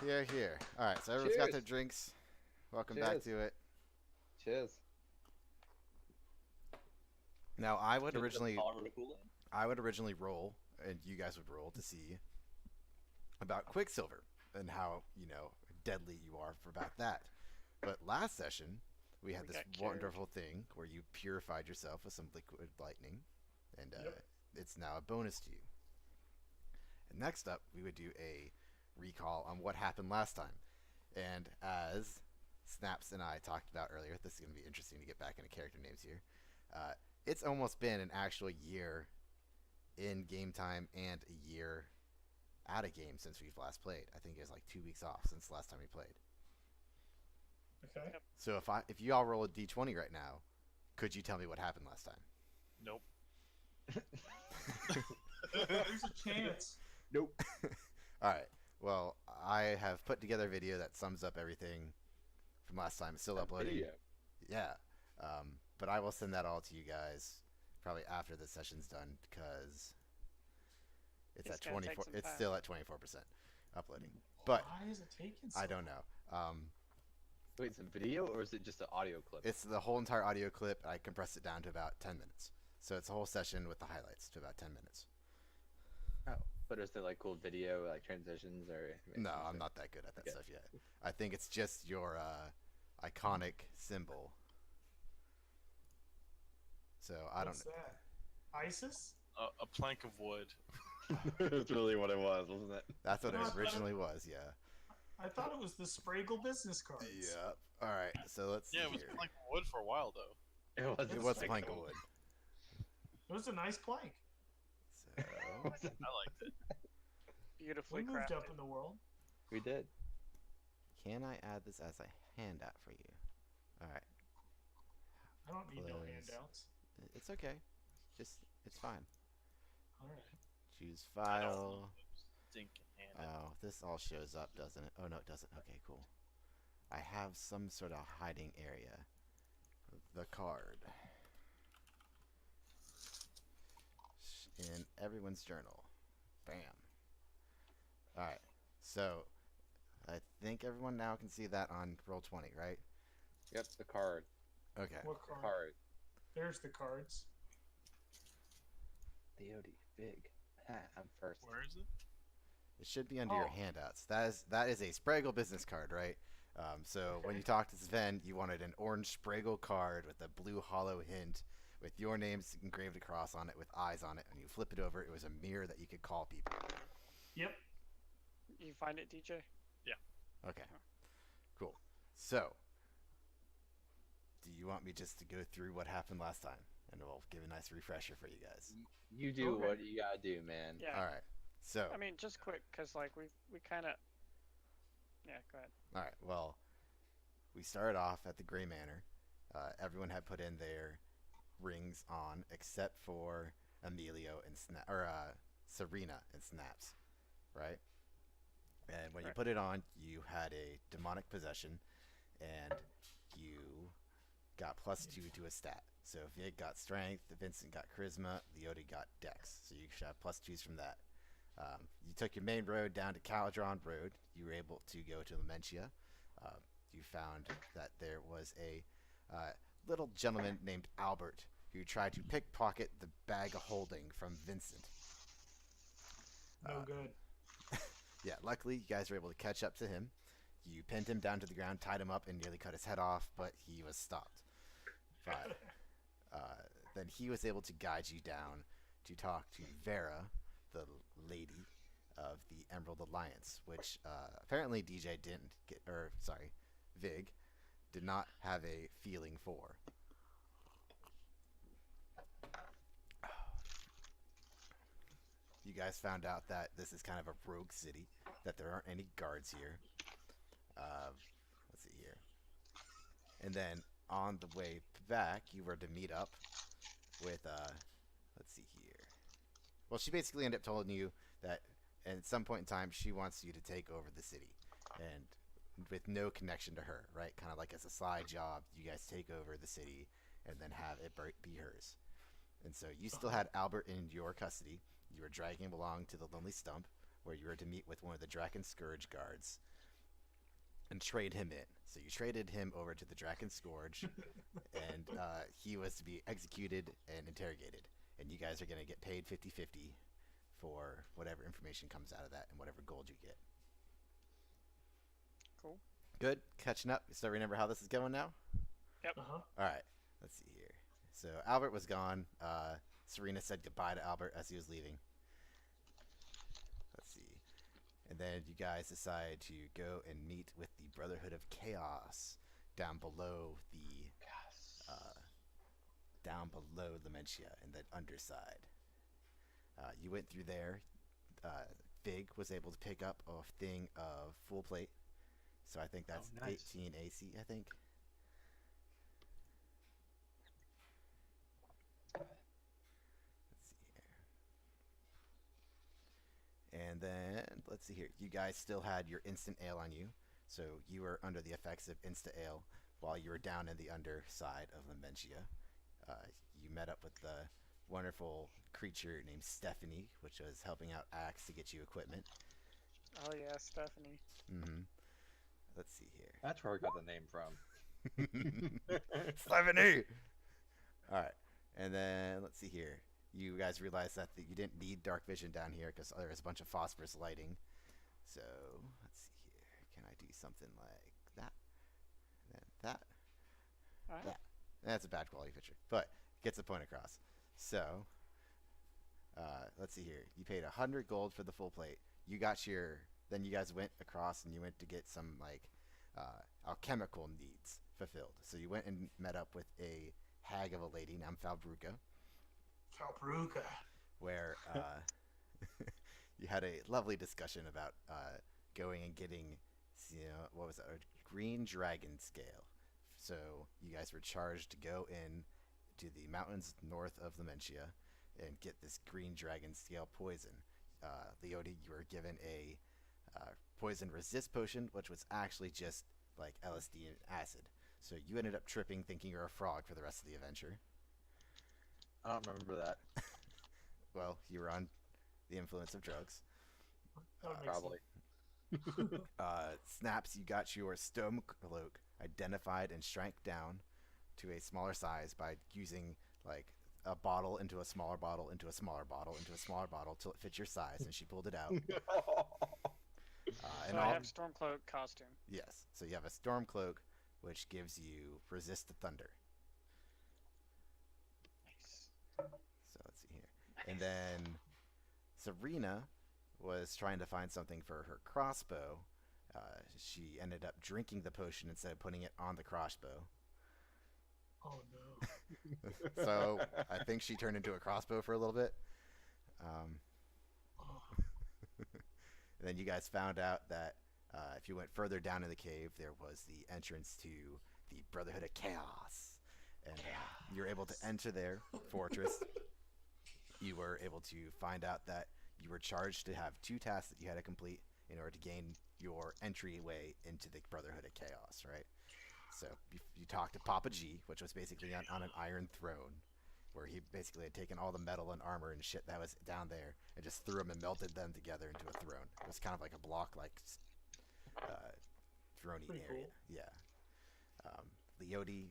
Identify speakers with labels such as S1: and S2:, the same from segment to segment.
S1: Here, here. All right, so everyone's got their
S2: Cheers.
S1: drinks. Welcome back
S2: Cheers.
S1: to it.
S2: Cheers.
S1: Now,
S3: Feels the power of the Kool-Aid.
S1: I would originally roll, and you guys would roll to see about Quicksilver and how deadly you are for about that. But last session, we had
S4: We
S1: this
S4: got cured.
S1: wonderful thing where you purified yourself with some liquid lightning, and
S4: Yep.
S1: it's now a bonus to you. And next up, we would do a recall on what happened last time. And as Snaps and I talked about earlier, this is going to be interesting to get back into character names here. It's almost been an actual year in game time and a year out of game since we've last played. I think it was like 2 weeks off since the last time we played.
S4: Okay. Yep.
S1: So if you all roll a d20 right now, could you tell me what happened last time?
S5: Nope.
S4: There's a chance.
S2: Nope.
S1: All right. Well, I have put together a video that sums up everything from last time. It's still uploading.
S2: Video.
S1: Yeah. But I will send that all to you guys probably after the session's done because it's
S4: It's
S1: at
S4: gonna take
S1: 24.
S4: some
S1: It's
S4: time.
S1: still at 24% uploading. But
S4: Why is it taking so
S1: I don't know.
S2: Wait, it's a video or is it just an audio clip?
S1: It's the whole entire audio clip. I compressed it down to about 10 minutes. So it's a whole session with the highlights to about 10 minutes.
S2: Oh, but is there like cool video, like transitions or?
S1: No, I'm not that good at that
S2: Okay.
S1: stuff yet. I think it's just your iconic symbol. So I don't
S4: What's
S1: know.
S4: that? ISIS?
S5: A plank of wood.
S2: That's really what it was, wasn't it?
S1: That's what
S4: No, I
S1: it
S4: thought
S1: originally was, yeah.
S4: I thought it was the Spragle business cards.
S1: Yep. All right, so let's see
S5: Yeah, it was
S1: here.
S5: a plank of wood for a while though.
S2: It was.
S1: It was a plank of wood.
S4: It was a nice plank.
S1: So
S5: I liked it.
S4: We
S6: Beautifully
S4: moved
S6: crafted.
S4: up in the world.
S2: We did.
S1: can I add this as a handout for you? All right.
S4: I don't need no
S1: Close.
S4: handouts.
S1: It's okay. Just it's fine.
S4: All right.
S1: Choose
S5: I don't
S1: file.
S5: love those stinking hand.
S1: Oh, this all shows up, doesn't it? Oh, no, it doesn't. Okay, cool. I have some sort of hiding area. The card. In everyone's journal. Bam. Alright, so I think everyone now can see that on Roll20, right?
S2: Yep, the card.
S1: Okay.
S4: What card?
S2: Card.
S4: There's the cards.
S2: DOD. Big. Ha, I'm first.
S5: Where is it?
S1: It should be under your
S4: Oh.
S1: handouts. That is a Spragle business card, right? So when
S4: Okay.
S1: you talked to Sven, you wanted an orange Spragle card with a blue hollow hint with your names engraved across on it with eyes on it. And you flip it over, it was a mirror that you could call people.
S4: Yep.
S6: You find it, DJ?
S1: Okay. Cool. So, do you want me just to go through what happened last time? And we'll give a nice refresher for you guys.
S2: You do
S4: Okay.
S2: what you gotta do, man.
S6: Yeah.
S1: All right. So,
S6: I mean, just quick, cause like we kind of. Yeah, go ahead.
S1: all right. Well, we started off at the Gray Manor. Everyone had put in their rings on, except for Emilio and Serena and Snaps, right? And when you
S6: Right.
S1: put it on, you had a demonic possession, and you got +2 to a stat. So Vig got strength, Vincent got charisma, Leota got dex. So you should have +2s from that. You took your main road down to Caladron Road. You were able to go to Lamentia. You found that there was a little gentleman named Albert who tried to pickpocket the bag of holding from Vincent.
S4: No good.
S1: Yeah, luckily you guys were able to catch up to him. You pinned him down to the ground, tied him up, and nearly cut his head off, but he was stopped. But then he was able to guide you down to talk to Vera, the lady of the Emerald Alliance, which apparently DJ didn't get, or sorry, Vig did not have a feeling for. You guys found out that this is kind of a rogue city, that there aren't any guards here. Let's see here. And then on the way back, you were to meet up with, let's see here. Well, she basically ended up telling you that at some point in time, she wants you to take over the city. And with no connection to her, right? Kind of like as a side job, you guys take over the city and then have it be hers. And so you still had Albert in your custody. You were dragging him along to the Lonely Stump, where you were to meet with one of the Draken Scourge guards. and trade him in. So you traded him over to the Draken Scourge, and he was to be executed and interrogated. And you guys are going to get paid 50-50 for whatever information comes out of that and whatever gold you get.
S6: Cool.
S1: Good? Catching up? You still remember how this is going now?
S4: Uh-huh.
S1: All right. Let's see here. So Albert was gone. Serena said goodbye to Albert as he was leaving. Let's see. And then you guys decide to go and meet with the Brotherhood of Chaos down below the Lamentia in the underside. You went through there. Fig was able to pick up a thing of full plate. So I think that's
S2: nice.
S1: 18 AC, I think. Let's see here. And then, let's see here. You guys still had your instant ale on you. So you were under the effects of insta ale while you were down in the underside of Lamentia. You met up with the wonderful creature named Stephanie, which was helping out Axe to get you equipment.
S6: Oh yeah, Stephanie.
S1: Mm-hmm. Let's see here.
S2: That's where I got the name from.
S1: Stephanie! Alright. And then, let's see here. You guys realized that you didn't need dark vision down here because there was a bunch of phosphorus lighting. So, let's see here. Can I do something like that? And then that.
S6: All right.
S1: That. That's a bad quality picture, but gets the point across. So, let's see here. You paid 100 gold for the full plate. You got your. Then you guys went across and you went to get some like alchemical needs fulfilled. So you went and met up with a hag of a lady named Falbruca, where you had a lovely discussion about going and getting, what was it, a green dragon scale. So you guys were charged to go in to the mountains north of Lamentia and get this green dragon scale poison. Leody, you were given a poison resist potion, which was actually just like LSD and acid. So you ended up tripping, thinking you're a frog for the rest of the adventure.
S2: I don't remember that.
S1: Well, you were on the influence of drugs.
S2: Probably.
S1: Snaps, you got your stone cloak identified and shrank down to a smaller size by using like a bottle into a smaller bottle into a smaller bottle into a smaller bottle till it fits your size, and she pulled it out.
S6: So I have Stormcloak costume.
S1: Yes, so you have a storm cloak, which gives you resist the thunder.
S6: Nice.
S1: So let's see here. And then Serena was trying to find something for her crossbow. She ended up drinking the potion instead of putting it on the crossbow.
S4: Oh no.
S1: So I think she turned into a crossbow for a little bit. And then you guys found out that if you went further down in the cave, there was the entrance to the Brotherhood of Chaos. And you were able to enter their fortress. You were able to find out that you were charged to have 2 tasks that you had to complete in order to gain your entryway into the Brotherhood of Chaos, right? So you talked to Papa G, which was basically on an iron throne, where he basically had taken all the metal and armor and shit that was down there and just threw them and melted them together into a throne. It was kind of like a block-like throne-y
S4: Pretty
S1: area.
S4: cool.
S1: Yeah. Leody,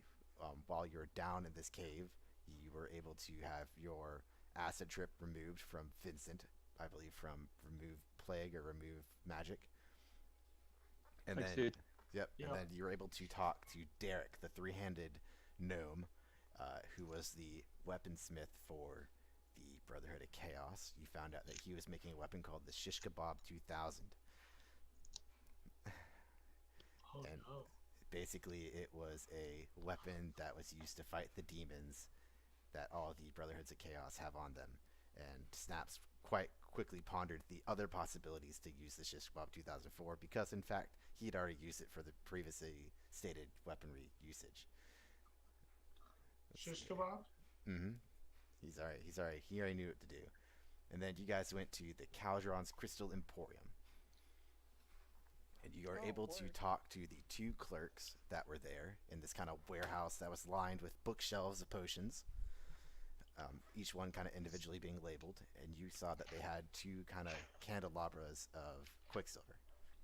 S1: while you were down in this cave, you were able to have your acid trip removed from Vincent, I believe from remove plague or remove magic. And
S2: Thanks,
S1: then,
S2: dude.
S1: Yep.
S4: Yep.
S1: And then you were able to talk to Derek, the 3-handed gnome, who was the weaponsmith for the Brotherhood of Chaos. You found out that he was making a weapon called the Shish Kebab 2000.
S4: Oh
S1: And
S4: no.
S1: basically, it was a weapon that was used to fight the demons that all the Brotherhoods of Chaos have on them. And Snaps quite quickly pondered the other possibilities to use the Shish Kebab 2004 because, in fact, he had already used it for the previously stated weaponry usage.
S4: Shish kebab?
S1: Mm-hmm. He's alright. He's alright. He already knew what to do. And then you guys went to the Caldron's Crystal Emporium. And you are able to talk to the 2 clerks that were there in this kind of warehouse that was lined with bookshelves of potions. Each one kind of individually being labeled. And you saw that they had 2 kind of candelabras of Quicksilver.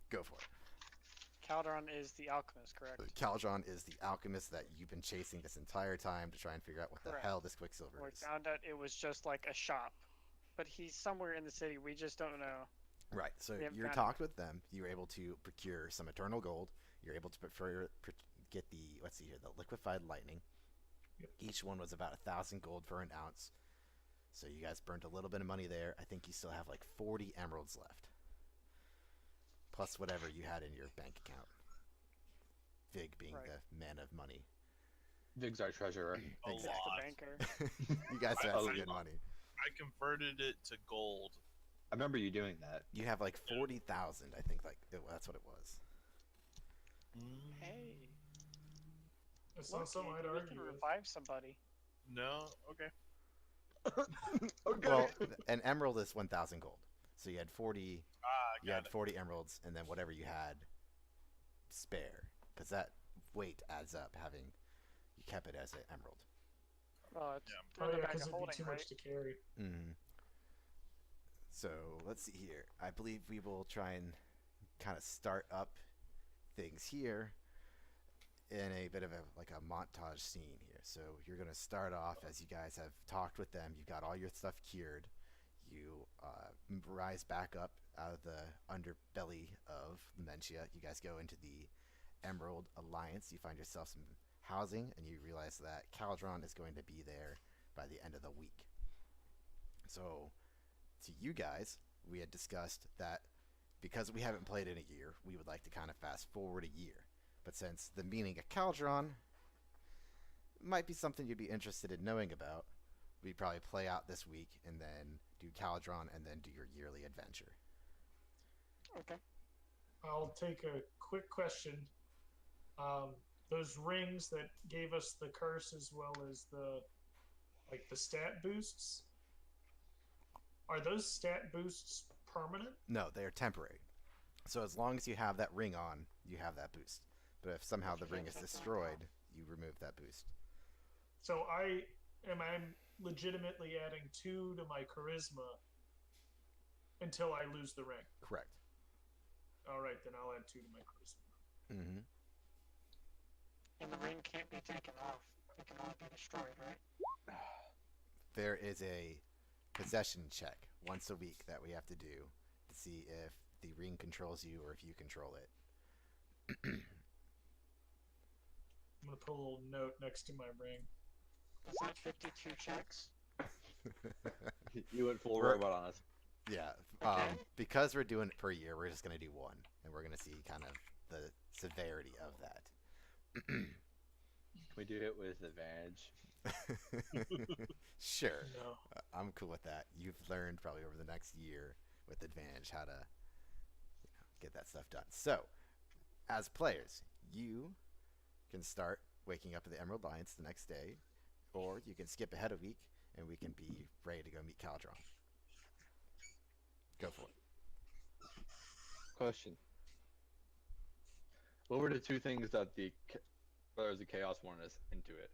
S1: Go for it.
S6: Caldron is the alchemist, correct?
S1: Caldron is the alchemist that you've been chasing this entire time to try and figure out what
S6: Correct.
S1: the hell this Quicksilver
S6: We
S1: is.
S6: found out it was just like a shop, but he's somewhere in the city. We just don't know.
S1: Right, so
S6: We haven't
S1: you
S6: found
S1: talked with them. You were able to procure some eternal gold. You're able to get the, let's see here, the liquefied lightning.
S4: Yep.
S1: Each one was about 1,000 gold for an ounce. So you guys burned a little bit of money there. I think you still have like 40 emeralds left. Plus whatever you had in your bank account. Vig being
S6: Right.
S1: the man of money.
S2: Vig's our treasurer.
S5: A
S6: He's
S5: lot.
S6: the banker.
S1: You guys have
S2: Oh,
S1: some
S2: yeah.
S1: good money.
S5: I converted it to gold.
S2: I remember you doing that.
S1: You have like 40,000, I think. That's what it was.
S6: Hey,
S4: It's
S6: look,
S4: not something I'd
S6: we
S4: argue
S6: can
S4: with.
S6: revive somebody.
S5: No, okay.
S2: Okay.
S1: Well, an emerald is 1,000 gold. So you had 40.
S5: Ah,
S1: You
S5: got
S1: had
S5: it.
S1: 40 emeralds, and then whatever you had spare, because that weight adds up. Having you kept it as an emerald.
S6: Oh, it's
S5: Yeah.
S4: Oh
S6: in the
S4: yeah,
S6: bag
S4: because
S6: of
S4: it'd be
S6: holding,
S4: too
S6: right?
S4: much to carry.
S1: Mm-hmm. So let's see here. I believe we will try and kind of start up things here in a bit of a montage scene here. So you're going to start off as you guys have talked with them. You've got all your stuff cured. You rise back up out of the underbelly of Dementia. You guys go into the Emerald Alliance. You find yourself some housing, and you realize that Caldron is going to be there by the end of the week. So, to you guys, we had discussed that because we haven't played in a year, we would like to kind of fast forward a year. But since the meaning of Caldron might be something you'd be interested in knowing about, we'd probably play out this week and then do Caldron and then do your yearly adventure.
S6: Okay.
S4: I'll take a quick question. Those rings that gave us the curse as well as the stat boosts, are those stat boosts permanent?
S1: No, they are temporary. So as long as you have that ring on, you have that boost. But if somehow the ring is destroyed, you remove that boost.
S4: So I'm legitimately adding 2 to my charisma until I lose the ring.
S1: Correct.
S4: All right, then I'll add 2 to my charisma.
S1: Mm-hmm.
S6: And the ring can't be taken off. It can only be destroyed, right?
S1: There is a possession check once a week that we have to do to see if the ring controls you or if you control it.
S4: I'm gonna put a little note next to my ring.
S6: Is that 52 checks?
S2: You went full
S1: We're-
S2: robot on us.
S1: Yeah.
S6: Okay.
S1: Because we're doing it per year, we're just going to do one. And we're going to see kind of the severity of that.
S2: Can we do it with advantage?
S1: Sure.
S4: No.
S1: I'm cool with that. You've learned probably over the next year with advantage how to get that stuff done. So, as players, you can start waking up at the Emerald Alliance the next day, or you can skip ahead a week and we can be ready to go meet Caldron. Go for it.
S2: Question. What were the 2 things that the Brothers of Chaos wanted us into it?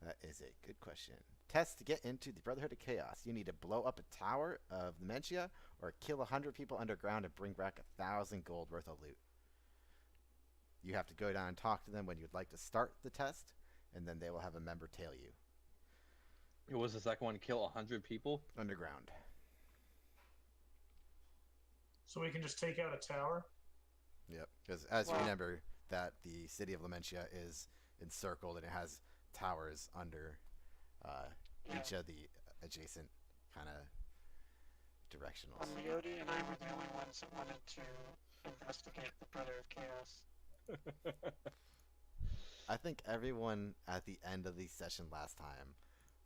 S1: That is a good question. Test to get into the Brotherhood of Chaos. You need to blow up a tower of Dementia or kill 100 people underground and bring back 1,000 gold worth of loot. You have to go down and talk to them when you'd like to start the test, and then they will have a member tail you
S2: It was the second one, kill 100 people?
S1: underground.
S4: So we can just take out a tower?
S1: Yep. Because as you
S6: Wow.
S1: remember, that the city of Lamentia is encircled and it has towers under each of the adjacent kind of directionals.
S6: Leody and I were the only ones that wanted to investigate the Brother of Chaos.
S1: I think everyone at the end of the session last time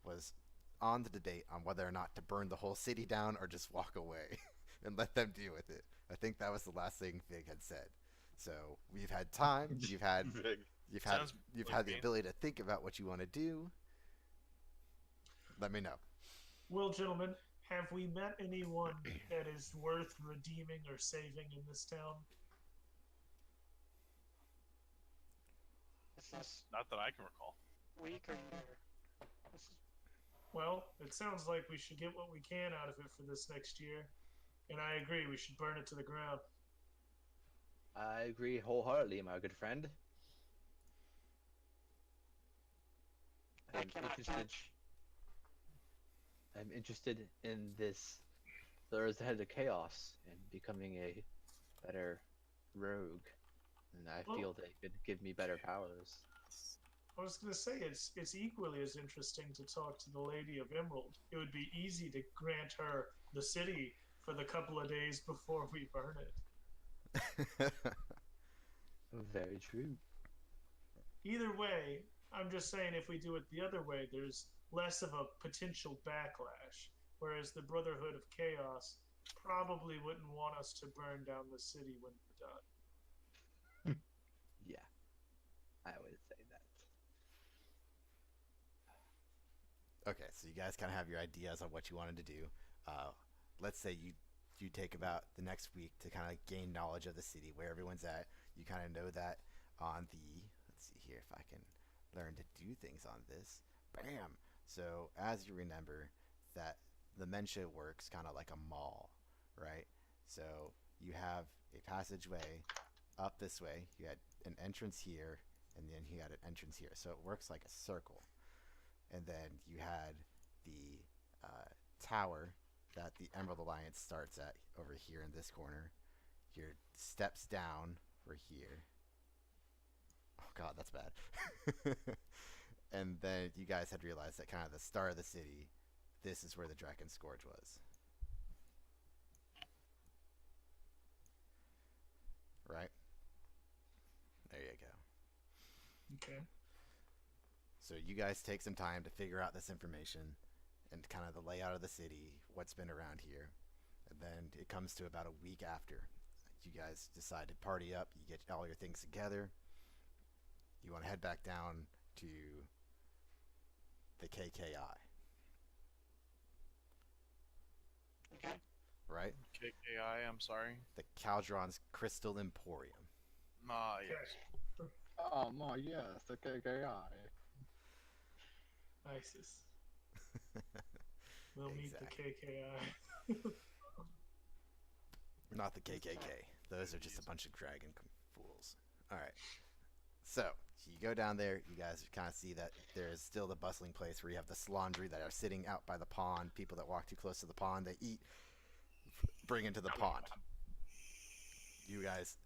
S1: was on the debate on whether or not to burn the whole city down or just walk away and let them deal with it. I think that was the last thing Vig had said. So we've had time. You've had
S5: Sounds
S1: you've
S5: like
S1: had the
S5: me.
S1: ability to think about what you want to do. Let me know.
S4: Well, gentlemen, have we met anyone that is worth redeeming or saving in this town?
S6: Is this
S5: Not that I can recall.
S6: week or year? This is,
S4: Well, it sounds like we should get what we can out of it for this next year. And I agree, we should burn it to the ground.
S2: I agree wholeheartedly, my good friend.
S6: I
S2: I'm
S6: cannot
S2: interested.
S6: judge.
S2: I'm interested in this Thursday Head of Chaos and becoming a better rogue, and I
S4: Well-
S2: feel they could give me better powers.
S4: I was going to say it's equally as interesting to talk to the Lady of Emerald. It would be easy to grant her the city for the couple of days before we burn it.
S2: Very true.
S4: Either way, I'm just saying if we do it the other way, there's less of a potential backlash. Whereas the Brotherhood of Chaos probably wouldn't want us to burn down the city when we're done.
S2: Yeah, I would say that.
S1: Okay, so you guys kind of have your ideas on what you wanted to do. Let's say you take about the next week to kind of gain knowledge of the city, where everyone's at. You kind of know that on the, let's see here if I can learn to do things on this. Bam! So as you remember that the Mencha works kind of like a mall, right? So you have a passageway up this way. You had an entrance here, and then you had an entrance here. So it works like a circle. And then you had the tower that the Emerald Alliance starts at over here in this corner. Your steps down were here. Oh god, that's bad. And then you guys had realized that kind of the star of the city, this is where the Dragon Scourge was. Right? There you go.
S4: Okay.
S1: So you guys take some time to figure out this information and kind of the layout of the city, what's been around here. And then it comes to about a week after. You guys decide to party up, you get all your things together. You want to head back down to the KKI,
S6: Okay.
S1: right?
S5: KKI, I'm sorry.
S1: The Caldron's Crystal Emporium.
S5: Ah, yes.
S2: Oh my yes, the KKI.
S4: ISIS. We'll meet the
S1: Exactly.
S4: KKI.
S1: Not the KKK. Those are just a bunch of dragon fools. All right. So you go down there. You guys kind of see that there is still the bustling place where you have the laundry that are sitting out by the pond. People that walk too close to the pond, they eat, bring into the pond. You guys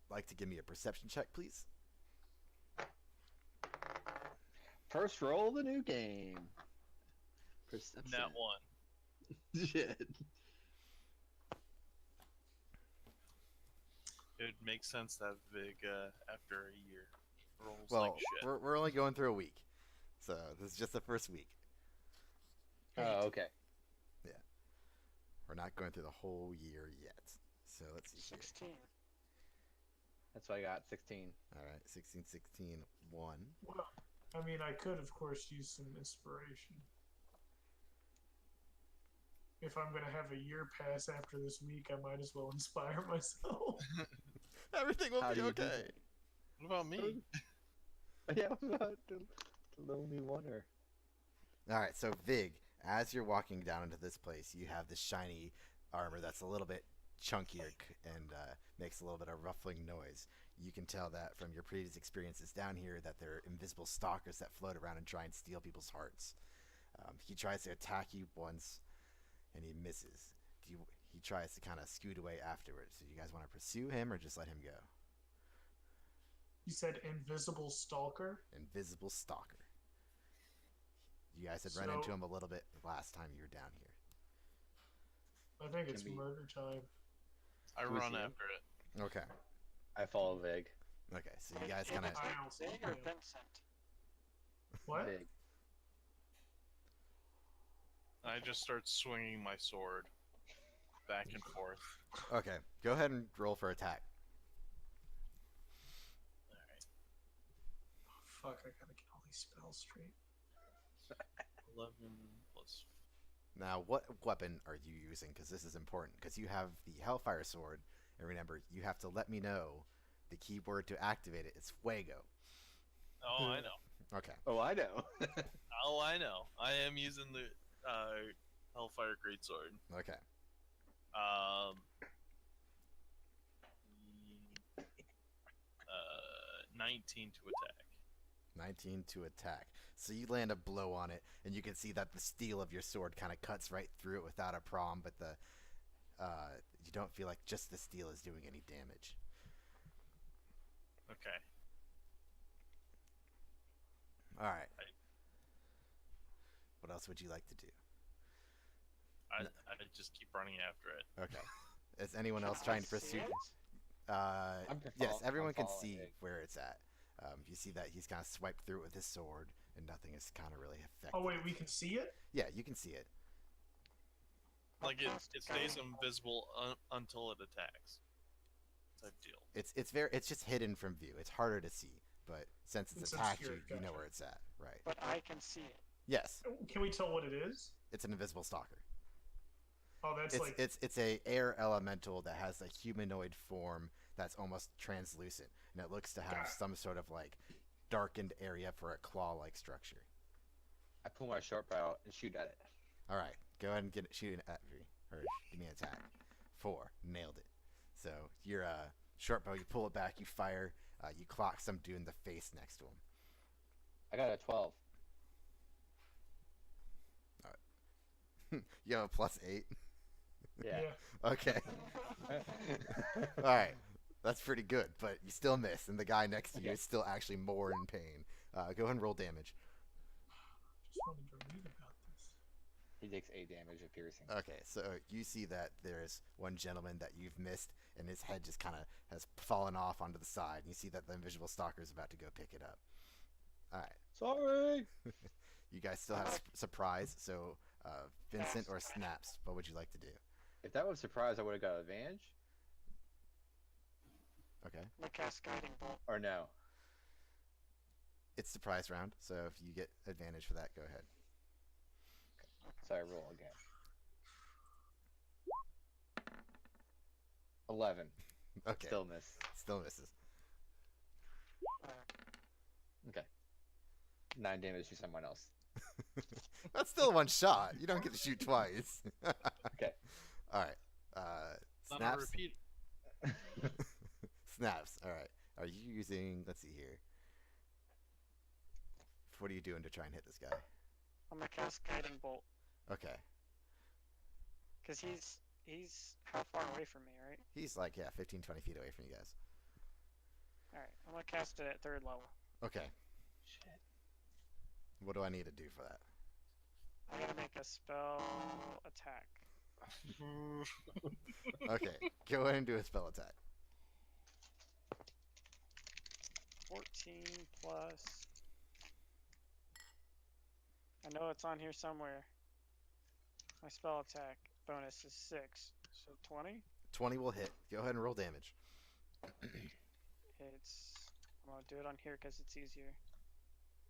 S1: like to give me a perception check, please?
S2: First roll of the new game. Perception.
S5: Net one.
S2: Shit.
S5: It makes sense that big after a year. Rolls
S1: Well,
S5: like shit.
S1: we're only going through a week, so this is just the first week.
S2: Oh, okay.
S1: We're not going through the whole year yet. So let's see here.
S6: 16.
S2: That's why I got 16.
S1: All right, 16, 16, 1.
S4: Well, I mean, I could, of course, use some inspiration. If I'm going to have a year pass after this week, I might as well inspire myself.
S1: Everything will
S2: How
S1: be
S2: do you do
S1: okay.
S2: that?
S5: What about me?
S2: Yeah, what about the lonely oneer?
S1: All right, so Vig, as you're walking down into this place, you have this shiny armor that's a little bit chunkier and makes a little bit of ruffling noise. You can tell that from your previous experiences down here that there are invisible stalkers that float around and try and steal people's hearts. He tries to attack you once, and he misses. He tries to kind of scoot away afterwards. So you guys want to pursue him or just let him go?
S4: You said invisible stalker?
S1: Invisible stalker. You guys had run
S4: So-
S1: into him a little bit last time you were down here.
S4: I think it's
S2: Can we-
S4: murder time.
S5: I
S2: Can we
S5: run
S2: see him?
S5: after it.
S1: Okay.
S2: I follow Vig.
S1: Okay, so you guys kind of...
S4: I also
S6: Big or
S4: do.
S6: Vincent?
S4: What?
S2: Vig.
S5: I just start swinging my sword back and forth.
S1: Okay, go ahead and roll for attack.
S5: Alright.
S4: Fuck, I gotta get all these spells straight.
S5: 11 plus.
S1: Now, what weapon are you using? Because this is important. Because you have the Hellfire Sword, and remember, you have to let me know the keyword to activate it. It's Fuego.
S5: Oh, I know.
S1: Okay.
S2: Oh, I know.
S5: Oh, I know. I am using the Hellfire Greatsword.
S1: Okay.
S5: Um, 19 to attack.
S1: 19 to attack. So you land a blow on it, and you can see that the steel of your sword kind of cuts right through it without a problem, but you don't feel like just the steel is doing any damage.
S5: Okay.
S1: All right. What else would you like to do?
S5: I
S1: No.
S5: just keep running after it.
S1: Okay. Is anyone else
S6: Can I
S1: trying to
S6: see
S1: pursue?
S6: it?
S1: Yes, everyone
S2: I'm
S1: can
S2: following
S1: see
S2: it.
S1: where it's at. You see that he's kind of swiped through it with his sword, and nothing is kind of really affected.
S4: Oh wait, we can see it.
S1: Yeah, you can see it.
S5: Like it
S6: Cast
S5: stays
S6: guiding bolt.
S5: invisible until it attacks. Type deal.
S1: It's just hidden from view. It's harder to see, but since it's
S4: It's
S1: attacked
S4: obscure,
S1: you know
S4: gotcha.
S1: where it's at, right?
S6: But I can see it.
S1: Yes,
S4: Can we tell what it is?
S1: it's an invisible stalker.
S4: Oh, that's
S1: It's
S4: like
S1: it's a air elemental that has a humanoid form that's almost translucent, and it looks to have
S4: Got it.
S1: some sort of like darkened area for a claw-like structure.
S2: I pull my short bow out and shoot at it.
S1: All right, go ahead and shoot an at me, or give me an attack. 4, nailed it. So your short bow, you pull it back, you fire, you clock some dude in the face next to him.
S2: I got a 12.
S1: You have a +8.
S2: Yeah.
S1: Okay. All right. That's pretty good, but you still miss, and the guy next to you
S2: Okay.
S1: is still actually more in pain. Go ahead and roll damage.
S4: just wanted to read about this.
S2: He takes 8 damage of piercing.
S1: Okay, so you see that there's one gentleman that you've missed, and his head just kind of has fallen off onto the side. And you see that the invisible stalker is about to go pick it up. All right.
S2: Sorry.
S1: You guys still have surprise, so Vincent or Snaps, what would you like to do?
S2: If that was surprise, I would have got advantage.
S1: Okay.
S6: I'm gonna cast guiding bolt.
S2: Or no.
S1: It's surprise round, so if you get advantage for that, go ahead.
S2: So I roll again. 11.
S1: Okay.
S2: Still miss.
S1: Still misses.
S2: Okay. 9 damage to someone else.
S1: That's still one shot. You don't get to shoot twice.
S2: Okay.
S1: All right.
S5: Not a
S1: Snaps.
S5: repeat.
S1: Snaps. All right. Are you using? Let's see here. What are you doing to try and hit this guy?
S6: I'm gonna cast guiding bolt
S1: Okay.
S6: because he's how far away from me, right?
S1: He's like 15, 20 feet away from you guys.
S6: All right, I'm gonna cast it at 3rd level.
S1: Okay.
S2: Shit.
S1: What do I need to do for that?
S6: I gotta make a spell attack.
S1: Okay. Go ahead and do a spell attack.
S6: 14 plus. I know it's on here somewhere. My spell attack bonus is 6, so 20.
S1: 20 will hit. Go ahead and roll damage.
S6: I'm gonna do it on here because it's easier.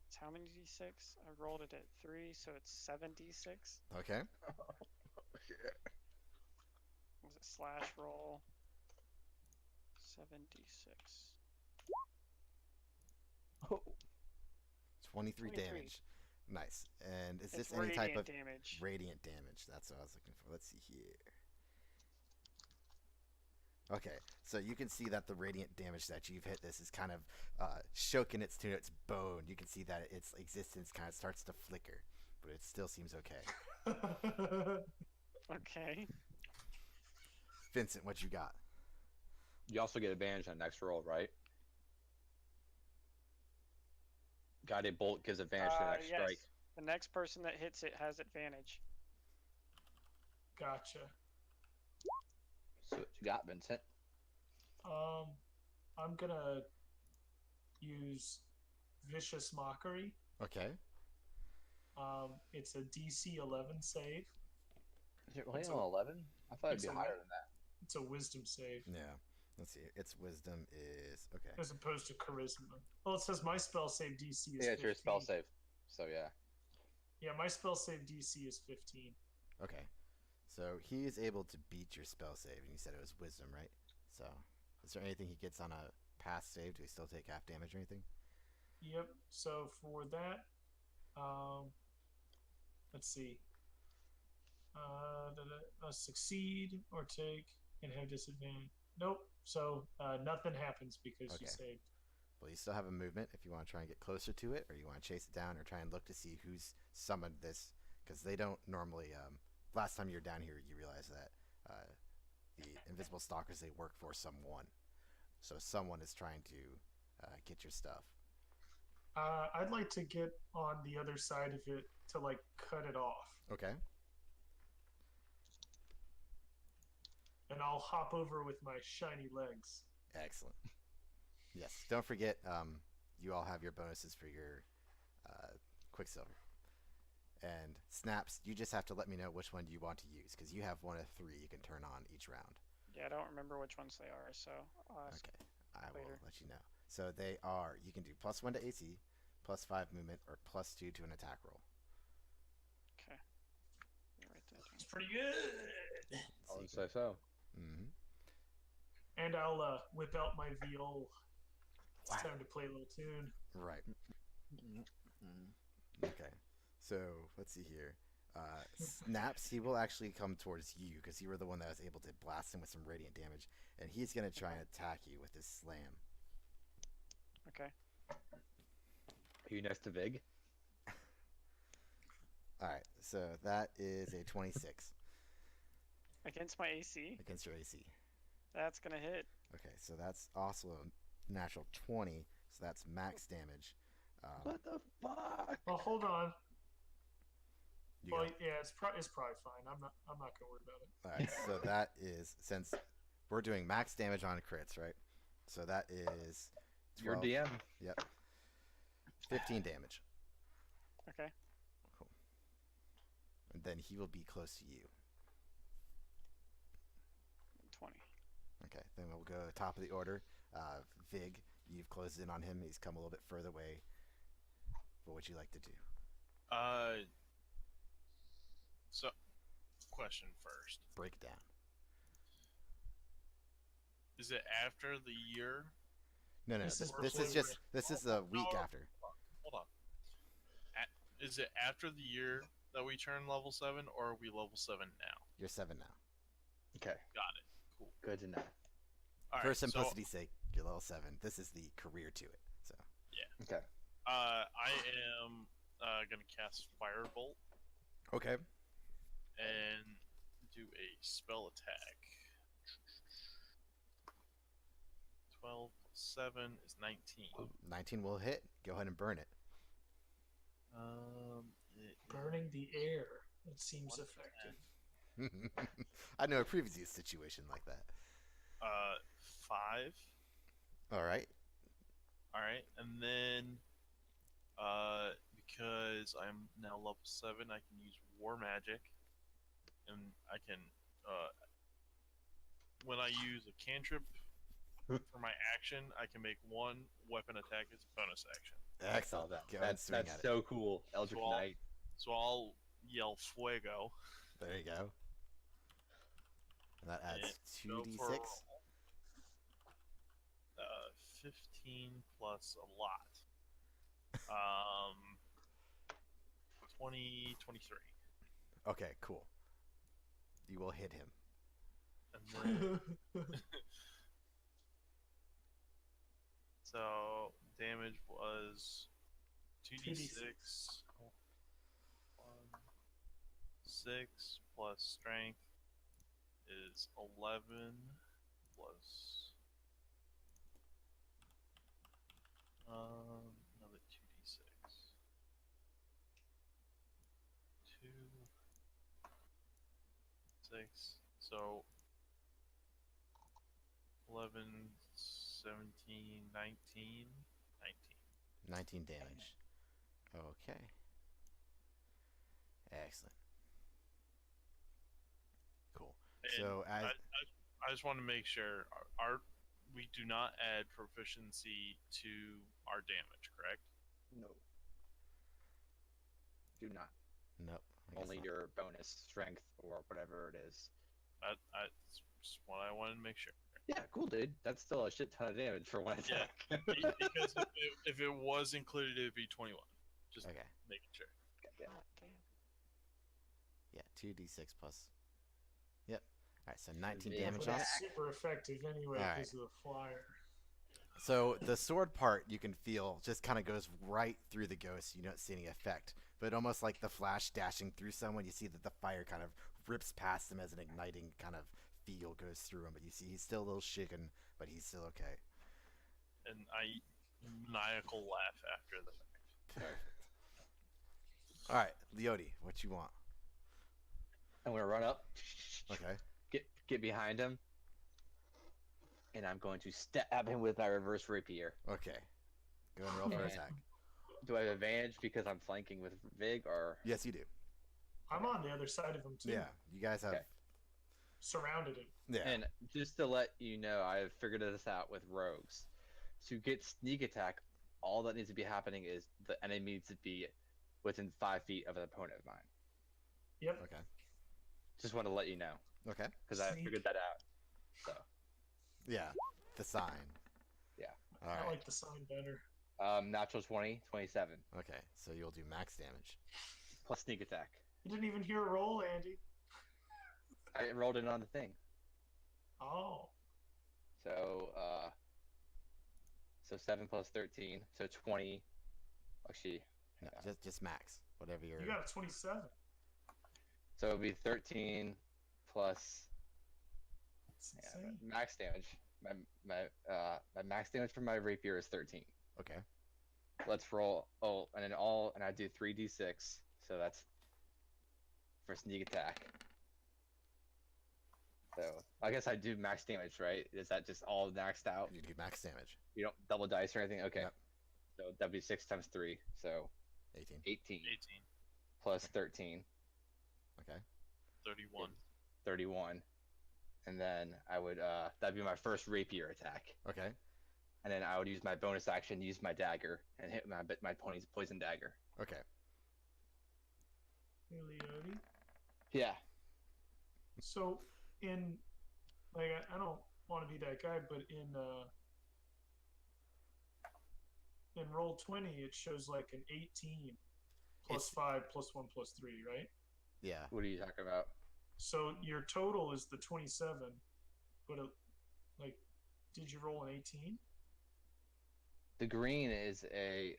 S6: It's how many d6? I rolled it at 3, so it's 7d6.
S1: Okay.
S6: Was it slash roll? 7d6.
S2: Oh.
S1: 23
S6: 23.
S1: damage. Nice. And is
S6: It's
S1: this any type of
S6: damage.
S1: radiant damage? That's what I was looking for. Let's see here. Okay, so you can see that the radiant damage that you've hit this is kind of shoken its to its bone. You can see that its existence kind of starts to flicker, but it still seems okay.
S6: Okay.
S1: Vincent, what you got?
S2: You also get advantage on next roll, right? Guided bolt gives advantage to the next
S6: Yes.
S2: strike.
S6: The next person that hits it has advantage.
S4: Gotcha.
S2: So what you got, Vincent?
S4: I'm gonna use vicious mockery.
S1: Okay.
S4: It's a DC 11 save.
S2: Is it really
S4: It's
S2: on
S4: a-
S2: 11? I thought it'd
S4: it's
S2: be
S4: a
S2: higher
S4: what?
S2: than that.
S4: It's a wisdom save
S1: Yeah. Let's see. Its wisdom is okay.
S4: as opposed to charisma. Well, it says my spell save DC is
S2: Yeah, it's your spell
S4: 15.
S2: save. So yeah.
S4: Yeah, my spell save DC is 15.
S1: Okay. So he is able to beat your spell save, and you said it was wisdom, right? So, is there anything he gets on a pass save? Do he still take half damage or anything?
S4: Yep. So for that, let's see. Succeed or take and have disadvantage. Nope. So nothing happens because you
S1: Okay.
S4: saved.
S1: Well, you still have a movement if you want to try and get closer to it, or you want to chase it down, or try and look to see who's summoned this, because they don't normally. Last time you were down here, you realized that the invisible stalkers, they work for someone, so someone is trying to get your stuff.
S4: I'd like to get on the other side of it to like cut it off,
S1: Okay.
S4: and I'll hop over with my shiny legs.
S1: Excellent. Yes. Don't forget, you all have your bonuses for your Quicksilver. And Snaps, you just have to let me know which one you want to use, because you have one of 3 you can turn on each round.
S6: Yeah, I don't remember which ones they are, so I'll ask.
S1: Okay. I will
S6: later.
S1: let you know. So they are, you can do +1 to AC, +5 movement, or +2 to an attack roll.
S6: Okay. Yeah, write that
S4: It's
S6: down.
S4: pretty good.
S2: I would say so.
S1: Mm-hmm.
S4: And I'll whip out my viol. It's
S1: Wow.
S4: time to play a little tune.
S1: Right.
S2: Mm-hmm.
S1: Okay. So let's see here. Snaps, he will actually come towards you because you were the one that was able to blast him with some radiant damage, and he's going to try and attack you with his slam.
S6: Okay.
S2: Are you next to Vig?
S1: All right. So that is a 26
S6: Against my AC?
S1: against your AC.
S6: That's gonna hit.
S1: Okay. So that's also a natural 20. So that's max damage.
S2: What the fuck?
S4: Well, hold on.
S1: You
S4: Well,
S1: go.
S4: yeah, it's probably fine. I'm not gonna worry about it.
S1: All right. So that is, since we're doing max damage on crits, right? So that is 12,
S2: Your DM.
S1: Yep. 15 damage.
S6: Okay.
S1: Cool. And then he will be close to you.
S6: 20.
S1: Okay. Then we'll go top of the order. Vig, you've closed in on him. He's come a little bit further away. What would you like to do?
S5: So, question first.
S1: Break it down.
S5: Is it after the year?
S1: No, no.
S4: This is
S1: This is
S4: before
S1: just. This is the week
S5: No.
S1: after.
S5: Hold on. Is it after the year that we turn level 7, or are we level 7 now?
S1: You're 7 now.
S2: Okay,
S5: Got it. Cool.
S2: good to know.
S5: All
S1: For
S5: right, so,
S1: simplicity's sake, you're level 7. This is the career to it. So.
S2: Okay.
S5: I am gonna cast Firebolt
S1: Okay.
S5: and do a spell attack. 12 plus 7 is 19.
S1: 19 will hit. Go ahead and burn it.
S5: It
S4: Burning the air. It seems
S5: 1d10.
S4: effective.
S1: I know a previous situation like that.
S5: 5.
S1: All right.
S5: All right, and then because I'm now level 7, I can use War Magic, and I can when I use a cantrip for my action, I can make 1 weapon attack as a bonus action.
S2: I saw
S1: Excellent.
S2: that.
S1: Go ahead and swing
S2: That's
S1: at it.
S2: so cool. Eldritch
S5: So I'll-
S2: Knight.
S5: So I'll yell Fuego.
S1: There you go. And that adds
S5: and go
S1: 2d6.
S5: for a roll. 15 plus a lot. 20, 23.
S1: Okay, cool. You will hit him.
S5: And then, so damage was 2d6. 6 plus strength is 11 plus another 2d6. 2 6. So 11 17 19
S1: 19 damage. Okay. Excellent. Cool.
S5: And
S1: So as
S5: I just want to make sure our we do not add proficiency to our damage, correct?
S2: No. Do not.
S1: nope. I guess
S2: Only
S1: not.
S2: your bonus strength or whatever it is.
S5: That's just what I wanted to make sure.
S2: Yeah, cool, dude. That's still a shit ton of damage for one
S5: Yeah.
S2: attack.
S5: Because if it was included, it'd be 21. Just
S1: Okay.
S5: making sure.
S2: Goddamn.
S1: Yeah, 2d6 plus. Yep. All right, so 19
S2: Yeah,
S1: damage
S4: But
S1: on.
S4: it's super effective anyway
S1: Alright.
S4: because of the flyer.
S1: So the sword part you can feel just kind of goes right through the ghost. You don't see any effect, but almost like the flash dashing through someone, you see that the fire kind of rips past him as an igniting kind of feel goes through him. But you see he's still a little shaken, but he's still okay.
S5: And I maniacal laugh after the fact.
S1: All right, Leody, what you want?
S2: I'm gonna run up,
S1: Okay.
S2: get behind him, and I'm going to stab him with my reverse rapier.
S1: Okay. Go and roll for
S2: And-
S1: attack.
S2: Do I have advantage because I'm flanking with Vig, or
S1: Yes, you do.
S4: I'm on the other side of him too.
S1: Yeah, you guys have.
S2: Okay.
S4: Surrounded him.
S1: Yeah.
S2: And just to let you know, I have figured this out with rogues. To get sneak attack, all that needs to be happening is the enemy needs to be within 5 feet of an opponent of mine.
S4: Yep.
S1: Okay.
S2: Just want to let you know
S1: Okay.
S2: because I
S4: Sneak.
S2: figured that out. So
S1: Yeah. The sign.
S2: Yeah.
S1: All
S4: I
S1: right.
S4: like the sign better.
S2: natural 20, 27
S1: Okay. So you'll do max damage.
S2: plus sneak attack.
S4: You didn't even hear a roll, Andy.
S2: I rolled it on the thing.
S4: Oh.
S2: So 7 plus 13, so 20. Actually,
S1: No, just max. Whatever your.
S4: You got a 27.
S2: so it would be 13 plus
S4: That's
S2: yeah,
S4: insane.
S2: max damage. My max damage for my rapier is 13.
S1: Okay.
S2: Let's roll. And I do 3d6, so that's for sneak attack. So I guess I do max damage, right? Is that just all maxed out?
S1: You do max damage.
S2: You don't double dice or anything? Okay.
S1: Yep.
S2: So that'd be 6 times 3, so
S1: 18.
S2: 18
S5: 18,
S2: plus 13,
S1: Okay.
S5: 31.
S2: 31. And then I would that'd be my first rapier attack.
S1: Okay.
S2: And then I would use my bonus action, use my dagger, and hit my pony's poison dagger.
S1: Okay.
S4: Hey, Leody.
S2: Yeah.
S4: So in like I don't want to be that guy, but in roll 20 it shows like an 18 plus
S1: It's-
S4: 5 plus 1 plus 3, right?
S1: Yeah.
S2: What are you talking about?
S4: So your total is the 27, but like did you roll an 18?
S2: The green is a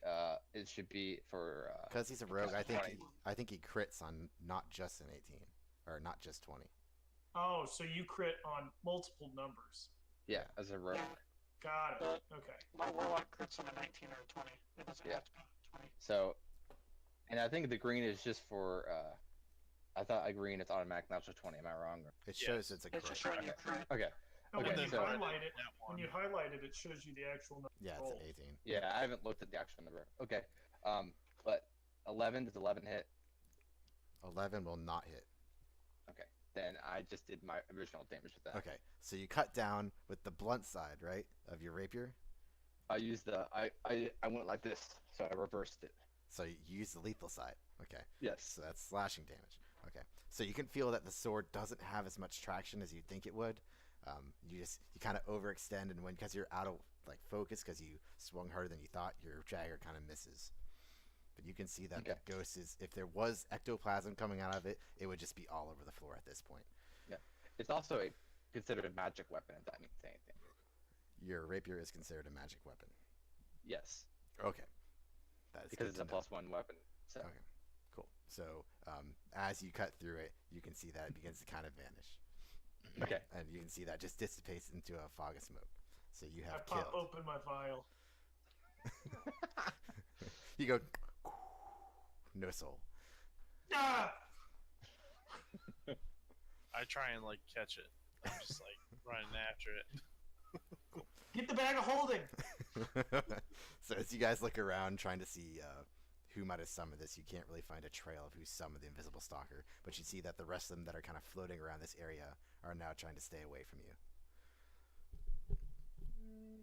S2: it should be for
S1: Because he's a rogue,
S2: because
S1: I think he crits on not just an 18 or not just 20.
S4: Oh, so you crit on multiple numbers.
S2: yeah, as a rogue.
S4: Got it. Okay.
S6: My warlock crits on a 19 or a 20. It doesn't
S2: Yeah.
S6: have to be 20.
S2: So, and I think the green is just for I thought a green is automatic natural 20. Am I wrong?
S1: It shows
S5: Yes.
S1: it's a
S6: It's
S1: crit.
S6: just showing you crit.
S2: Okay.
S4: No,
S2: Okay,
S4: when you
S2: so-
S4: highlight it,
S5: That
S4: when
S5: one.
S4: you highlight it, it shows you the actual number.
S1: Yeah, it's
S4: roll.
S1: an 18.
S2: Yeah, I haven't looked at the actual number. Okay. But 11 does 11 hit?
S1: 11 will not hit.
S2: Okay. Then I just did my original damage with that.
S1: Okay. So you cut down with the blunt side, right, of your rapier.
S2: I used I went like this, so I reversed it.
S1: So you use the lethal side. Okay.
S2: Yes.
S1: So that's slashing damage. Okay. So you can feel that the sword doesn't have as much traction as you think it would. You kind of overextend, and because you're out of like focus because you swung harder than you thought, your dagger kind of misses. But you can see that
S2: Okay.
S1: the ghost is, if there was ectoplasm coming out of it, it would just be all over the floor at this point.
S2: It's also considered a magic weapon, if that means anything.
S1: Your rapier is considered a magic weapon.
S2: Yes.
S1: Okay. That is
S2: Because
S1: good
S2: it's
S1: to
S2: a
S1: know.
S2: +1 weapon. So
S1: Okay. Cool. So as you cut through it, you can see that it begins to kind of vanish.
S2: Okay.
S1: And you can see that just dissipates into a fog of smoke. So you
S4: I
S1: have
S4: pop
S1: killed.
S4: open my vial.
S1: You go, no soul.
S4: Ah!
S5: I try and like catch it. I'm just like running after it.
S4: Get the bag of holding.
S1: So as you guys look around trying to see who might have summoned this, you can't really find a trail of who summoned the invisible stalker, but you see that the rest of them that are kind of floating around this area are now trying to stay away from you.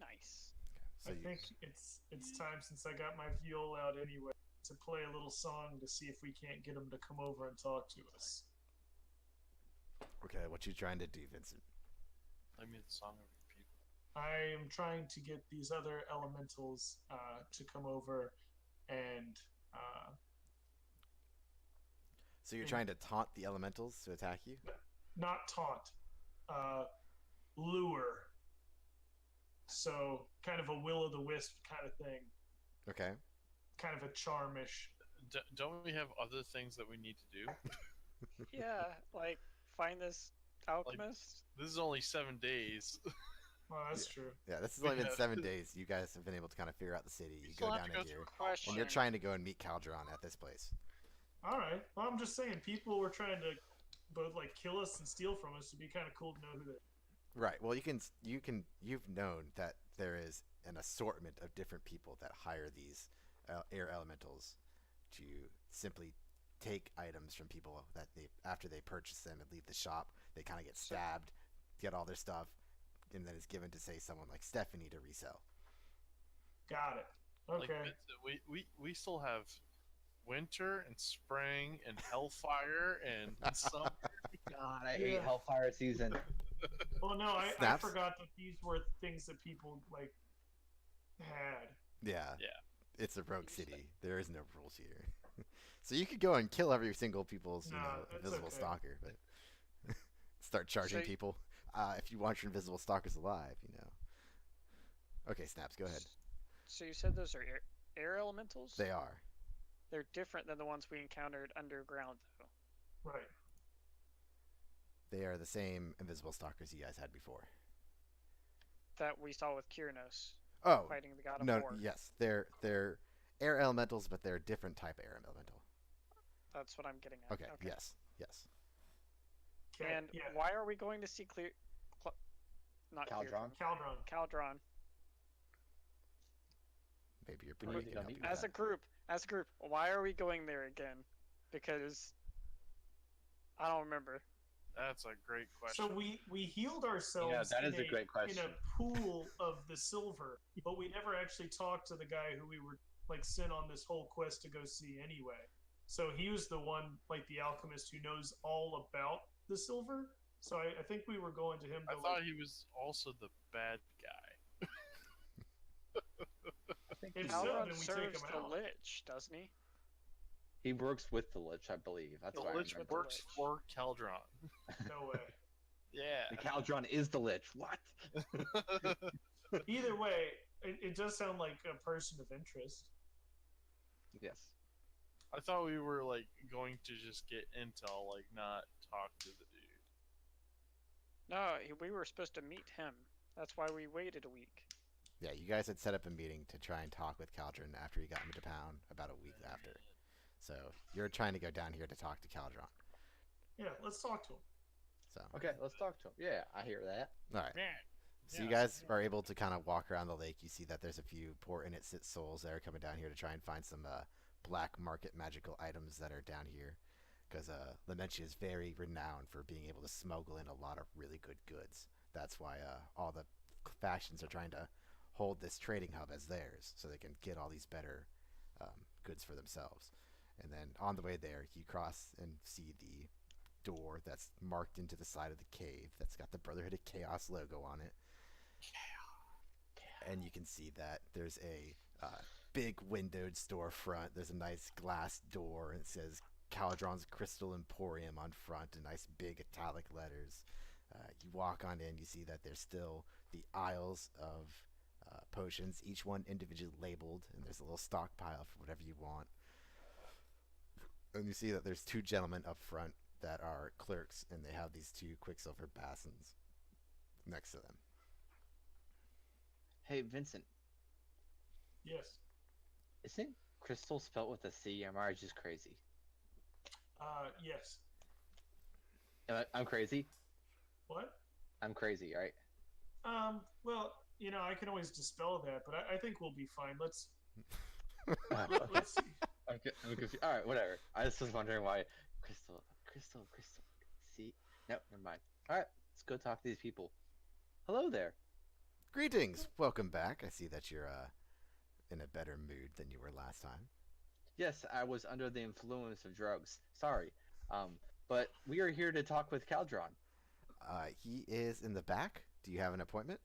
S6: Nice.
S1: So
S4: I
S1: you,
S4: think it's time, since I got my viol out anyway, to play a little song to see if we can't get them to come over and talk to us.
S1: okay, what you trying to do, Vincent?
S5: Play me the song of your people.
S4: I am trying to get these other elementals to come over and
S1: So you're trying to taunt the elementals to attack you?
S4: not taunt, lure. So kind of a will-o'-the-wisp kind of thing,
S1: Okay.
S4: kind of a charmish.
S5: Don't we have other things that we need to do?
S6: Yeah, like find this alchemist.
S5: This is only 7 days.
S4: Well, that's true.
S1: Yeah, this has
S5: We
S1: only been
S5: have-
S1: 7 days. You guys have been able to kind of figure out the city. You
S5: still
S1: go
S5: have
S1: down
S5: to go
S1: in
S5: through
S1: here,
S6: Question.
S1: and you're trying to go and meet Caldron at this place.
S4: All right. Well, I'm just saying, people were trying to both like kill us and steal from us. It'd be kind of cool to know who they.
S1: Right. Well, you've known that there is an assortment of different people that hire these air elementals to simply take items from people that they after they purchase them and leave the shop. They kind of get stabbed, get all their stuff, and then it's given to say someone like Stephanie to resell.
S4: Got it.
S5: Like,
S4: Okay.
S5: Vincent, we still have winter and spring and hellfire and summer.
S2: God, I hate
S4: Yeah.
S2: Hellfire season.
S4: Well, no, I
S1: Snaps?
S4: forgot that these were things that people like had.
S1: Yeah.
S5: Yeah.
S1: It's a rogue city. There is no rules here. So you could go and kill every single people's,
S4: No, that's
S1: invisible
S4: okay.
S1: stalker, but start charging
S6: So-
S1: people. If you want your invisible stalkers alive, Okay, Snaps, go ahead.
S6: So you said those are air elementals?
S1: They are.
S6: They're different than the ones we encountered underground, though.
S4: Right.
S1: They are the same invisible stalkers you guys had before.
S6: That we saw with Kyrnos
S1: Oh,
S6: fighting the god of
S1: no,
S6: war.
S1: yes, they're air elementals, but they're a different type of air elemental.
S6: That's what I'm getting at.
S1: Okay, yes.
S4: Okay.
S6: And
S4: yeah.
S6: why are we going to see not
S2: Caldron?
S4: Caldron.
S6: Caldron.
S1: Maybe your
S2: We
S1: party
S2: need
S1: can
S2: to
S1: help you
S2: meet
S1: with
S6: As
S1: that.
S6: a group, why are we going there again? Because I don't remember.
S5: That's a great question.
S4: So we healed ourselves.
S2: Yeah, that
S4: in
S2: is a great question.
S4: In a pool of the silver, but we never actually talked to the guy who we were like sent on this whole quest to go see anyway. So he was the one, like the alchemist, who knows all about the silver. So I think we were going to him.
S5: I
S4: To,
S5: thought he was also the bad guy.
S4: If so,
S6: Caldron
S4: then we take
S6: serves
S4: him
S6: the
S4: out.
S6: Lich, doesn't he?
S2: He works with the Lich, I believe. That's
S6: The
S2: why
S5: Lich
S2: I remember.
S5: works
S6: Lich.
S5: for Caldron.
S4: No way.
S5: Yeah.
S2: The Caldron is the Lich. What?
S4: Either way, it does sound like a person of interest.
S2: Yes.
S5: I thought we were like going to just get intel, like not talk to the dude.
S6: No, we were supposed to meet him. That's why we waited a week.
S1: Yeah, you guys had set up a meeting to try and talk with Caldron after he got into town about a week after. So you're trying to go down here to talk to Caldron.
S4: Yeah, let's talk to him.
S1: So
S2: Okay, let's talk to him. Yeah, I hear that.
S1: all right.
S5: Man.
S1: So you guys are able to kind of walk around the lake. You see that there's a few poor innocent souls that are coming down here to try and find some black market magical items that are down here. Because Lamentia is very renowned for being able to smuggle in a lot of really good goods. That's why all the factions are trying to hold this trading hub as theirs, so they can get all these better goods for themselves. And then on the way there, you cross and see the door that's marked into the side of the cave that's got the Brotherhood of Chaos logo on it. And you can see that there's a big windowed storefront. There's a nice glass door, and it says Caldron's Crystal Emporium on front in nice big italic letters. You walk on in, you see that there's still the aisles of potions, each one individually labeled, and there's a little stockpile for whatever you want. And you see that there's two gentlemen up front that are clerks, and they have these two Quicksilver basins next to them.
S2: Hey, Vincent,
S4: Yes.
S2: isn't crystal spelled with a C? Am I just crazy?
S4: Yes.
S2: I'm crazy?
S4: What?
S2: I'm crazy, right?
S4: Well, I can always dispel that, but I think we'll be fine. Let's
S2: I'm
S4: let's see.
S2: confused. Alright, whatever. I just was wondering why. Crystal. See? No, never mind. Alright, let's go talk to these people. Hello there.
S1: Greetings! Welcome back. I see that you're in a better mood than you were last time.
S2: Yes, I was under the influence of drugs. Sorry. But we are here to talk with Caldron.
S1: He is in the back. Do you have an appointment?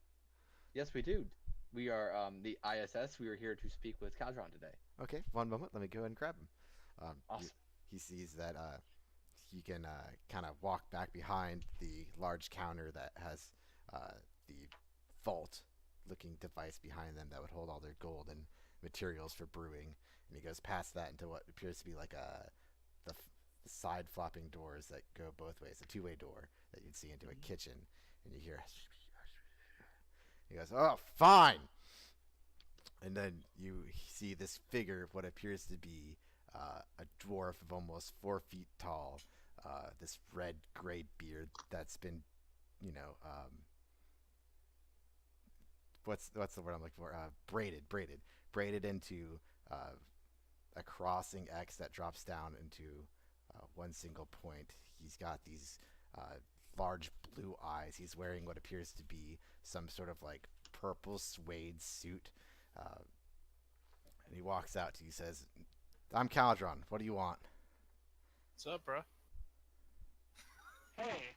S2: Yes, we do. We are the ISS. We are here to speak with Caldron today.
S1: Okay, one moment. Let me go ahead and grab him.
S2: Awesome.
S1: He sees that he can kind of walk back behind the large counter that has the vault looking device behind them that would hold all their gold and materials for brewing. And he goes past that into what appears to be like the side flopping doors that go both ways, a two-way door that you'd see into a kitchen. And you hear, he goes, "Oh, fine." And then you see this figure of what appears to be a dwarf of almost 4 feet tall, this red gray beard that's been, you know, what's the word I'm looking for? Braided into a crossing X that drops down into one single point. He's got these large blue eyes. He's wearing what appears to be some sort of like purple suede suit. And he walks out to you, says, "I'm Caldron. What do you want?"
S5: What's up, bro?
S6: Hey.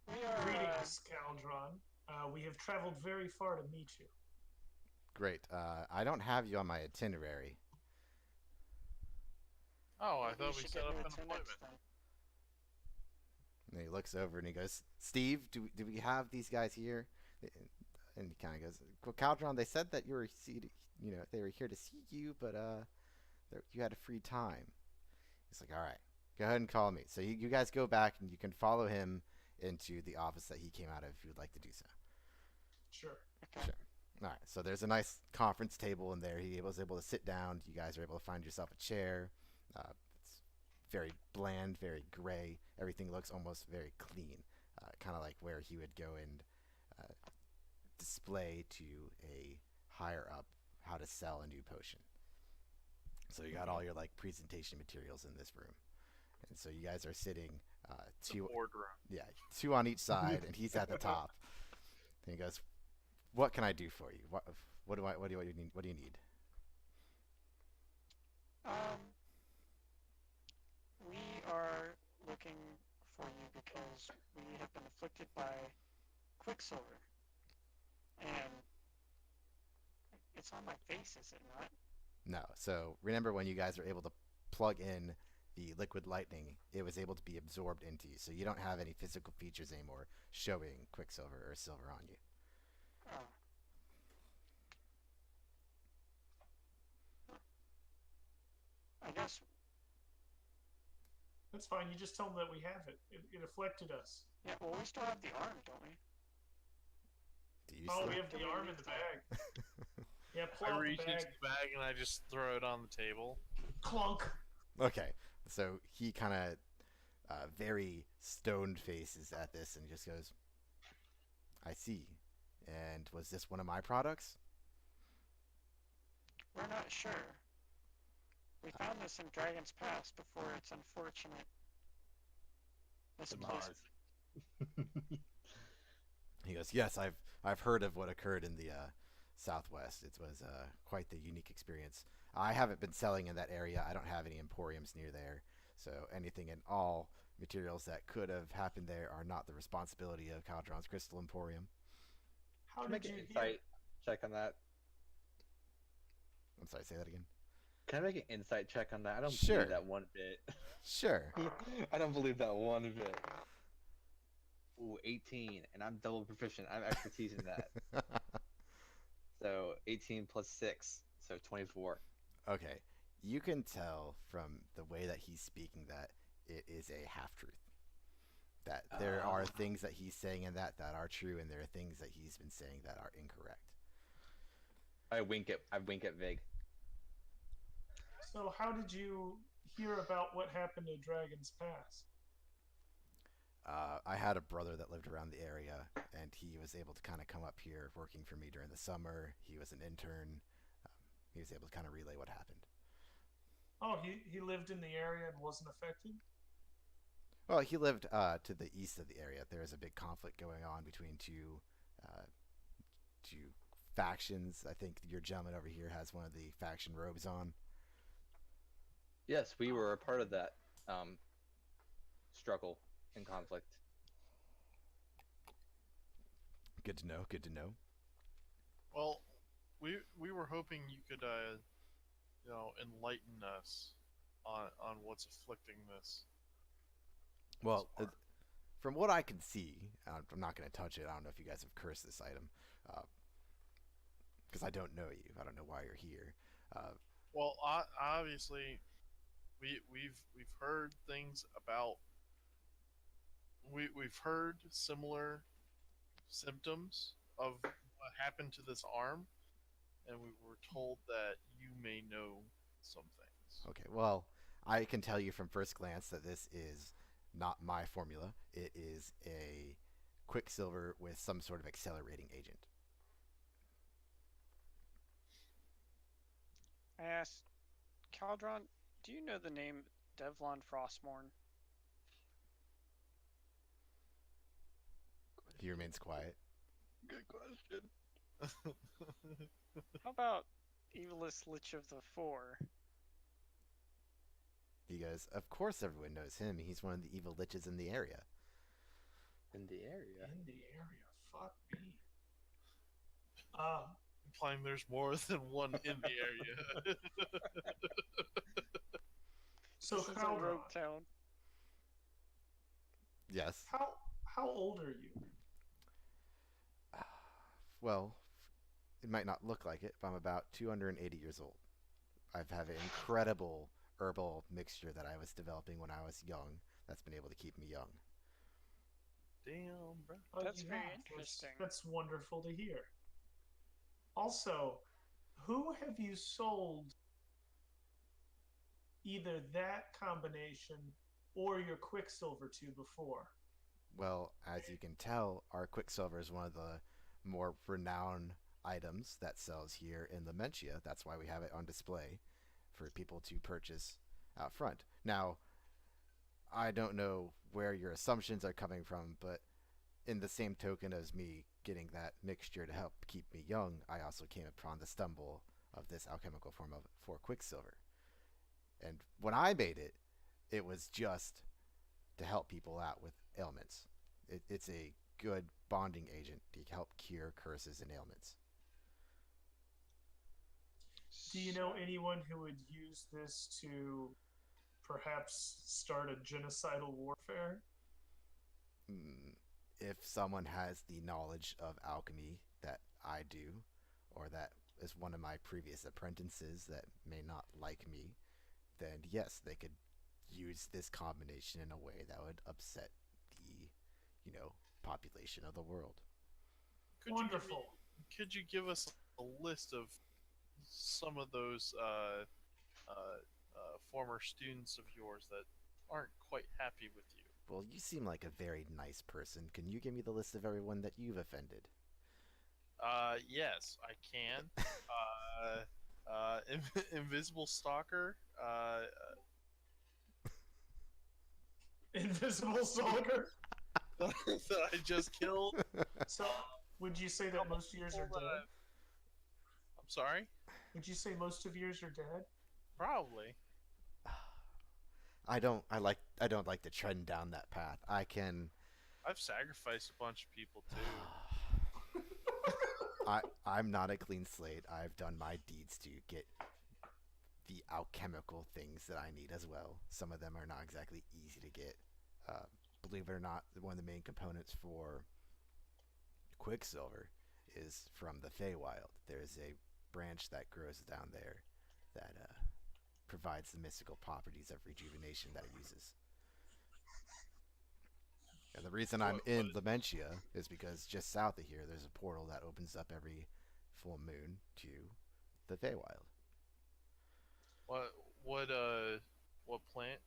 S6: We are.
S4: Greetings, Caldron. We have traveled very far to meet you.
S1: Great. I don't have you on my itinerary.
S5: Oh, I
S6: maybe
S5: thought
S6: you
S5: we
S6: should
S5: set
S6: get
S5: up
S6: new
S5: an
S6: attendants
S5: appointment.
S6: then.
S1: And he looks over and he goes, "Steve, do we have these guys here?" And he kind of goes, "Well, Caldron, they said that you were they were here to see you, but you had a free time." He's like, "All right, go ahead and call me." So you guys go back and you can follow him into the office that he came out of if you would like to do so.
S4: Sure.
S6: Okay.
S1: Sure. All right. So there's a nice conference table in there. He was able to sit down. You guys are able to find yourself a chair. It's very bland, very gray. Everything looks almost very clean, kind of like where he would go and display to a higher up how to sell a new potion. So you got all your like presentation materials in this room, and so you guys are sitting two
S5: Boardroom.
S1: two on each side, and he's at the top. And he goes, "What can I do for you? What do you need? What do you need?"
S6: We are looking for you because we have been afflicted by Quicksilver. And it's on my face, is it not?
S1: No. So remember when you guys were able to plug in the liquid lightning, it was able to be absorbed into you. So you don't have any physical features anymore showing Quicksilver or silver on you.
S6: Oh. I guess.
S4: That's fine. You just tell them that we have it. It afflicted us.
S6: Yeah, well, we still have the arm, don't we?
S1: Do you
S4: Oh,
S1: still?
S4: we have the
S6: Do we
S4: arm in
S6: need
S4: the
S6: to-
S4: bag. Yeah, pull
S5: I
S4: out
S5: reach
S4: the
S5: into
S4: bag.
S5: the bag and I just throw it on the table.
S4: Clunk.
S1: Okay. So he kind of very stoned faces at this and just goes, "I see. And was this one of my products?"
S6: We're not sure. We found this in Dragon's Pass before its unfortunate misplacement.
S1: He goes, "Yes, I've heard of what occurred in the Southwest. It was quite the unique experience. I haven't been selling in that area. I don't have any emporiums near there. So anything and all materials that could have happened there are not the responsibility of Caldron's Crystal Emporium."
S4: How
S2: Can I
S4: did
S2: make
S4: you
S2: an
S4: hear?
S2: insight check on that?
S1: I'm sorry, say that again.
S2: Can I make an insight check on that? I don't
S1: Sure.
S2: believe that one bit.
S1: Sure.
S2: I don't believe that one bit. Ooh, 18, and I'm double proficient. I have expertise in that. So 18 plus 6, so 24.
S1: Okay. You can tell from the way that he's speaking that it is a half-truth. That there are things that he's saying in that are true, and there are things that he's been saying that are incorrect.
S2: I wink at Vig.
S4: So, how did you hear about what happened at Dragon's Pass?
S1: I had a brother that lived around the area, and he was able to kind of come up here working for me during the summer. He was an intern. He was able to kind of relay what happened.
S4: Oh, he lived in the area and wasn't affected?
S1: Well, he lived to the east of the area. There was a big conflict going on between two factions. I think your gentleman over here has one of the faction robes on.
S2: Yes, we were a part of that struggle and conflict.
S1: Good to know. Good to know.
S5: Well, we were hoping you could enlighten us on what's afflicting this.
S1: Well, from what I can see, I'm not going to touch it. I don't know if you guys have cursed this item, Because I don't know you. I don't know why you're here.
S5: Well, obviously, we've heard things about we've heard similar symptoms of what happened to this arm, and we were told that you may know some things.
S1: Okay, well, I can tell you from first glance that this is not my formula. It is a Quicksilver with some sort of accelerating agent.
S6: I asked, Caldron, do you know the name Devlon Frostmourne?
S1: He remains quiet.
S3: Good question.
S6: How about Evilest Lich of the Four?
S1: He goes, "Of course everyone knows him. He's one of the evil liches in the area."
S2: In the area.
S4: In the area. Fuck me.
S5: Implying there's more than one in the area.
S4: So
S6: This is a
S4: Caldron,
S6: rogue town.
S1: Yes.
S4: how old are you?
S1: Well, it might not look like it, but I'm about 280 years old. I've had an incredible herbal mixture that I was developing when I was young that's been able to keep me young.
S5: Damn, bro.
S4: Oh,
S6: That's
S4: you
S6: very
S4: have.
S6: interesting.
S4: That's wonderful to hear. Also, who have you sold either that combination or your Quicksilver to before?
S1: Well, as you can tell, our Quicksilver is one of the more renowned items that sells here in Lamentia. That's why we have it on display for people to purchase out front. Now, I don't know where your assumptions are coming from, but in the same token as me getting that mixture to help keep me young, I also came upon the stumble of this alchemical form of for Quicksilver. And when I made it, it was just to help people out with ailments. It's a good bonding agent to help cure curses and ailments.
S4: Do you know anyone who would use this to perhaps start a genocidal warfare?
S1: If someone has the knowledge of alchemy that I do, or that is one of my previous apprentices that may not like me, then yes, they could use this combination in a way that would upset the, population of the world.
S4: Wonderful.
S5: Could you give us a list of some of those former students of yours that aren't quite happy with you?
S1: Well, you seem like a very nice person. Can you give me the list of everyone that you've offended?
S5: Yes, I can. Invisible Stalker.
S4: Invisible Stalker?
S5: That I just killed.
S4: So, would you say that most of yours are dead?
S5: I'm sorry?
S4: Would you say most of yours are dead?
S5: Probably.
S1: I don't like to trend down that path.
S5: I've sacrificed a bunch of people too.
S1: I'm not a clean slate. I've done my deeds to get the alchemical things that I need as well. Some of them are not exactly easy to get. Believe it or not, one of the main components for Quicksilver is from the Feywild. There's a branch that grows down there that provides the mystical properties of rejuvenation that it uses. And the reason I'm in Lamentia is because just south of here, there's a portal that opens up every full moon to the Feywild.
S5: What plant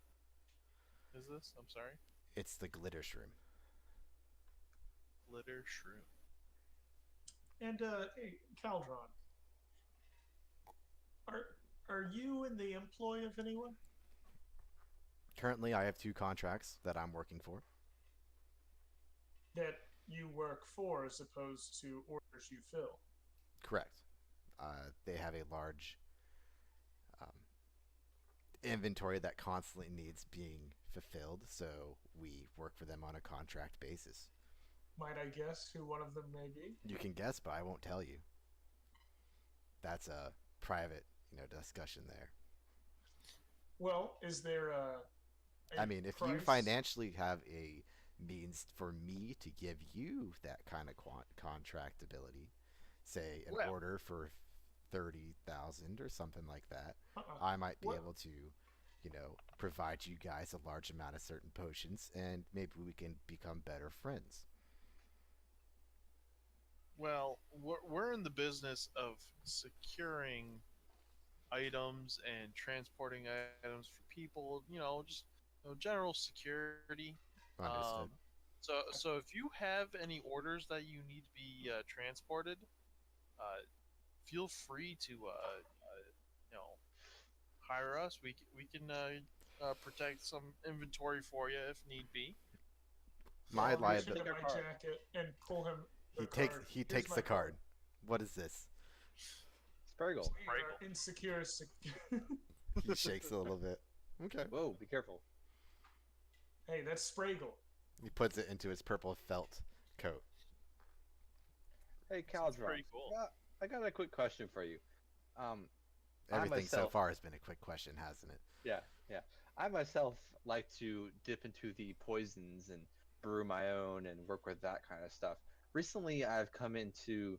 S5: is this? I'm sorry.
S1: It's the glitter shroom.
S5: Glitter shroom.
S4: And hey, Caldron, are you in the employ of anyone?
S1: Currently, I have 2 contracts that I'm working for.
S4: That you work for as opposed to orders you fill?
S1: Correct. They have a large inventory that constantly needs being fulfilled, so we work for them on a contract basis.
S4: Might I guess who one of them may be?
S1: You can guess, but I won't tell you. That's a private, discussion there.
S4: Well, is there
S1: I mean, if you financially have a means for me to give you that kind of contract ability, say an
S5: Well-
S1: order for 30,000 or something like that,
S4: Uh-uh.
S1: I might be
S4: What-
S1: able to, provide you guys a large amount of certain potions, and maybe we can become better friends.
S5: Well, we're in the business of securing items and transporting items for people. Just general security.
S1: Understood.
S5: Um, so if you have any orders that you need to be transported, feel free to hire us. We can protect some inventory for you if need be.
S1: My
S4: I'll reach
S1: liability.
S4: into
S2: Take our
S4: my
S2: card.
S4: jacket and pull him. The
S1: He takes
S4: card.
S1: he
S4: Here's
S1: takes
S4: my
S1: the card. What is this?
S2: Spraggle.
S4: We are insecure.
S1: He shakes a little bit. Okay.
S2: Whoa, be careful.
S4: Hey, that's Spragle.
S1: He puts it into his purple felt coat.
S2: Hey,
S5: Sounds
S2: Caldron.
S5: pretty cool.
S2: I got a quick question for you. I
S1: Everything so
S2: myself-
S1: far has been a quick question, hasn't it?
S2: Yeah, yeah. I myself like to dip into the poisons and brew my own and work with that kind of stuff. Recently, I've come into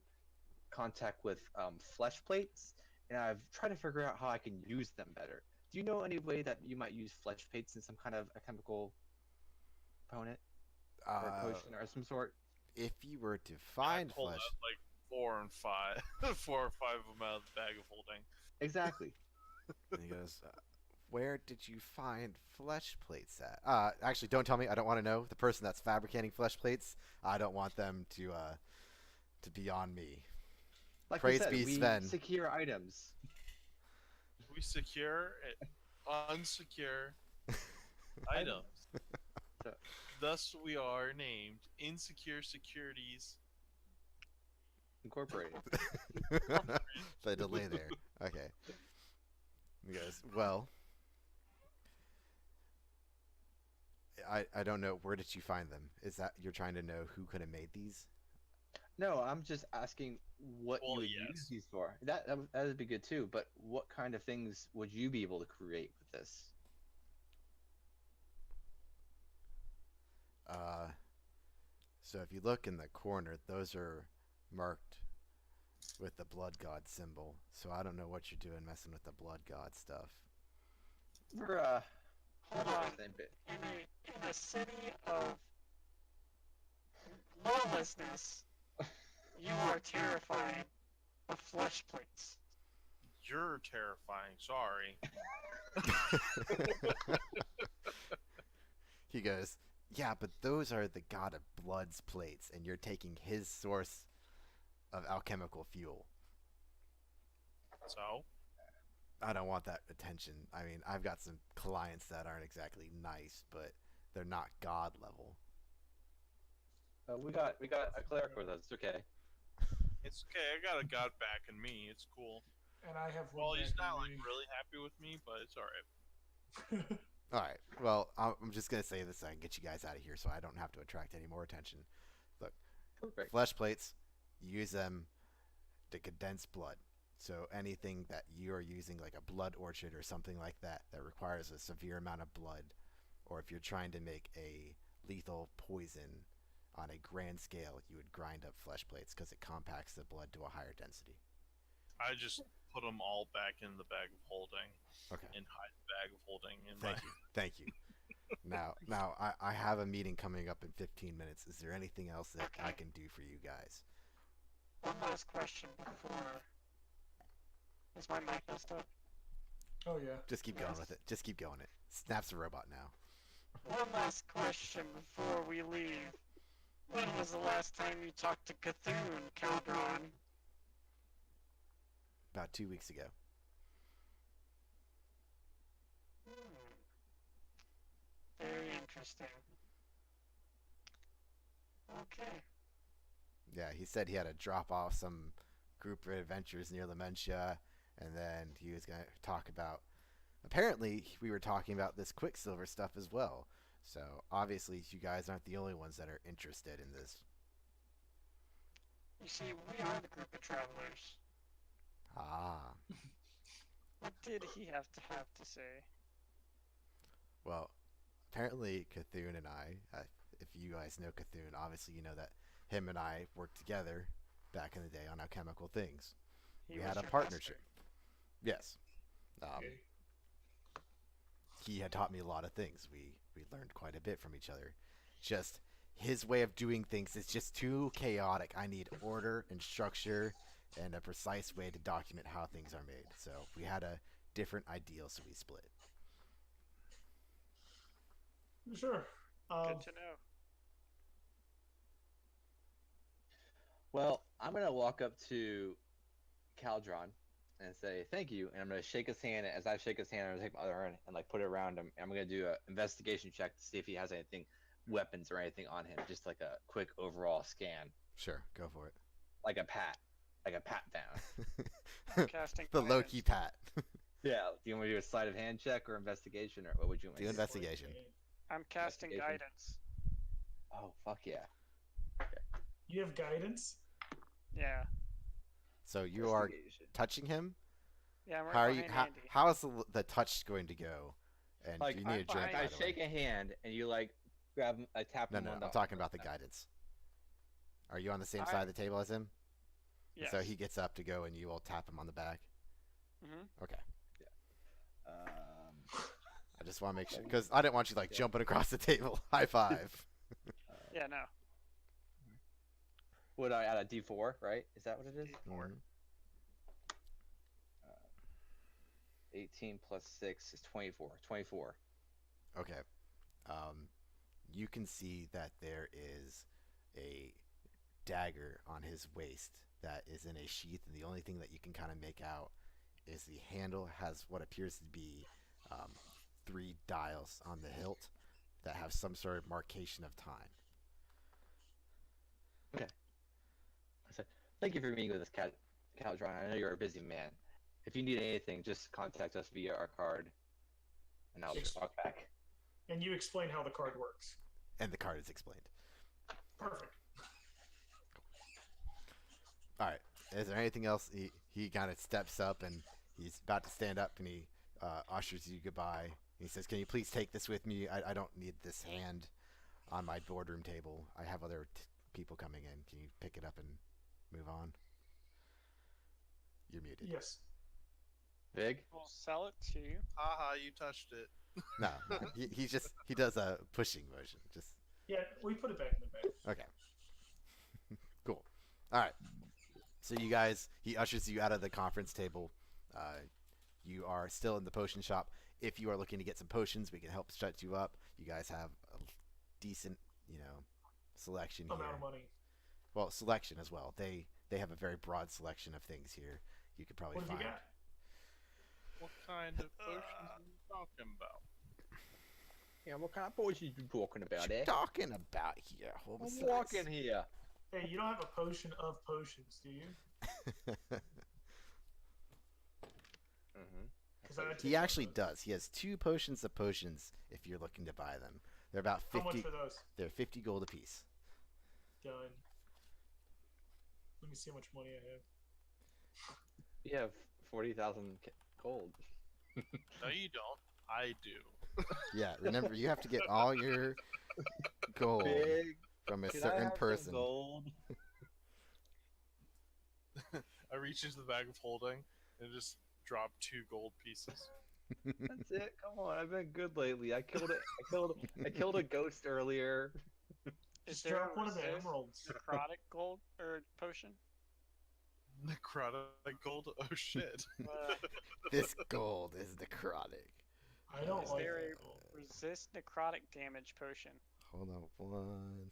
S2: contact with flesh plates, and I've tried to figure out how I can use them better. Do you know any way that you might use flesh plates in some kind of a chemical component or a potion or some sort?
S1: If you were to find
S5: I pulled
S1: flesh,
S5: out like 4 and 5, 4 or 5 of them out of the bag of holding.
S2: Exactly.
S1: and he goes, "Where did you find flesh plates at?" Actually, don't tell me. I don't want to know. The person that's fabricating flesh plates, I don't want them to be on me.
S2: Like
S1: Praise
S2: we said,
S1: be
S2: we
S1: Sven.
S2: secure items.
S5: We secure unsecure items.
S2: So-
S5: Thus, we are named Insecure Securities.
S2: Incorporated.
S1: The delay there. Okay. He goes, "Well, I don't know. Where did you find them? Is that you're trying to know who could have made these?"
S2: No, I'm just asking what you
S5: Well,
S2: would use
S5: yes.
S2: these for. That would be good too. But what kind of things would you be able to create with this?
S1: So if you look in the corner, those are marked with the blood god symbol. So I don't know what you're doing messing with the blood god stuff.
S2: We're
S6: Hold on.
S2: same bit.
S6: In a city of lawlessness, you are terrifying of flesh plates.
S5: You're terrifying. Sorry.
S1: He goes, "Yeah, but those are the god of blood's plates, and you're taking his source of alchemical fuel.
S5: So,
S1: I don't want that attention. I mean, I've got some clients that aren't exactly nice, but they're not god level."
S2: We got a cleric with us. It's okay.
S5: it's okay. I got a god back in me. It's cool.
S4: And I have one.
S5: Well, he's
S4: back
S5: not
S4: in
S5: like
S4: me.
S5: really happy with me, but it's alright.
S1: All right. Well, I'm just gonna say this so I can get you guys out of here, so I don't have to attract any more attention.
S2: Perfect.
S1: Flesh plates, use them to condense blood. So anything that you are using, like a blood orchid or something like that, that requires a severe amount of blood, or if you're trying to make a lethal poison on a grand scale, you would grind up flesh plates because it compacts the blood to a higher density.
S5: I just put them all back in the bag of holding
S1: Okay.
S5: and hide the bag of holding in
S1: Thank you. Thank you. Now, I have a meeting coming up in 15 minutes. Is there anything else that I can do for you guys?
S6: One last question before. Is my mic messed up?
S4: Oh yeah.
S1: Just keep going with it. Just keep going it. Snap's a robot now.
S6: One last question before we leave. When was the last time you talked to Cthulhu, Caldron?
S1: About 2 weeks ago.
S6: Very interesting. Okay.
S1: Yeah, he said he had to drop off some group of adventures near Lamentia, and then he was going to talk about. Apparently, we were talking about this Quicksilver stuff as well. So obviously, you guys aren't the only ones that are interested in this.
S6: You see, we are the group of travelers.
S1: Ah,
S7: What did he have to say?
S1: well, apparently Cthulhu and I, if you guys know Cthulhu, obviously you know that him and I worked together back in the day on alchemical things.
S6: He
S1: We
S6: was
S1: had a
S6: your
S1: partnership.
S6: master.
S1: Yes.
S4: Okay.
S1: He had taught me a lot of things. We learned quite a bit from each other. Just his way of doing things is just too chaotic. I need order and structure and a precise way to document how things are made. So we had a different ideal, so we split.
S4: Sure.
S7: Good to know.
S2: Well, I'm gonna walk up to Caldron and say thank you, and I'm gonna shake his hand. As I shake his hand, I'm gonna take my other hand and like put it around him. And I'm gonna do an investigation check to see if he has anything, weapons or anything on him. Just like a quick overall scan,
S1: Sure, go for
S2: like a pat down.
S1: it.
S6: Casting
S1: The low key
S6: guidance.
S1: pat.
S2: Yeah. Do you want me to do a sleight of hand check or investigation, or what would you want?
S1: Do
S2: me to do?
S1: investigation.
S6: I'm casting
S2: Investigation.
S6: guidance.
S2: Oh fuck yeah!
S4: You have guidance?
S6: Yeah.
S1: So you are
S2: Investigation.
S1: touching him.
S6: Yeah, I'm right
S1: How are you?
S6: behind Andy.
S1: How is the touch going to go? And
S2: Like
S1: do you need a drink?
S6: behind-
S1: by
S2: I
S1: the way?
S2: shake a hand and you like grab him, I tap
S1: No,
S2: him
S1: no,
S2: on
S1: I'm talking about the guidance. Are you on the same
S6: I-
S1: side of the table as him?
S6: Yes.
S1: So he gets up to go, and you all tap him on the back.
S6: Mm-hmm.
S1: Okay.
S2: Um,
S1: I just want to make sure because I didn't want you like jumping across the table. High five.
S6: Yeah, no.
S2: would I add a D4? Right? Is that what it is?
S1: Mhm.
S2: 18 plus 6 is 24. 24.
S1: Okay. You can see that there is a dagger on his waist that is in a sheath, and the only thing that you can kind of make out is the handle has what appears to be 3 dials on the hilt that have some sort of marcation of time.
S2: I said, thank you for meeting with us, Caldron. I know you're a busy man. If you need anything, just contact us via our card, and I'll
S4: Yes.
S2: talk back.
S4: And you explain how the card works.
S1: And the card is explained.
S4: Perfect.
S1: All right. Is there anything else? He kind of steps up and he's about to stand up and he ushers you goodbye. He says, "Can you please take this with me? I don't need this hand on my boardroom table. I have other people coming in. Can you pick it up and move on?" You're muted.
S4: Yes.
S2: Big?
S6: We'll sell it to you.
S5: Haha, you touched it.
S1: No, he does a pushing motion. Just
S4: Yeah, we put it back in the bag.
S1: okay. Cool. All right. So you guys, he ushers you out of the conference table. You are still in the potion shop. If you are looking to get some potions, we can help set you up. You guys have a decent, selection
S4: Amount
S1: here.
S4: of money.
S1: Well, selection as well. They have a very broad selection of things here. You could probably
S4: What have
S1: find.
S4: you got?
S5: What kind of potions are you talking about?
S2: Yeah, what kind of potion you talking about,
S1: What you talking about here?
S2: I'm
S1: Homicide?
S2: walking here.
S4: Hey, you don't have a potion of potions, do you?
S2: Mm-hmm.
S4: Because I
S1: He actually does. He has 2 potions of potions if you're looking to buy them. They're about
S4: How much
S1: 50.
S4: for those?
S1: They're 50 gold apiece.
S4: Done. Let me see how much money I have.
S2: You have 40,000 gold.
S5: No, you don't. I do.
S1: Yeah, remember you have to get all your gold
S2: Big.
S1: from a
S2: Can I
S1: certain
S2: have some
S1: person.
S2: gold?
S5: I reach into the bag of holding and just drop 2 gold pieces.
S2: That's it. Come on, I've been good lately. I killed it. I killed a ghost earlier.
S6: Is
S4: Just
S6: there
S4: drop
S6: a
S4: one of the
S6: resist
S4: emeralds.
S6: necrotic gold or potion?
S5: Necrotic gold? Oh shit.
S1: This gold is necrotic.
S4: I don't
S6: Is
S4: like
S6: there
S4: that.
S6: a resist necrotic damage potion?
S1: Hold on 1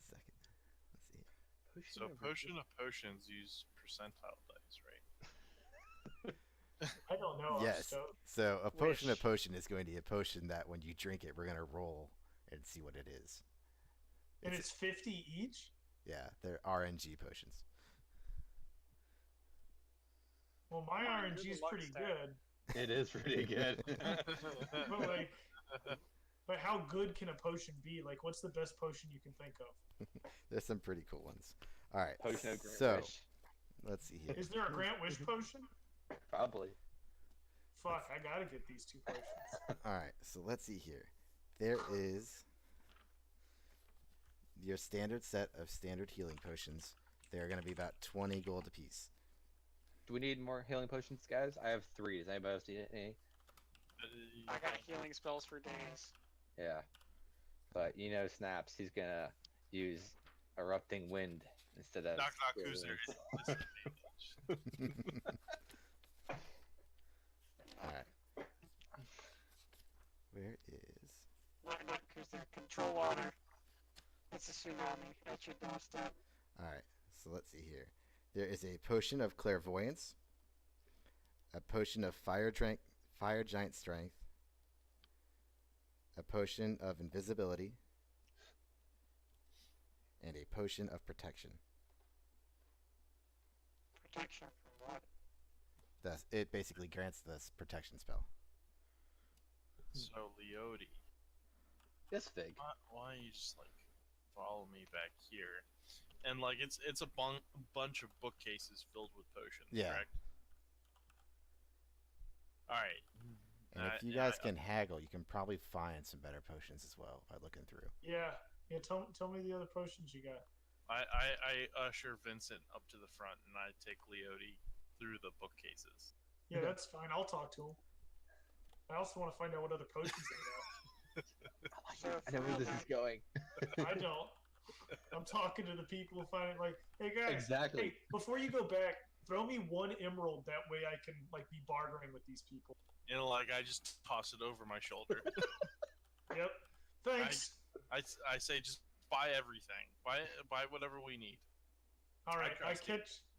S1: second. Let's see.
S5: So potion of potions use percentile dice, right?
S4: I don't know. I'm
S1: Yes.
S4: stoked.
S1: So a potion of
S6: Wish.
S1: potion is going to be a potion that when you drink it, we're going to roll and see what it is.
S4: And it's 50 each?
S1: Yeah, they're RNG potions.
S4: Well, my
S6: Mine,
S4: RNG
S6: you're
S4: is
S6: the luck
S4: pretty
S6: stat.
S4: good.
S2: It is pretty good.
S4: But like, but how good can a potion be? Like, what's the best potion you can think of?
S1: There's some pretty cool ones. All right.
S2: Potion of Great
S1: So
S2: Wish.
S1: let's see here.
S4: Is there a Grant Wish potion?
S2: Probably.
S4: Fuck, I gotta get these 2 potions.
S1: All right. So let's see here. There is your standard set of standard healing potions. They're going to be about 20 gold apiece.
S2: Do we need more healing potions, guys? I have 3. Does anybody else need any?
S6: I got healing spells for days.
S2: Yeah. But you know, Snaps, he's gonna use erupting wind instead of.
S5: Knock knock. Who's there? Disadvantage.
S1: All right. Where is?
S6: Not because they're control water. It's a tsunami at your doorstep.
S1: All right. So let's see here. There is a potion of clairvoyance, a potion of fire giant strength, a potion of invisibility, and a potion of protection.
S6: Protection from what?
S1: It basically grants this protection spell.
S5: So Leody,
S2: Yes, Fig.
S5: why don't you just like follow me back here? And like it's a bunch of bookcases filled with potions.
S1: Yeah.
S5: Correct? All right.
S1: And if you guys can haggle, you can probably find some better potions as well by looking through.
S4: Yeah. Tell me the other potions you got.
S5: I usher Vincent up to the front and I take Leody through the bookcases.
S4: Yeah, that's fine. I'll talk to him. I also want to find out what other potions they
S2: I know where this is going.
S4: got. I don't. I'm talking to the people who find it like, hey guys,
S2: Exactly.
S4: hey, before you go back, throw me 1 emerald. That way I can like be bartering with these people.
S5: And like I just toss it over my shoulder.
S4: Yep. Thanks.
S5: I say just buy everything. Buy whatever we need.
S4: All right.
S5: I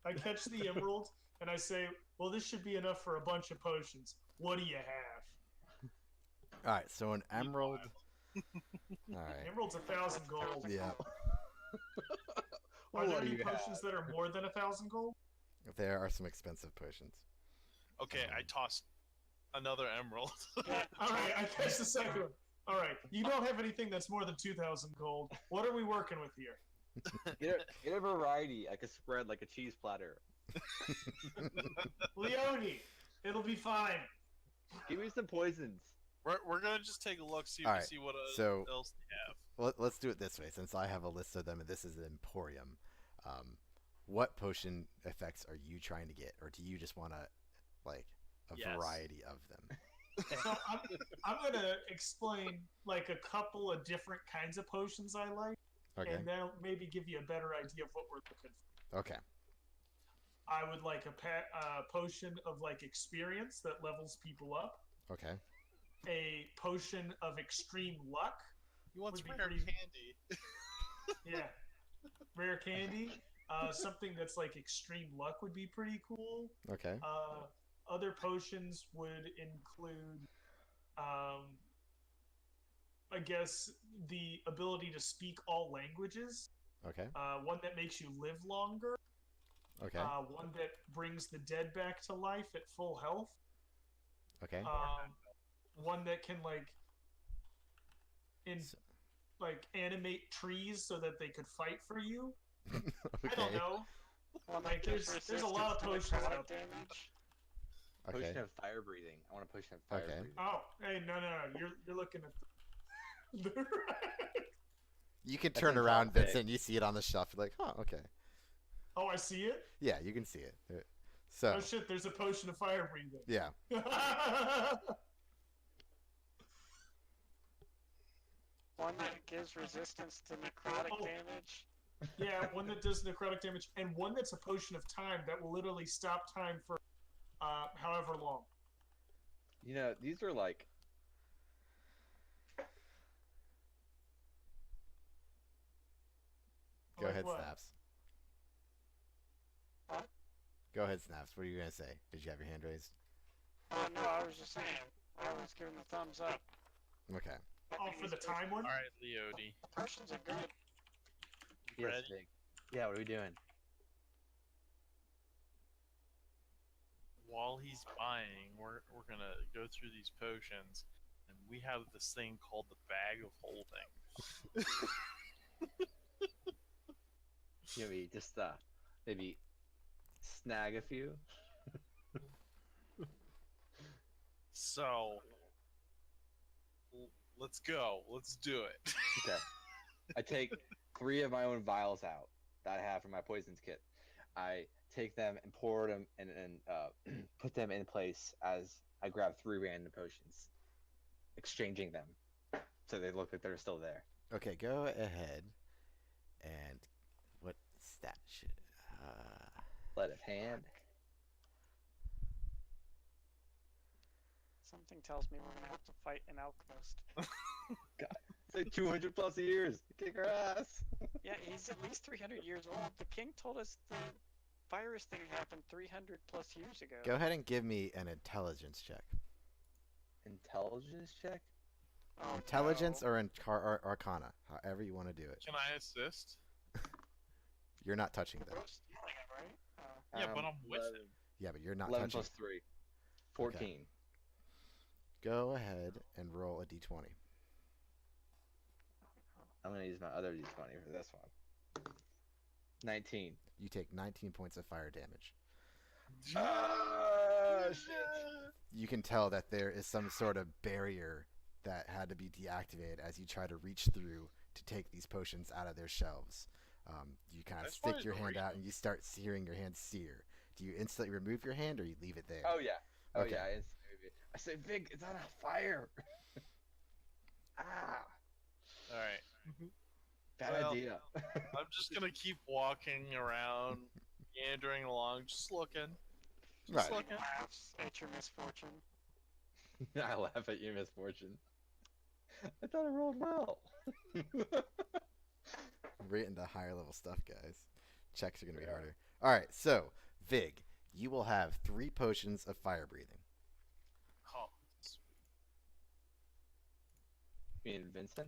S4: I catch the emerald and I say, well, this should be enough for a bunch of potions. What do you have?
S1: All right, so an emerald. All right.
S4: Emerald's 1,000 gold.
S1: Yeah.
S4: Are there
S2: What do
S4: any
S2: you
S4: potions that are more than 1,000 gold?
S1: There are some expensive potions.
S5: Okay, I toss another emerald.
S4: All right, I catch the second one. All right, you don't have anything that's more than 2,000 gold. What are we working with here?
S2: Get a variety, like a spread, like a cheese platter.
S4: Leone, it'll be fine.
S2: Give me some poisons.
S5: We're gonna just take a look, see
S1: Alright,
S5: see what
S1: so-
S5: else they have.
S1: Let's do it this way, since I have a list of them, and this is an emporium. What potion effects are you trying to get, or do you just want like a
S5: Yes.
S1: variety of them?
S4: So I'm gonna explain like a couple of different kinds of potions I like,
S1: Okay.
S4: and that'll maybe give you a better idea of what we're looking for.
S1: Okay.
S4: I would like a potion of like experience that levels people up.
S1: Okay.
S4: A potion of extreme luck.
S5: He wants
S4: Would be
S5: rare
S4: pretty-
S5: candy.
S4: Yeah. Rare candy. Something that's like extreme luck would be pretty cool.
S1: Okay.
S4: Other potions would include, I guess, the ability to speak all languages.
S1: Okay.
S4: One that makes you live longer.
S1: Okay.
S4: One that brings the dead back to life at full health.
S1: Okay.
S4: One that can like
S1: S-
S4: animate trees so that they could fight for you.
S1: Okay.
S4: I don't know.
S6: One
S4: Like,
S6: that gives
S4: there's a lot of
S6: resistance
S4: potions
S6: to necrotic
S4: out there.
S6: damage.
S1: Okay.
S2: Potion of fire breathing. I want a potion of fire
S1: Okay.
S2: breathing.
S4: Oh, hey, no. You're looking at the.
S1: You can
S2: That
S1: turn
S2: sounds
S1: around,
S2: big.
S1: Vincent. You see it on the shelf. You're like, huh, okay.
S4: Oh, I see it.
S1: Yeah, you can see it. So,
S4: Oh shit! There's a potion of fire breathing.
S1: yeah.
S6: One that gives resistance to necrotic
S4: Oh.
S6: damage.
S4: Yeah, one that does necrotic damage, and one that's a potion of time that will literally stop time for however long.
S2: You know, these are like.
S1: Go
S4: Like
S1: ahead,
S4: what?
S1: Snaps.
S6: What?
S1: Go ahead, Snaps. What are you going to say? Did you have your hand raised?
S6: No, I was just saying. I was giving the thumbs up.
S1: Okay.
S6: I
S4: Oh,
S6: think
S4: for
S6: these
S4: the time one.
S5: All right, Leody.
S6: potions are good.
S2: Yes,
S5: Ready?
S2: big. Yeah, what are we doing?
S5: While he's buying, we're gonna go through these potions, and we have this thing called the bag of holding.
S2: Maybe just maybe snag a few.
S5: So let's go. Let's do it.
S2: Okay. I take 3 of my own vials out that I have from my poisons kit. I take them and pour them and put them in place as I grab 3 random potions, exchanging them so they look like they're still there.
S1: Okay, go ahead and what stat should
S2: Let of hand.
S6: Something tells me we're gonna have to fight an alchemist.
S2: It's like 200 plus years. Kick our ass.
S6: Yeah, he's at least 300 years old. The king told us the virus thing happened 300 plus years ago.
S1: go ahead and give me an intelligence check.
S2: Intelligence check?
S6: Oh,
S1: Intelligence
S6: no.
S1: or Arcana, however you want to do it.
S5: Can I assist?
S1: You're not touching
S6: We're
S1: them.
S6: both stealing it, right? Oh.
S5: Yeah, but I'm with
S2: 11,
S5: him.
S1: Yeah, but you're not
S2: 11
S1: touching.
S2: plus 3. 14.
S1: Go ahead and roll a d20.
S2: I'm going to use my other d20 for this one. 19.
S1: You take 19 points of fire damage.
S2: Oh, shit.
S1: You can tell that there is some sort of barrier that had to be deactivated as you try to reach through to take these potions out of their shelves. You kind of
S5: That's
S1: stick
S5: probably
S1: your
S5: the
S1: hand out
S5: reason.
S1: and you start hearing your hand sear. Do you instantly remove your hand or you leave it there?
S2: Oh, yeah. Oh,
S1: Okay.
S2: yeah. I say, Vig, it's on fire. Ah.
S5: All right.
S2: Bad
S5: Well,
S2: idea.
S5: I'm just gonna keep walking around, meandering along, just looking. Just
S1: Right.
S5: looking.
S6: Laughs at your misfortune.
S2: I laugh at your misfortune. I thought I rolled well.
S1: Right into higher level stuff, guys. Checks are going to be harder. All right, so, Vig, you will have 3 potions of fire breathing.
S5: Oh,
S2: Me and Vincent?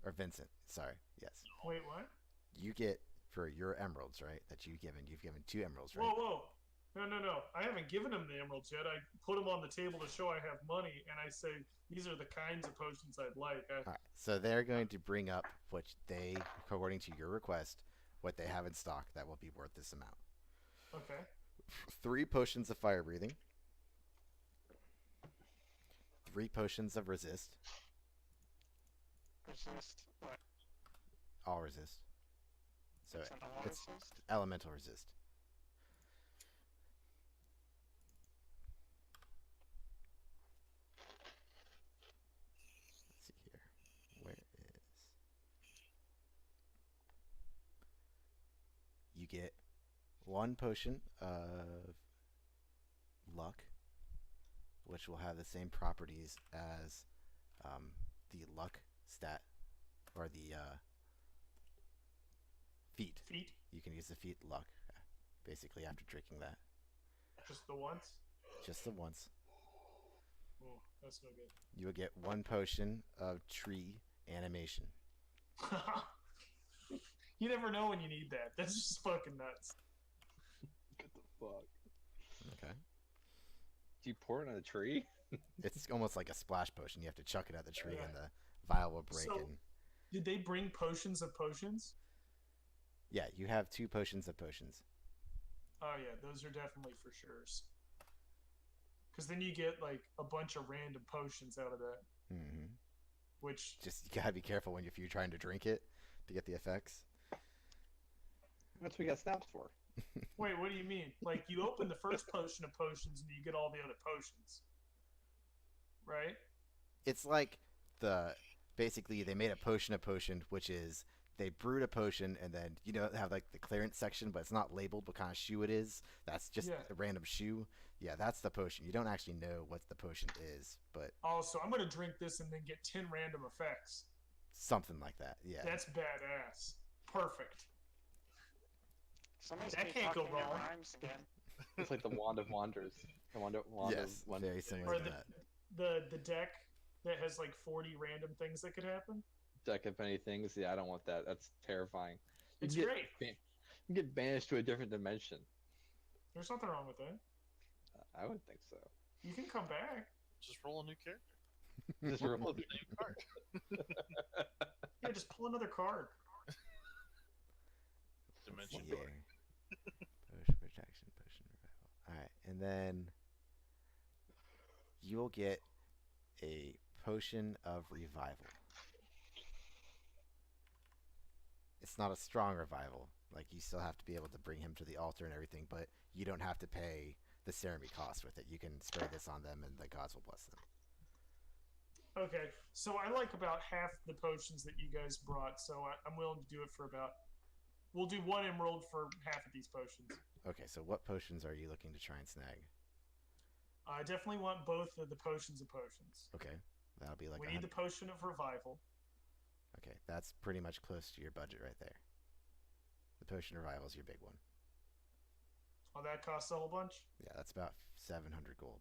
S1: Or Vincent, sorry. Yes.
S4: Wait, what?
S1: You get, for your emeralds, right, that you've given 2 emeralds, right?
S4: Whoa. No. I haven't given him the emeralds yet. I put them on the table to show I have money, and I say, these are the kinds of potions I'd like.
S1: All right, so they're going to bring up what they, according to your request, what they have in stock that will be worth this amount.
S4: Okay.
S1: 3 potions of fire breathing. 3 potions of resist.
S6: Resist. What?
S1: All resist. So
S6: It's an all
S1: it's
S6: resist?
S1: elemental resist. Let's see here. Where is... You get 1 potion of luck, which will have the same properties as the luck stat, or the feat.
S4: Feet?
S1: You can use the feat luck, basically, after drinking that.
S4: Just the once?
S1: Just the once.
S4: Oh, that's no good.
S1: You will get 1 potion of tree animation.
S4: You never know when you need that. That's just fucking nuts.
S2: What the fuck?
S1: Okay.
S2: Do you pour it on a tree?
S1: It's almost like a splash potion. You have to chuck it at the tree
S4: Yeah.
S1: and the vial will break.
S4: So-
S1: And
S4: Did they bring potions of potions?
S1: yeah, you have 2 potions of potions.
S4: Oh yeah, those are definitely for sure. Because then you get like a bunch of random potions out of that,
S1: Hmm.
S4: which
S1: Just you gotta be careful when if you're trying to drink it to get the effects.
S2: That's what we got snaps for.
S4: wait, what do you mean? Like you open the first potion of potions and you get all the other potions, right?
S1: It's like basically they made a potion, which is they brewed a potion and then have like the clearance section, but it's not labeled what kind of shoe it is. That's just
S4: Yeah.
S1: a random shoe. Yeah, that's the potion. You don't actually know what the potion is, but
S4: Oh, so I'm gonna drink this and then get 10 random effects.
S1: something like that. Yeah.
S4: That's badass. Perfect.
S6: Somebody's
S4: That
S6: been
S4: can't go
S6: talking in
S4: wrong.
S6: rhymes again.
S2: It's like the Wand of Wonders. The wand
S1: Yes,
S2: of
S1: very similar
S4: Or
S1: to
S4: the,
S1: that.
S4: the deck that has like 40 random things that could happen.
S2: deck of many things. Yeah, I don't want that. That's terrifying. You
S4: It's
S2: can
S4: great.
S2: You can get banished to a different dimension.
S4: There's nothing wrong with that.
S2: I would think so.
S4: You can come back.
S5: just roll a new character.
S2: Just
S5: Roll
S2: roll
S5: the same card.
S4: Yeah, just pull another card.
S5: Dimension
S1: Yeah.
S5: door.
S1: Potion protection, potion revival. All right, and then you will get a potion of revival. It's not a strong revival. Like you still have to be able to bring him to the altar and everything, but you don't have to pay the ceremony cost with it. You can spray this on them, and the gods will bless them.
S4: Okay, so I like about half the potions that you guys brought, so I'm willing to do it for about. We'll do 1 emerald for half of these potions.
S1: Okay, so what potions are you looking to try and snag?
S4: I definitely want both of the potions of potions.
S1: Okay, that'll be like
S4: We need the potion of revival.
S1: Okay, that's pretty much close to your budget right there. The potion of revival is your big one.
S4: Oh, that costs a whole bunch?
S1: Yeah, that's about 700 gold.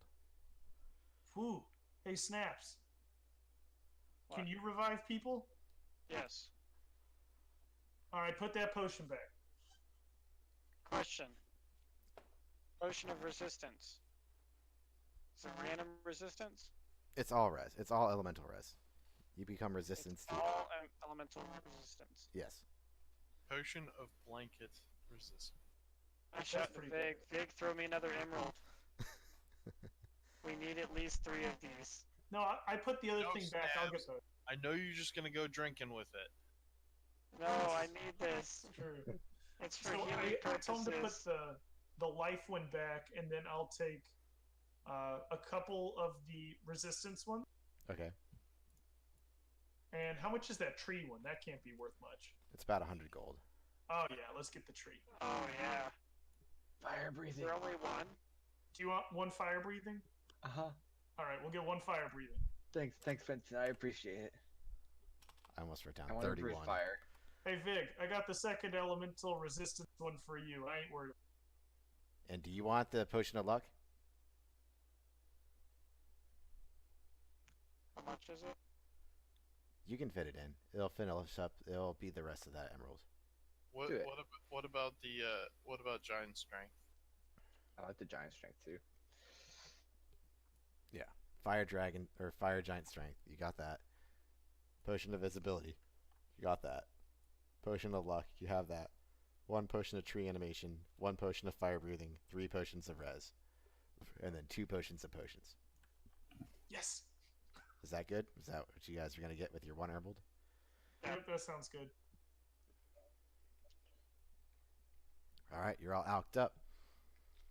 S4: Whew. Hey, Snaps.
S6: What?
S4: Can you revive people?
S6: Yes.
S4: Alright, put that potion back.
S6: Question. Potion of resistance. Is it random resistance?
S1: It's all res. It's all elemental res. You become resistant
S6: It's
S1: to...
S6: all elemental resistance.
S1: Yes.
S5: Potion of blanket resistance.
S6: I shot the
S4: pretty
S6: Vig. Vig, throw me another emerald. We need at least 3 of these.
S4: No, I put the other
S5: No
S4: thing back. I'll get
S5: Snaps.
S4: those.
S5: I know you're just gonna go drinking with it.
S6: No, I need this.
S4: Sure.
S6: It's for
S4: So
S6: healing
S4: I told him to put
S6: purposes.
S4: the life one back, and then I'll take a couple of the resistance ones.
S1: Okay.
S4: And how much is that tree one? That can't be worth much.
S1: It's about 100 gold.
S4: Oh yeah, let's get the tree.
S6: Oh yeah.
S2: Fire
S6: Is
S2: breathing.
S6: there only one?
S4: Do you want 1 fire breathing?
S2: Uh huh.
S4: All right, we'll get 1 fire breathing.
S2: Thanks, Vincent. I appreciate it.
S1: I almost wrote down
S2: I want to breathe
S1: 31.
S2: fire.
S4: Hey Vig, I got the second elemental resistance one for you. I ain't worried.
S1: And do you want the potion of luck?
S6: How much is it?
S1: You can fit it in. It'll finish up. It'll be the rest of that emerald.
S5: What
S2: Do it.
S5: what about the what about giant strength?
S2: I like the giant strength too.
S1: Fire dragon or fire giant strength. You got that. Potion of visibility. You got that. Potion of luck. You have that. 1 potion of tree animation. 1 potion of fire breathing. 3 potions of res. And then 2 potions of potions.
S4: Yes.
S1: Is that good? Is that what you guys are gonna get with your 1 emerald?
S4: Yep, that sounds good.
S1: All right, you're all alked up.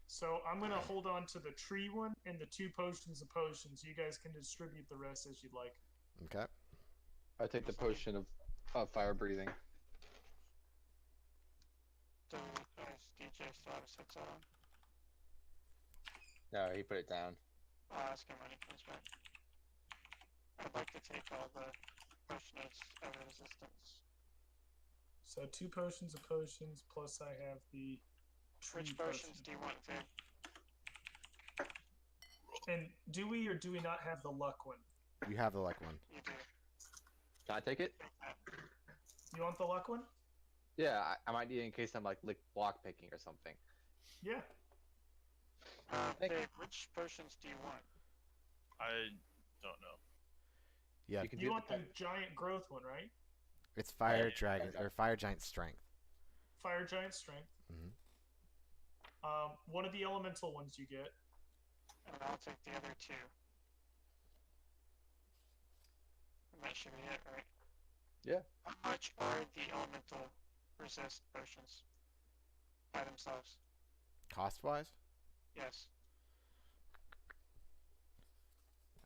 S4: So I'm gonna hold on to the tree one and the 2 potions of potions. You guys can distribute the rest as you'd like.
S1: Okay.
S2: I take the potion of fire breathing.
S6: Does DJ still have his headset on?
S2: No, he put it down.
S6: I'll ask him when he comes back. I'd like to take all the potions of resistance.
S4: So 2 potions of potions plus I have the tree
S6: Which
S4: potion.
S6: potions do you want, Vig?
S4: And do we or do we not have the luck one?
S1: You have the luck one.
S6: You do.
S2: Can I take it?
S6: Take that.
S4: You want the luck one?
S2: Yeah, I might need it in case I'm like block picking or something.
S4: Yeah.
S2: Thank you.
S6: Vig, which potions do you want?
S5: I don't know.
S1: Yeah,
S2: You can
S4: You
S2: do
S4: want
S2: the
S4: the giant growth one, right?
S1: it's fire
S5: Yeah,
S1: dragon or fire giant strength.
S4: Fire giant strength.
S1: Mhm.
S4: One of the elemental ones you get.
S6: And I'll take the other 2. And that should be it, right?
S2: Yeah.
S6: How much are the elemental resist potions? By themselves?
S1: Cost wise,
S6: Yes.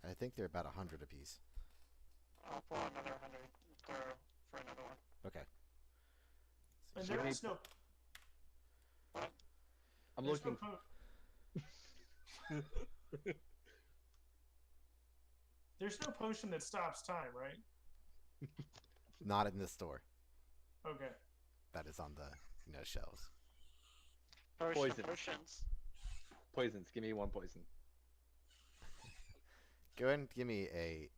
S1: I think they're about 100 apiece.
S6: I'll pull another 100 throw for another one.
S1: Okay.
S4: And
S2: Should
S4: there
S2: we-
S4: is no.
S2: I'm
S4: there's
S2: looking.
S4: No there's no potion that stops time, right?
S1: Not in this store.
S4: Okay.
S1: That is on the shelves.
S6: Potion of
S2: Poison.
S6: potions.
S2: Poisons. Give me 1 poison.
S1: Go ahead and give me a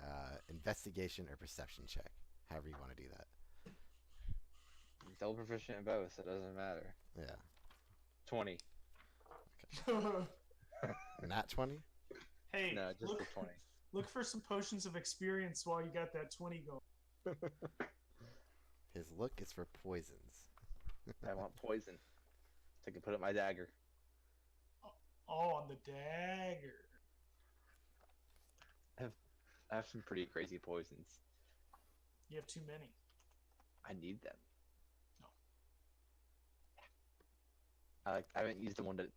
S1: investigation or perception check. However you want to do that.
S2: I'm double proficient in both, so it doesn't matter.
S1: Yeah.
S2: 20.
S1: Nat 20?
S4: Hey,
S2: No, just
S4: look,
S2: the 20.
S4: look for some potions of experience while you got that 20 going.
S1: His look is for poisons.
S2: I want poison. So I can put up my dagger.
S4: Oh, on the dagger.
S2: I have some pretty crazy poisons.
S4: You have too many.
S2: I need them. I haven't used the one that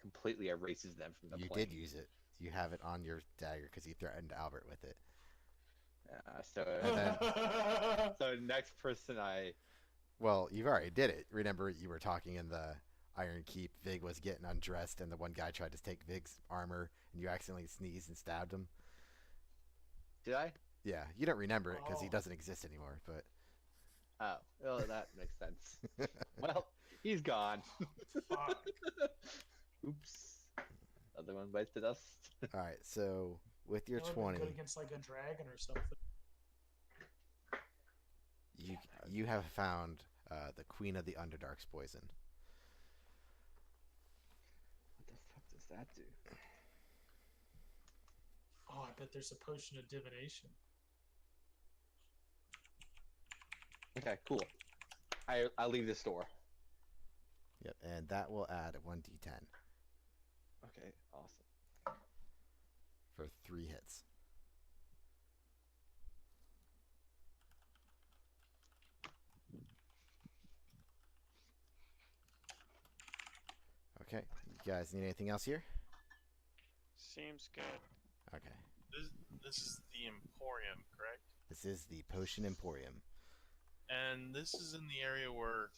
S2: completely erases them from the
S1: You
S2: plane.
S1: did use it. You have it on your dagger because you threatened Albert with it.
S2: So
S1: then-
S2: so next person
S1: Well, you already did it. Remember, you were talking in the Iron Keep. Vig was getting undressed, and the one guy tried to take Vig's armor, and you accidentally sneezed and stabbed him.
S2: did I?
S1: Yeah, you don't remember it because he
S4: Oh.
S1: doesn't exist anymore. But
S2: Oh, well, that makes sense. Well, he's gone.
S4: Fuck.
S2: Oops. Other one bites the dust.
S1: all right, so with your
S4: That would've been
S1: 20,
S4: good against like a dragon or something.
S1: you have found the Queen of the Underdark's poison.
S2: What the fuck does that do?
S4: Oh, I bet there's a potion of divination.
S2: Okay, cool. I leave the store.
S1: Yep, and that will add 1d10
S2: Okay, awesome.
S1: for 3 hits. Okay, you guys need anything else here?
S7: Seems good.
S1: Okay,
S5: This is the Emporium, correct?
S1: this is the Potion Emporium.
S5: And this is in the area where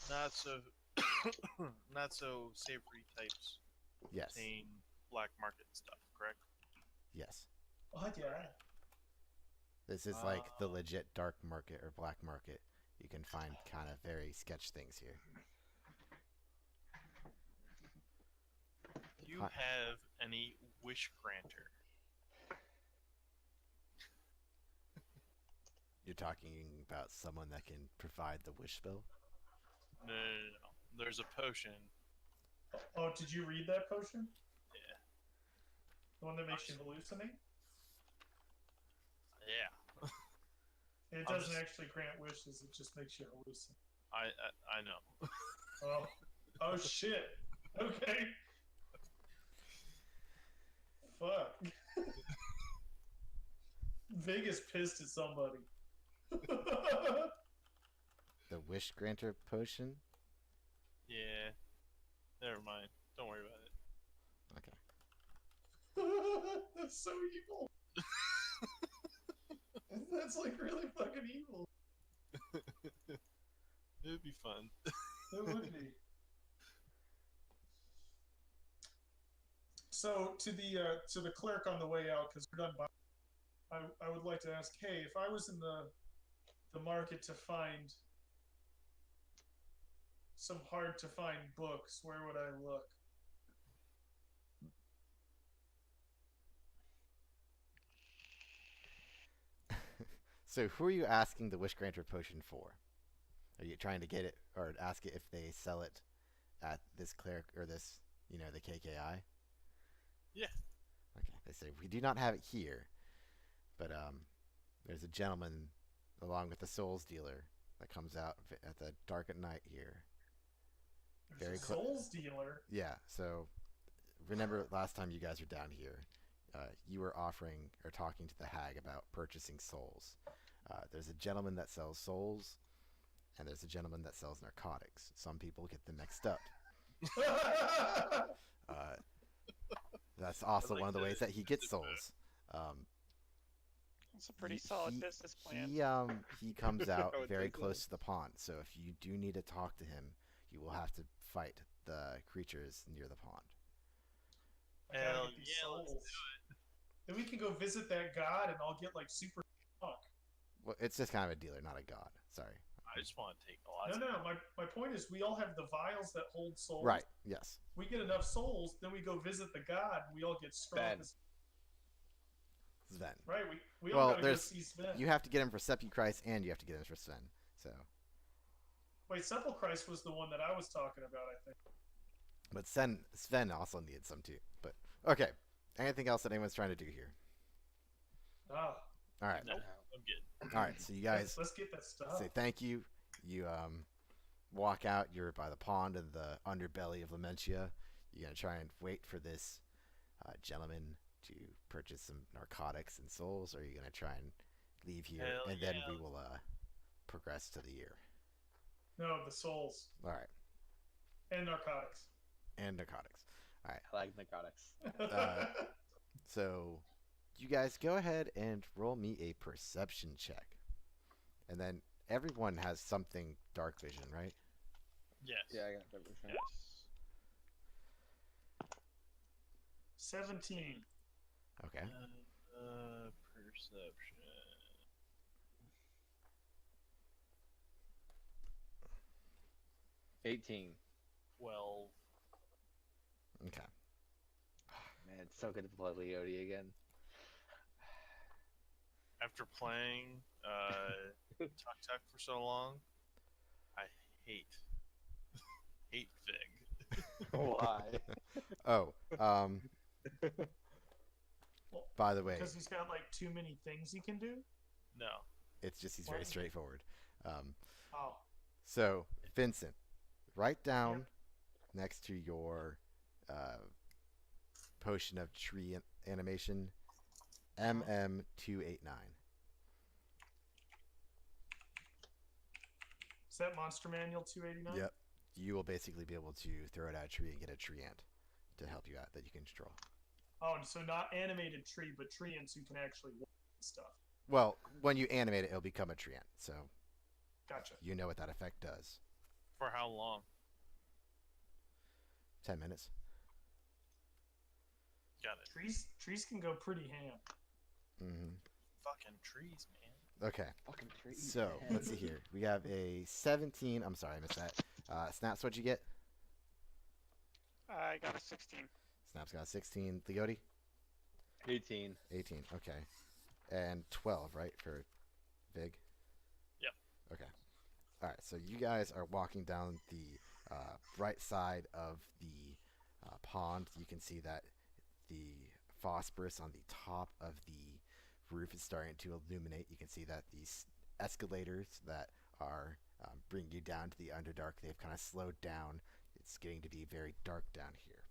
S5: not so not so savory types
S1: Yes,
S5: obtain black market stuff, correct?
S1: yes.
S4: What? Yeah.
S1: This is like the legit dark market or black market. You can find kind of very sketch things here.
S5: Do you
S1: Hi.
S5: have any wish granter?
S1: You're talking about someone that can provide the wish spell?
S5: No. There's a potion.
S4: Oh, did you read that potion?
S5: Yeah.
S4: The one that makes you hallucinate?
S5: Yeah.
S4: It
S5: I'm
S4: doesn't
S5: just-
S4: actually grant wishes, it just makes you hallucinate.
S5: I know.
S4: Oh. Oh shit. Okay. Fuck. Vegas pissed at somebody.
S1: The wish granter potion?
S5: Yeah. Never mind. Don't worry about it.
S1: Okay.
S4: That's so evil. That's like really fucking evil.
S5: It would be fun.
S4: That would be. So to the clerk on the way out, because we're done. I would like to ask, hey, if I was in the market to find some hard to find books, where would I look?
S1: So who are you asking the wish granter potion for? Are you trying to get it or ask it if they sell it at this cleric or this, the KKI?
S5: Yeah.
S1: Okay. They say we do not have it here, but there's a gentleman along with the souls dealer that comes out at the dark at night here.
S4: There's
S1: Very
S4: a
S1: cl-
S4: souls dealer.
S1: Yeah. So remember last time you guys were down here, you were offering or talking to the hag about purchasing souls. There's a gentleman that sells souls, and there's a gentleman that sells narcotics. Some people get them mixed up. That's also
S5: like
S1: one of the
S5: the-
S1: ways that he gets souls.
S7: It's a pretty solid
S1: he-
S7: business plan.
S1: He comes out
S2: I would
S1: very
S2: think so.
S1: close to the pond. So if you do need to talk to him, you will have to fight the creatures near the pond.
S4: I gotta
S5: Hell
S4: get these
S5: yeah, let's
S4: souls. Then we can go visit that god, and I'll get like super drunk.
S1: Well, it's just kind of a dealer, not a god. Sorry.
S5: I just want to take a lot.
S4: No. My point is, we all have the vials that hold souls.
S1: Right. Yes.
S4: We get enough souls, then we go visit the god, and we all get strong.
S2: Ben.
S1: Sven.
S4: Right? We
S1: Well,
S4: all gotta go
S1: there's-
S4: see Sven.
S1: You have to get him for Sepulchris, and you have to get him for Sven. So,
S4: Wait, Sepulchris was the one that I was talking about, I think.
S1: but Sven also needs some too. But okay. Anything else that anyone's trying to do here?
S4: Ah,
S1: All right.
S5: Nope, I'm good.
S1: All right. So you guys
S4: let's get that stuff.
S1: say thank you. You walk out. You're by the pond in the underbelly of Lamentia. You're gonna try and wait for this gentleman to purchase some narcotics and souls, or are you gonna try and leave here,
S5: Hell
S1: and then
S5: yeah.
S1: we will progress to the year.
S4: No, the souls.
S1: All right.
S4: And narcotics.
S1: and narcotics. All right.
S2: I like narcotics.
S1: So you guys go ahead and roll me a perception check, and then everyone has something dark vision, right?
S5: Yes.
S2: Yeah, I got everything.
S5: Yes.
S4: 17.
S1: Okay.
S5: Perception.
S2: 18.
S5: 12.
S1: Okay.
S2: Man, it's so good to play Leote again.
S5: After playing Tuck Tuck for so long, I hate Fig.
S2: Why?
S1: Oh, by the way,
S4: Because he's got like too many things he can do?
S5: No.
S1: it's just he's very
S4: Why?
S1: straightforward.
S4: Oh.
S1: So Vincent, write down
S4: Yep.
S1: next to your potion of tree animation MM289.
S4: Is that Monster Manual 289?
S1: Yep. You will basically be able to throw it at a tree and get a tree ant to help you out that you can control.
S4: Oh, and so not animated tree, but tree ants who can actually walk and stuff.
S1: Well, when you animate it, it'll become a tree ant. So
S4: Gotcha.
S1: you know what that effect does.
S5: For how long?
S1: 10 minutes.
S5: Got it.
S4: Trees can go pretty ham.
S1: Mm-hmm.
S5: Fucking trees, man.
S1: Okay.
S2: Fucking trees.
S1: So
S2: man.
S1: let's see here. We have a 17. I'm sorry, I missed that. Snaps, what'd you get?
S6: I got a 16.
S1: Snaps got a 16. Leote?
S2: 18.
S1: 18. Okay. And 12, right, for Vig?
S5: Yep.
S1: Okay. All right. So you guys are walking down the right side of the pond. You can see that the phosphorus on the top of the roof is starting to illuminate. You can see that these escalators that are bringing you down to the Underdark, they've kind of slowed down. It's getting to be very dark down here.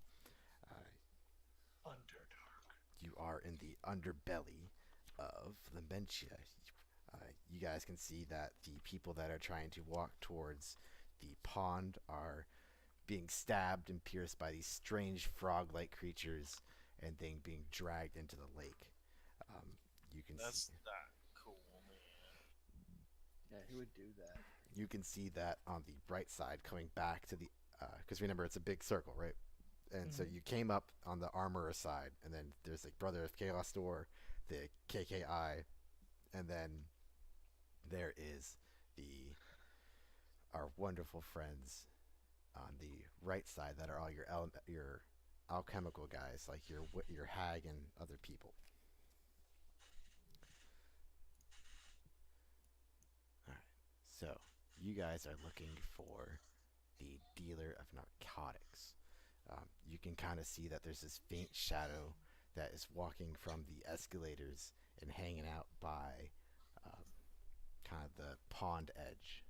S4: Underdark.
S1: You are in the underbelly of Lamentia. You guys can see that the people that are trying to walk towards the pond are being stabbed and pierced by these strange frog-like creatures and then being dragged into the lake. You can
S5: That's
S1: see,
S5: not cool, man.
S2: Yeah, who would do that?
S1: you can see that on the right side coming back to the because remember it's a big circle, right? And so you came up on the armorer side, and then there's like Brother of Chaos Door, the KKI, and then there is our wonderful friends on the right side that are all your alchemical guys, like your hag and other people. All right, so you guys are looking for the dealer of narcotics. You can kind of see that there's this faint shadow that is walking from the escalators and hanging out by kind of the pond edge.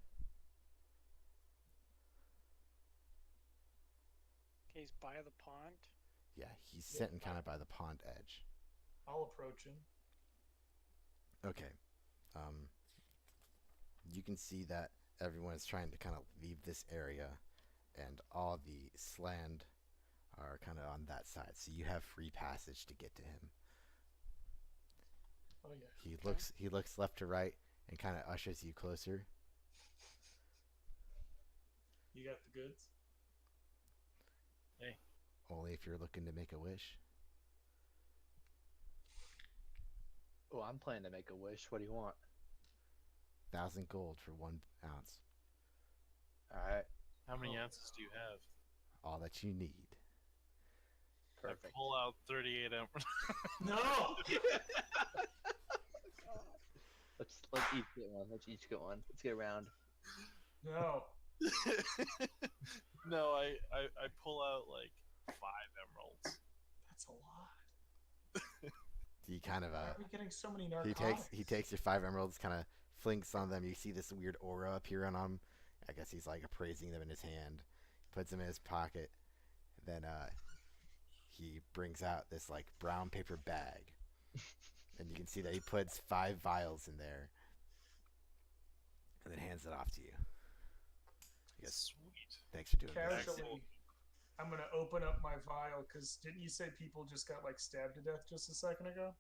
S6: Okay, he's by the pond.
S1: Yeah, he's sitting kind of by the pond edge.
S4: I'll approach him.
S1: Okay. You can see that everyone is trying to kind of leave this area, and all the sland are kind of on that side, so you have free passage to get to him.
S4: Oh yeah.
S1: He looks left to right and kind of ushers you closer.
S4: You got the goods?
S1: Only if you're looking to make a wish.
S2: Oh, I'm planning to make a wish. What do you want?
S1: 1,000 gold for 1 ounce.
S2: Alright.
S5: How many ounces do you have?
S1: All that you need.
S2: Perfect.
S5: I pull out 38 emeralds.
S4: No!
S2: Let's each get one. Let's each get one. Let's get around.
S4: No.
S5: No, I pull out like 5 emeralds.
S4: That's a lot.
S1: He kind of
S4: Why are we getting so many narcotics?
S1: he takes your 5 emeralds, kind of flinks on them. You see this weird aura appear on him. I guess he's like appraising them in his hand. Puts them in his pocket. Then he brings out this like brown paper bag, and you can see that he puts 5 vials in there, and then hands it off to you. He goes,
S5: Sweet.
S1: Thanks for doing this.
S4: Casually, I'm gonna open up my vial because didn't you say people just got like stabbed to death just a second ago?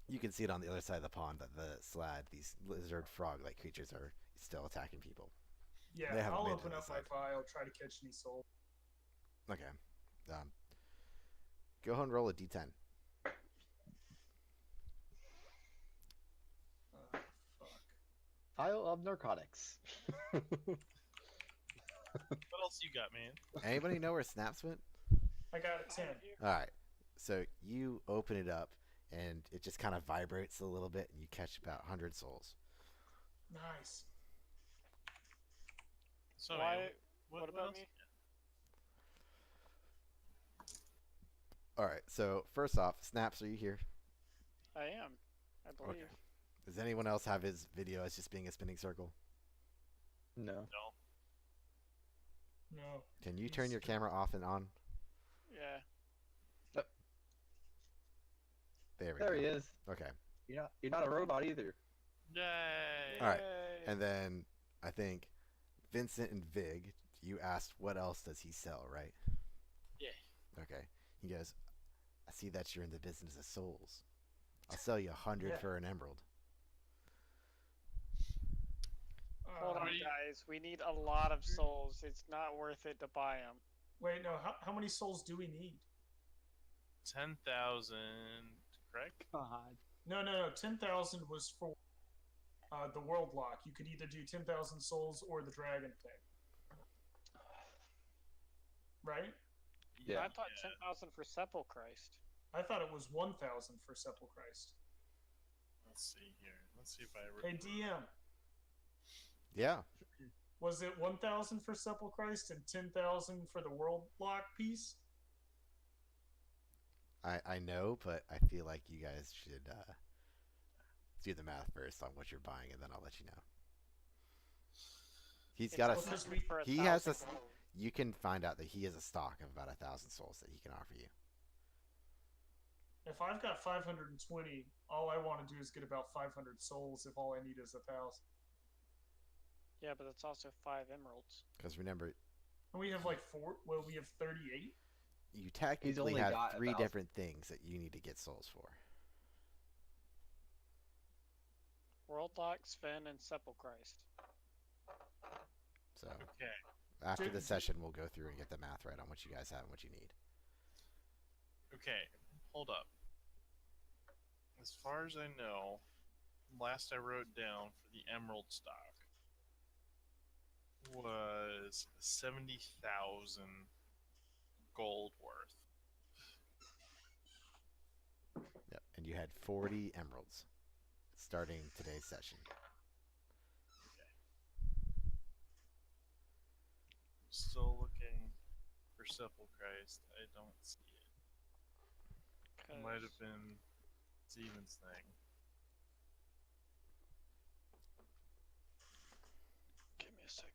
S1: You can see it on the other side of the pond that the slad, these lizard frog-like creatures, are still attacking people.
S4: Yeah,
S1: They haven't
S4: I'll
S1: made it to
S4: open
S1: the
S4: up my
S1: side.
S4: vial, try to catch any soul.
S1: Okay. Go ahead and roll a d10.
S4: Fuck.
S2: Pile of narcotics.
S5: What else you got, man?
S1: Anybody know where Snaps went?
S4: I got a 10.
S1: All right. So you open it up, and it just kind of vibrates a little bit, and you catch about 100 souls.
S4: Nice.
S5: So,
S7: Why?
S5: man,
S7: What about
S5: else?
S7: me?
S1: All right. So first off, Snaps, are you here?
S7: I am. I believe.
S1: Okay. Does anyone else have his video as just being a spinning circle?
S2: No.
S5: No.
S4: No.
S1: Can you turn your camera off and on?
S7: Yeah.
S1: There we
S2: There
S1: go.
S2: he is.
S1: Okay.
S2: You're not a robot either.
S5: Yay!
S1: All right.
S7: Yay.
S1: And then I think Vincent and Vig, you asked what else does he sell, right?
S5: Yeah.
S1: Okay. He goes, I see that you're in the business of souls. I'll sell you 100
S4: Yeah.
S1: for an emerald.
S7: Hold on,
S5: What do you-
S7: guys. We need a lot of souls. It's not worth it to buy them.
S4: Wait, no. How many souls do we need?
S5: 10,000, correct?
S6: God.
S4: No. 10,000 was for the world lock. You could either do 10,000 souls or the dragon thing. Right?
S2: Yeah.
S7: I thought 10,000 for Sepulchrist.
S4: I thought it was 1,000 for Sepulchrist.
S5: Let's see here. Let's see if I.
S4: Hey, DM.
S1: Yeah.
S4: Was it 1,000 for Sepulchrist and 10,000 for the world lock piece?
S1: I know, but I feel like you guys should do the math first on what you're buying, and then I'll let you know. He's got
S4: Well,
S1: a.
S4: 'cause
S7: For
S1: He has a.
S7: 1,000 gold.
S1: You can find out that he has a stock of about 1,000 souls that he can offer you.
S4: If I've got 520, all I want to do is get about 500 souls if all I need is 1,000.
S7: Yeah, but that's also 5 emeralds.
S1: Because remember,
S4: And we have like 4. Well, we have 38.
S1: you technically
S2: only
S1: have
S2: got
S1: 3
S2: 1,000.
S1: different things that you need to get souls for.
S7: Worldlock, Sven, and Sepulchrist.
S1: So
S5: Okay.
S1: after the
S4: Dude.
S1: session, we'll go through and get the math right on what you guys have and what you need.
S5: Okay. Hold up. As far as I know, last I wrote down for the emerald stock was 70,000 gold worth.
S1: Yep. And you had 40 emeralds starting today's session.
S5: Still looking for Sepulchrist. I don't see it. It might have been Steven's thing.
S7: Give me a second.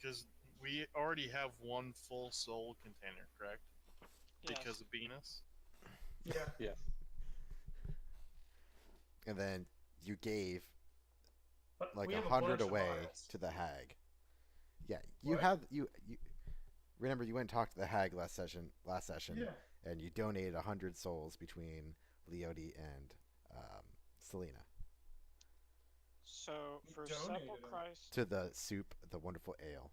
S5: Because we already have one full soul container, correct? Because of Venus?
S4: Yeah.
S2: Yes.
S1: And then you gave
S4: But
S1: like
S4: we have
S1: 100
S4: bunch of
S1: away
S4: vials.
S1: to the hag. Yeah, you
S4: What?
S1: have you remember you went and talked to the hag last session,
S4: Yeah.
S1: and you donated 100 souls between Leody and Selena
S7: So for
S4: donated 'em.
S7: Sepulchrist,
S1: to the soup, the wonderful ale.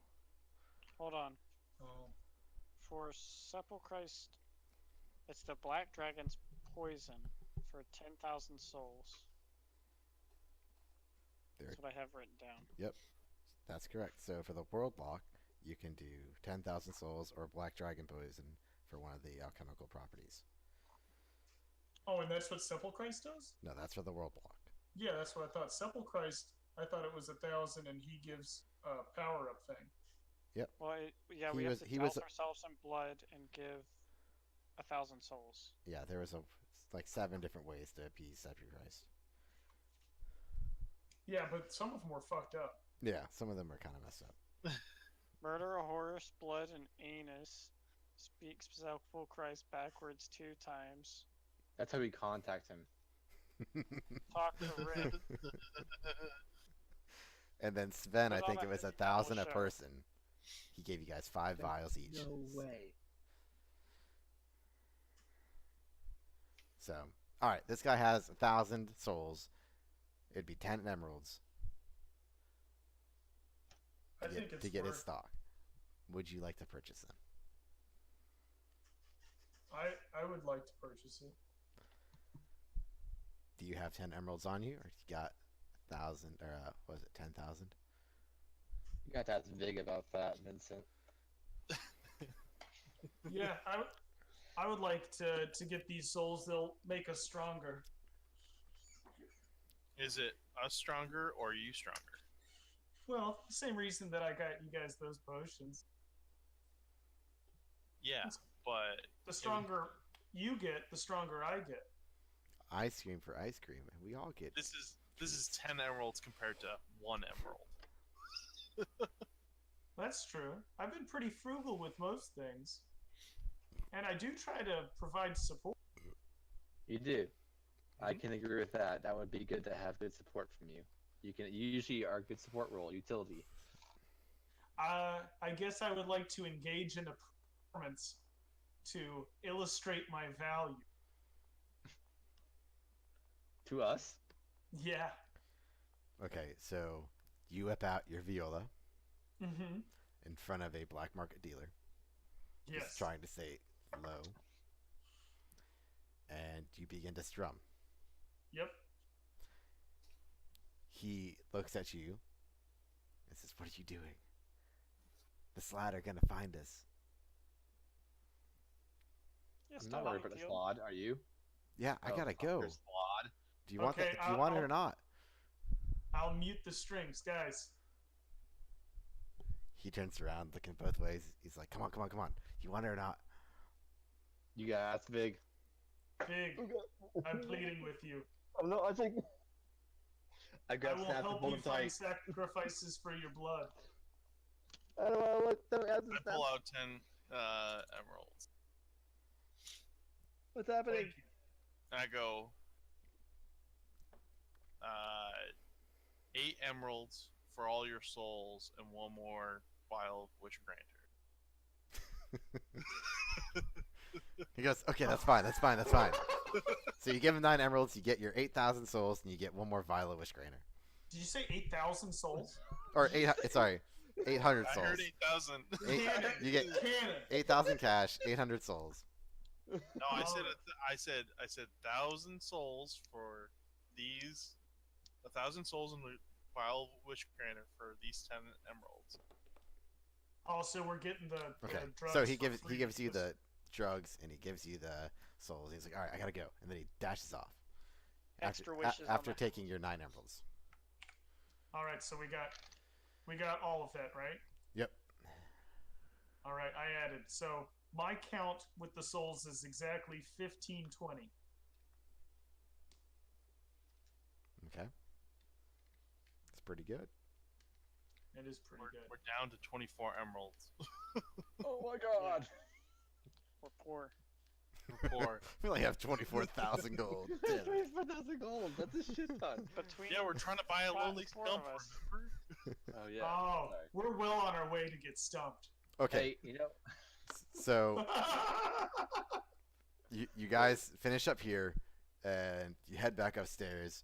S7: hold on.
S4: Oh.
S7: For Sepulchrist, it's the Black Dragon's poison for 10,000 souls.
S1: There,
S7: That's what I have written down.
S1: that's correct. So for the world lock, you can do 10,000 souls or black dragon poison for one of the alchemical properties.
S4: Oh, and that's what Sepulchrist does?
S1: No, that's for the world lock.
S4: Yeah, that's what I thought. Sepulchrist, I thought it was 1,000 and he gives a power up thing.
S7: Well, yeah, we
S1: He
S7: have
S1: was-
S7: to
S1: he
S7: douse
S1: was-
S7: ourselves in blood and give 1,000 souls.
S1: Yeah, there was like 7 different ways to appease Sacrifice.
S4: Yeah, but some of them were fucked up.
S1: Yeah, some of them are kind of messed up.
S7: Murder a horse, blood, and anus. Speak Sepulchrist backwards 2 times.
S2: That's how we contact him.
S7: Talk to Rick.
S1: And then Sven, I
S7: Put on
S1: think
S7: a
S1: it was
S7: 50
S1: 1,000 a
S7: show.
S1: person. He gave you guys 5 vials each.
S2: No way.
S1: So, all right, this guy has 1,000 souls. It'd be 10 emeralds
S4: I
S1: to
S4: think
S1: get,
S4: it's
S1: to get his
S4: worth.
S1: stock. Would you like to purchase them?
S4: I would like to purchase it.
S1: Do you have 10 emeralds on you, or you got 1,000, or was it 10,000?
S2: You got to ask Vig about that, Vincent.
S4: Yeah, I would like to get these souls. They'll make us stronger.
S5: Is it us stronger or you stronger?
S4: Well, same reason that I got you guys those potions.
S5: Yeah, but
S4: The stronger you get, the stronger I get.
S1: Ice cream for ice cream, and we all get.
S5: this is 10 emeralds compared to 1 emerald.
S4: That's true. I've been pretty frugal with most things. And I do try to provide support.
S2: You do. I can agree with that. That would be good to have good support from you. You usually are a good support role, utility.
S4: I guess I would like to engage in a performance to illustrate my value.
S2: To us?
S4: Yeah.
S1: Okay, so you whip out your viola
S4: Mm-hmm.
S1: in front of a black market dealer.
S4: Yes.
S1: Just trying to say low. And you begin to strum.
S4: Yep.
S1: He looks at you and says, "What are you doing? The Slad are gonna find us."
S7: Yeah,
S2: I'm
S7: still
S2: not worried
S7: on
S2: about the
S7: field.
S2: slod. Are you?
S1: Yeah, I
S2: Oh,
S1: gotta go.
S2: fucker, Slod.
S1: Do you want
S4: Okay,
S1: that? Do you want it or not?
S4: I'll mute the strings, guys.
S1: He turns around, looking both ways. He's like, "Come on, come on, come on. You want it or not?"
S2: You got ask Vig.
S4: Big, I'm pleading with you.
S2: I'm not. I think. I
S4: I
S2: grab
S4: will
S2: Snap and
S4: help
S2: hold
S4: you
S2: him
S4: find
S2: tight.
S4: sacrifices for your blood.
S2: I don't want to look. Don't ask
S5: I pull out 10 emeralds.
S2: What's happening?
S4: Thank you.
S5: And I go, 8 emeralds for all your souls and 1 more vial of Wish Granter.
S1: He goes, "Okay, that's fine. That's fine. That's fine." So you give him 9 emeralds, you get your 8,000 souls, and you get 1 more vial of Wish Granter.
S4: Did you say 8,000 souls?
S1: Or 800
S5: I
S1: souls.
S5: heard 8,000.
S4: Cannon.
S1: You get
S4: Cannon.
S1: 8,000 cash, 800 souls.
S5: No, I said
S4: Oh.
S5: I said 1,000 souls for these, 1,000 souls in the vial of Wish Granter for these 10 emeralds.
S4: Also, we're getting the
S1: Okay.
S4: drugs
S1: So he
S4: for
S1: gives
S4: free.
S1: you the drugs and he gives you the souls. He's like, "All right, I gotta go," and then he dashes off.
S7: Extra
S1: after,
S7: wishes
S1: after
S7: on the...
S1: taking your 9 emeralds.
S4: All right, so we got all of that, right?
S1: Yep.
S4: All right, I added. So my count with the souls is exactly 1520.
S1: Okay. That's pretty good.
S4: It is pretty good.
S5: We're down to 24 emeralds.
S2: Oh my god.
S7: We're poor.
S5: We're poor.
S1: We only have 24,000 gold. Damn it.
S2: 24,000 gold. That's a shit ton.
S7: Between
S5: Yeah, we're trying to buy a lonely
S7: four
S5: stump,
S7: of us.
S5: remember?
S2: Oh yeah.
S4: Oh,
S2: Sorry.
S4: we're well on our way to get stumped.
S1: Okay,
S2: Hey, you know.
S1: so you guys finish up here, and you head back upstairs.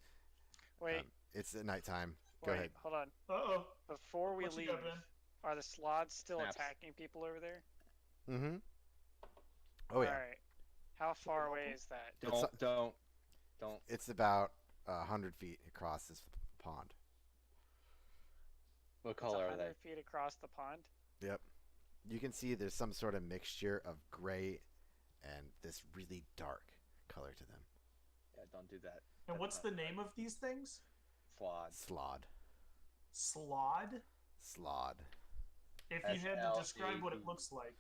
S7: Wait,
S1: It's at nighttime. Go
S7: wait,
S1: ahead.
S7: hold on.
S4: Uh-oh.
S7: Before we
S4: What you
S7: leave,
S4: got, Ben?
S7: are the slots still
S2: Snaps.
S7: attacking people over there?
S1: Mm-hmm. Oh yeah.
S7: Alright. How far away is that?
S2: Don't.
S1: It's about 100 feet across this pond.
S2: What
S7: It's
S2: color are
S7: 100
S2: they?
S7: feet across the pond?
S1: Yep. You can see there's some sort of mixture of gray and this really dark color to them.
S2: Yeah, don't do that.
S4: And
S2: That's
S4: what's
S2: not
S4: the
S2: right.
S4: name of these things?
S2: Slod.
S1: Slod.
S4: Slod?
S1: Slod.
S4: If you had to describe what it
S2: S-L-A-D.
S4: looks like.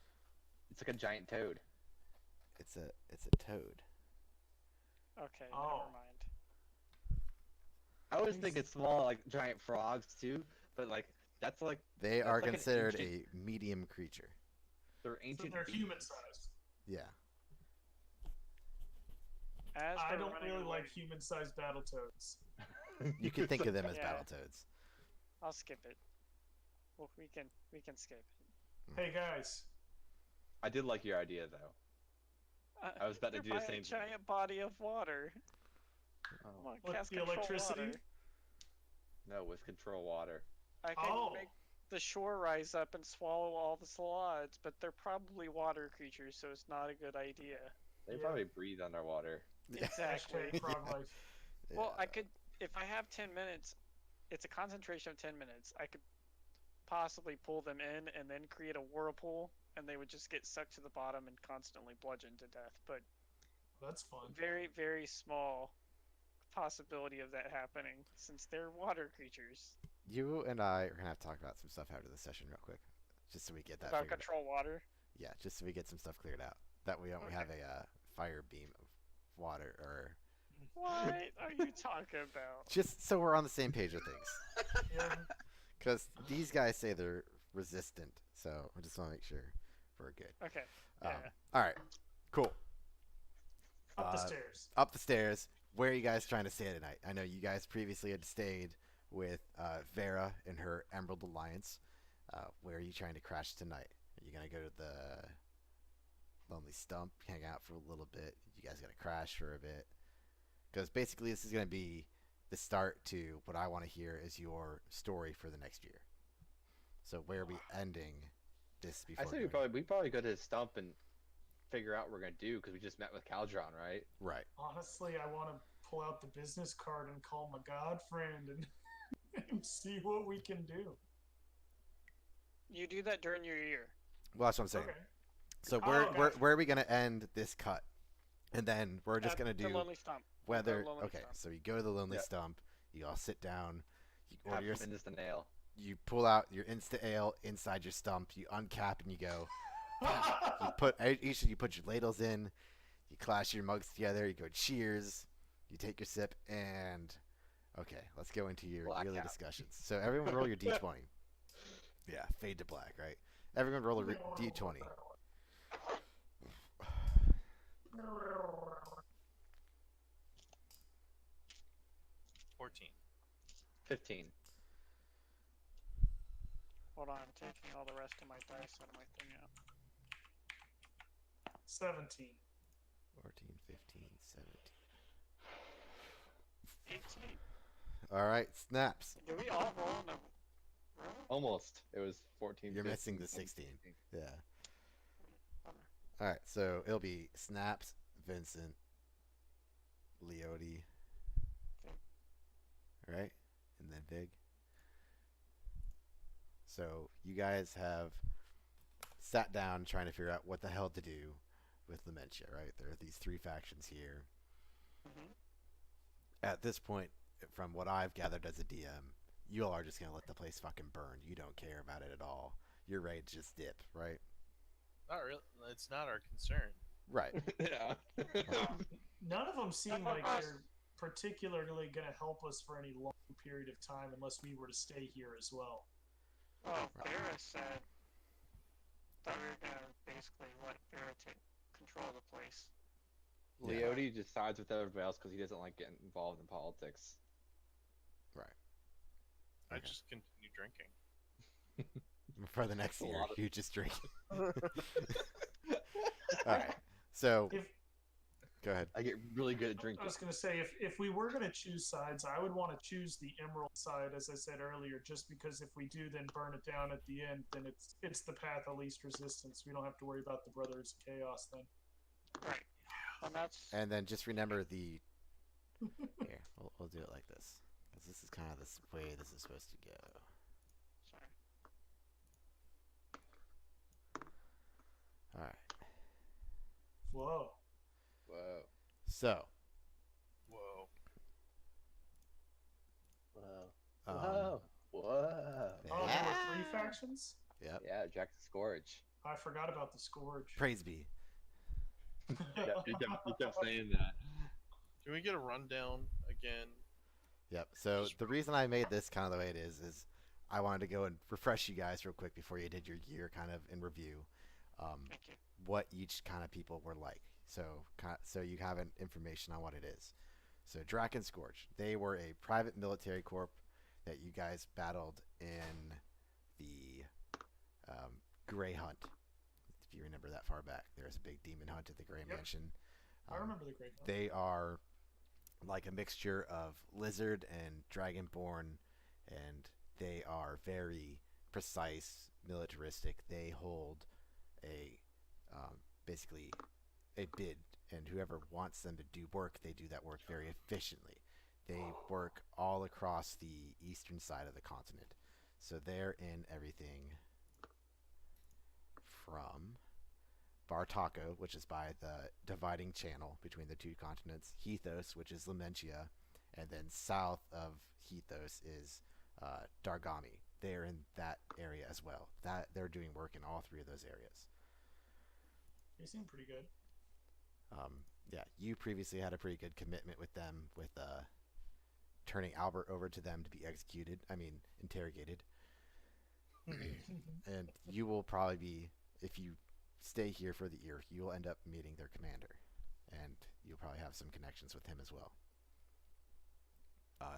S2: It's like a giant toad.
S1: It's a toad.
S7: Okay,
S4: Oh.
S7: never mind.
S2: I always think it's small, like giant frogs too, but like that's like
S1: They
S2: That's
S1: are
S2: like an
S1: considered
S2: ancient-
S1: a medium creature.
S2: they're
S4: So
S2: ancient.
S4: they're
S2: beings.
S4: human sized.
S1: Yeah.
S7: As
S4: I
S7: we're
S4: don't
S7: running
S4: really
S7: away,
S4: like human sized battle toads.
S1: You can think of them as
S7: Yeah.
S1: Battletoads.
S7: I'll skip it. Well, we can skip it.
S4: Hey guys,
S2: I did like your idea though. I was about to
S7: You're
S2: do the
S7: by
S2: same
S7: a
S2: thing.
S7: giant body of water.
S2: Oh,
S7: Come on,
S4: what,
S7: cast
S4: the
S7: control
S4: electricity?
S7: water.
S2: no, with control water.
S7: I can
S4: Oh.
S7: make the shore rise up and swallow all the slots, but they're probably water creatures, so it's not a good idea.
S2: They
S4: Yeah.
S2: probably breathe underwater.
S7: Exactly.
S4: Hashtag frog life.
S7: Well, I could, if I have 10 minutes, it's a concentration of 10 minutes. I could possibly pull them in and then create a whirlpool, and they would just get sucked to the bottom and constantly bludgeoned to death. But
S4: That's fun.
S7: very, very small possibility of that happening since they're water creatures.
S1: You and I are gonna have to talk about some stuff after the session real quick, just so we get that
S7: About
S1: figured
S7: control water.
S1: Yeah, just so we get some stuff cleared out. That we don't
S7: Okay.
S1: have a fire beam of water, or
S7: What are you talking about?
S1: just so we're on the same page with things.
S4: Yeah.
S1: Because these guys say they're resistant, so I just want to make sure we're good.
S7: Okay.
S1: Um,
S7: Yeah.
S1: all right, cool.
S4: Up the
S1: Uh,
S4: stairs.
S1: Up the stairs. Where are you guys trying to stay tonight? I know you guys previously had stayed with Vera and her Emerald Alliance. Where are you trying to crash tonight? Are you gonna go to the Lonely Stump, hang out for a little bit? You guys gonna crash for a bit? Because basically, this is gonna be the start to what I want to hear is your story for the next year. So where are we ending this before?
S2: I say
S1: going-
S2: we probably go to the stump and figure out what we're gonna do because we just met with Caldron, right?
S1: Right.
S4: Honestly, I want to pull out the business card and call my god friend and, and see what we can do.
S7: You do that during your year.
S1: Well, that's what I'm saying.
S4: Okay.
S1: So
S4: Oh, gotcha.
S1: where are we gonna end this cut? And then we're just
S7: At
S1: gonna
S7: the
S1: do
S7: Lonely Stump.
S1: whether
S7: Lonely
S1: okay.
S7: Stump.
S1: So you go to the Lonely
S2: Yeah.
S1: Stump. You all sit down. You
S2: Have
S1: order your,
S2: some just a nail.
S1: you pull out your Insta Ale inside your stump. You uncap and you go. You put each of you put your ladles in. You clash your mugs together. You go cheers. You take your sip and okay. Let's go into your yearly
S2: Blackout.
S1: discussions. So everyone roll your d20. Yeah, fade to black, right? Everyone roll a d20.
S5: 14.
S2: 15.
S7: Hold on, I'm taking all the rest of my dice out of my thing now.
S4: 17.
S1: 14, 15, 17.
S7: 18.
S1: All right, snaps.
S7: Do we all roll in a row?
S2: Almost. It was 14.
S1: You're
S2: 15,
S1: missing the 16.
S2: 16.
S1: Yeah.
S7: Bummer.
S1: All right, so it'll be Snaps, Vincent, Leoty, right, and then Vig. So you guys have sat down trying to figure out what the hell to do with Dementia, right? There are these three factions here.
S7: Mhm.
S1: At this point, from what I've gathered as a DM, you all are just gonna let the place fucking burn. You don't care about it at all. You're ready to just dip, right?
S5: Not really. It's not our concern.
S1: Right.
S2: Yeah.
S4: None of them seem like
S7: Us.
S4: they're particularly going to help us for any long period of time unless we were to stay here as well.
S7: Well,
S1: Right.
S7: Vera said that we were gonna basically let Vera take control of the place.
S1: Yeah.
S2: Leoty just sides with everybody else because he doesn't like getting involved in politics.
S5: I
S1: Okay.
S5: just continue drinking.
S1: For the next
S2: A
S1: year,
S2: lot of-
S1: you just drink. All right. So
S4: If
S1: go ahead.
S2: I get really good at
S4: I
S2: drinking.
S4: was going to say, if we were going to choose sides, I would want to choose the Emerald side, as I said earlier, just because if we do then burn it down at the end, then it's the path of least resistance. We don't have to worry about the Brothers of Chaos then.
S7: Right. And that's
S1: And then just remember the. Here, we'll do it like this, because this is kind of the way this is supposed to go.
S7: sorry.
S1: All right.
S4: Whoa.
S2: Whoa.
S1: So.
S5: Whoa.
S2: Whoa.
S1: Um,
S2: Whoa. Whoa.
S4: Oh, there were three factions?
S1: Yep.
S2: Yeah, Jack the Scourge.
S4: I forgot about the Scourge.
S1: Praise be.
S2: Yeah, you kept saying that.
S5: Can we get a rundown again?
S1: Yep. So the reason I made this kind of the way it is I wanted to go and refresh you guys real quick before you did your year kind of in review.
S7: Thank you.
S1: What each kind of people were like. So you have an information on what it is. So Draken Scourge, they were a private military corp that you guys battled in the Grey Hunt. If you remember that far back, there was a big demon hunt at the Grey
S4: Yep.
S1: Mansion.
S4: I remember the Great Hunt.
S1: They are like a mixture of lizard and dragonborn, and they are very precise, militaristic. They hold a basically a bid, and whoever wants them to do work, they do that work very efficiently. They work all across the eastern side of the continent, so they're in everything from Bartaco, which is by the dividing channel between the two continents, Hethos, which is Lamentia, and then south of Hethos is Dargami. They're in that area as well. That they're doing work in all three of those areas.
S4: They seem pretty good.
S1: Yeah, you previously had a pretty good commitment with them, with turning Albert over to them to be executed. I mean, interrogated. And you will probably be, if you stay here for the year, you will end up meeting their commander, and you'll probably have some connections with him as well.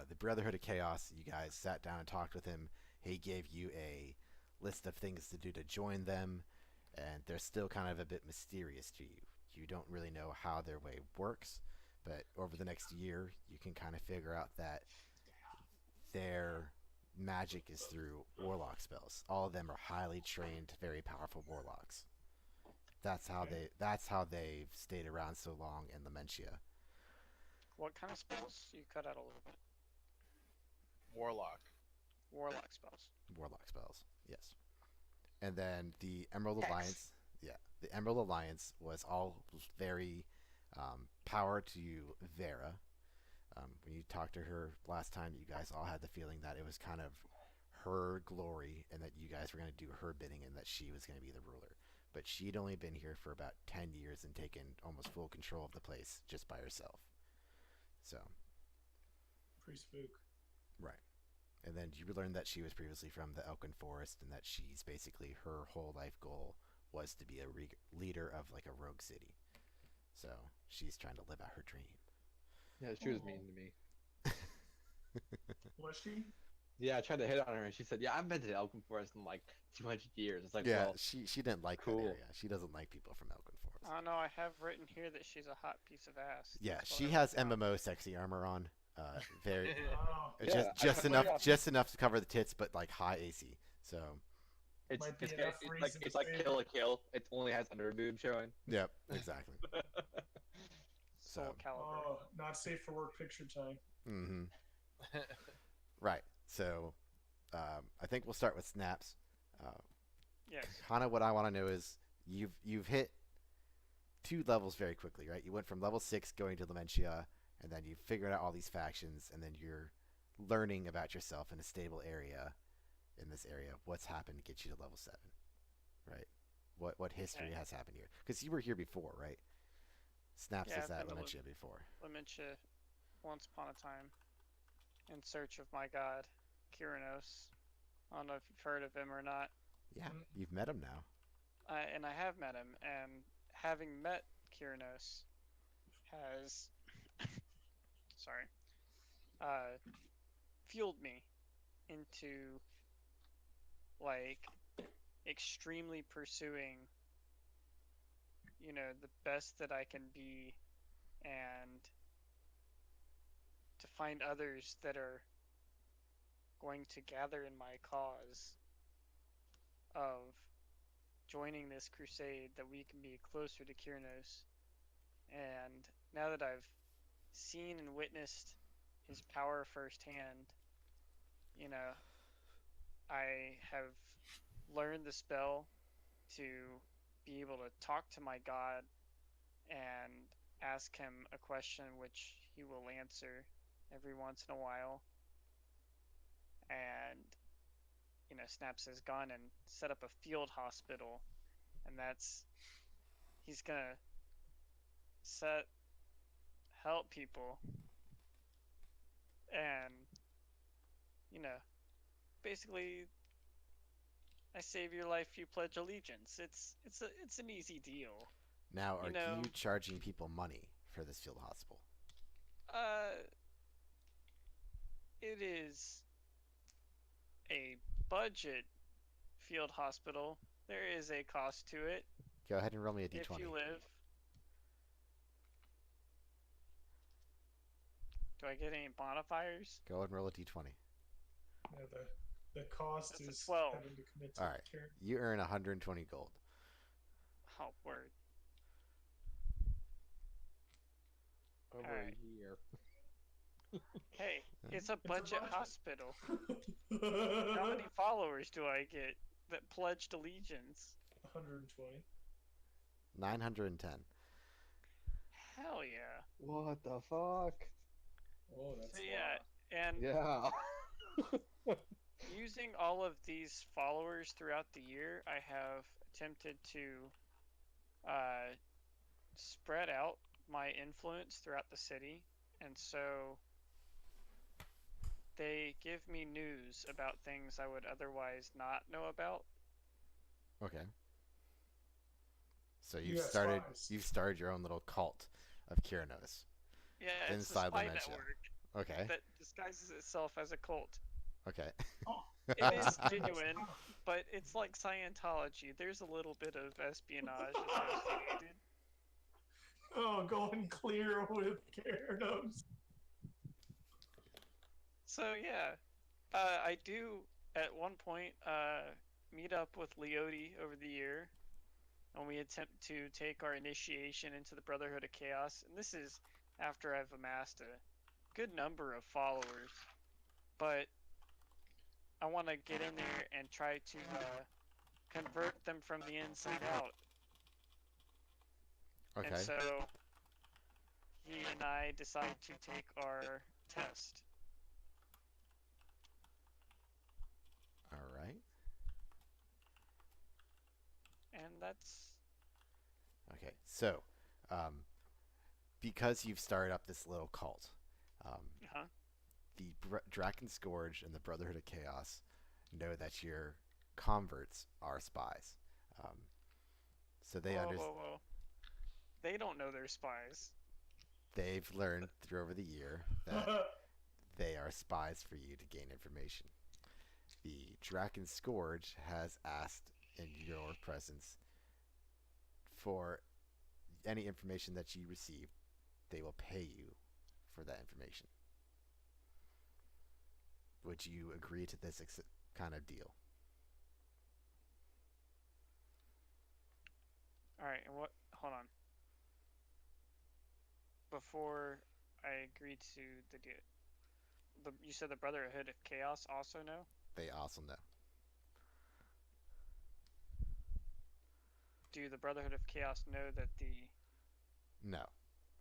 S1: The Brotherhood of Chaos, you guys sat down and talked with him. He gave you a list of things to do to join them, and they're still kind of a bit mysterious to you. You don't really know how their way works, but over the next year, you can kind of figure out that their magic is through warlock spells. All of them are highly trained, very powerful warlocks. That's how they've stayed around so long in Lamentia.
S7: What kind of spells? You cut out a little bit.
S5: Warlock.
S7: Warlock spells.
S1: Warlock spells, yes. And then the Emerald
S2: Hex.
S1: Alliance, yeah, the Emerald Alliance was all very power to Vera. When you talked to her last time, you guys all had the feeling that it was kind of her glory, and that you guys were going to do her bidding, and that she was going to be the ruler. But she'd only been here for about 10 years and taken almost full control of the place just by herself. So,
S4: Pretty spook.
S1: right. And then you learned that she was previously from the Elkin Forest, and that she's basically, her whole life goal was to be a leader of like a rogue city. So she's trying to live out her dream.
S2: Yeah, she was mean to me.
S4: Was she?
S2: Yeah, I tried to hit on her, and she said, "Yeah, I've been to Elkin Forest in like 200 years." It's like,
S1: Yeah,
S2: well,
S1: she didn't like
S2: cool.
S1: that area. She doesn't like people from Elkin Forest.
S7: I don't know. I have written here that she's a hot piece of ass.
S1: Yeah,
S7: That's what
S1: she
S7: I
S1: has
S7: wrote down.
S1: MMO sexy armor on. Very
S4: Oh,
S2: Yeah,
S1: just
S2: I-
S1: enough
S2: yeah.
S1: just enough to cover the tits, but like high AC. So
S2: it's
S4: Might be
S2: it's,
S4: enough
S2: it's like
S4: reason
S2: it's
S4: to
S2: like
S4: say
S2: Kill a Kill. It only has under boob showing.
S1: yep, exactly.
S7: Soul
S1: So-
S7: Calibur.
S4: oh, not safe for work picture time.
S1: Mm-hmm. Right. So I think we'll start with snaps.
S7: Yes.
S1: Kind of what I want to know is you've hit 2 levels very quickly, right? You went from level 6 going to Lamentia, and then you figured out all these factions, and then you're learning about yourself in a stable area. In this area, what's happened to get you to level 7, right? What history
S7: Okay.
S1: has happened here? Because you were here before, right? Snaps
S7: Yeah,
S1: was
S7: I've
S1: at
S7: been to
S1: Lamentia before.
S7: Lamentia, once upon a time, in search of my god, Kyranos. I don't know if you've heard of him or not.
S1: Yeah, you've met him now.
S7: And I have met him, and having met Kyranos has, sorry, fueled me into, like, extremely pursuing, the best that I can be, and to find others that are going to gather in my cause of joining this crusade, that we can be closer to Kyrnos. And now that I've seen and witnessed his power firsthand, I have learned the spell to be able to talk to my god and ask him a question which he will answer every once in a while. And Snaps has gone and set up a field hospital, and he's gonna help people, and basically, I save your life, you pledge allegiance. It's an easy deal.
S1: Now, are
S7: know-
S1: you charging people money for this field hospital?
S7: It is a budget field hospital, there is a cost to it.
S1: Go ahead and roll me a
S7: If
S1: d20.
S7: you live. Do I get any modifiers?
S1: Go ahead and roll a d20.
S4: Yeah, the cost
S7: That's a
S4: is
S7: 12.
S4: having to commit to
S1: All right.
S4: care.
S1: You earn 120 gold.
S7: Oh, word.
S2: Over
S7: Alright.
S2: a year.
S7: Hey, it's a
S4: a
S7: budget
S4: budget.
S7: hospital. How many followers do I get that pledged allegiance?
S4: 120.
S1: 910.
S7: Hell yeah.
S2: What the fuck?
S4: Oh, that's
S7: So
S4: a
S7: yeah,
S4: lot.
S7: and
S2: Yeah.
S7: using all of these followers throughout the year, I have attempted to spread out my influence throughout the city, and so they give me news about things I would otherwise not know about.
S1: Okay. So
S4: You have
S1: started
S4: spies.
S1: you've started your own little cult of Kiranos.
S7: Yeah, it's
S1: Inside
S7: a spy
S1: Dementia.
S7: network
S1: Okay.
S7: that disguises itself as a cult.
S1: Okay.
S7: It is genuine, but it's like Scientology. There's a little bit of espionage associated.
S4: Oh, going clear with Gyarados.
S7: So yeah, I do at one point meet up with Leody over the year, and we attempt to take our initiation into the Brotherhood of Chaos. And this is after I've amassed a good number of followers, but I want to get in there and try to convert them from the inside out.
S1: Okay.
S7: And so he and I decide to take our test.
S1: All right.
S7: And that's
S1: Okay. So, because you've started up this little cult,
S7: huh?
S1: the Draken Scourge and the Brotherhood of Chaos know that your converts are spies. So they understand.
S7: Whoa. They don't know they're spies.
S1: They've learned through over the year that they are spies for you to gain information. The Draken Scourge has asked in your presence for any information that you receive. They will pay you for that information. Would you agree to this kind of deal?
S7: All right, and what? Hold on. Before I agree to the deal, you said the Brotherhood of Chaos also know?
S1: They also know.
S7: Do the Brotherhood of Chaos know that the
S1: No.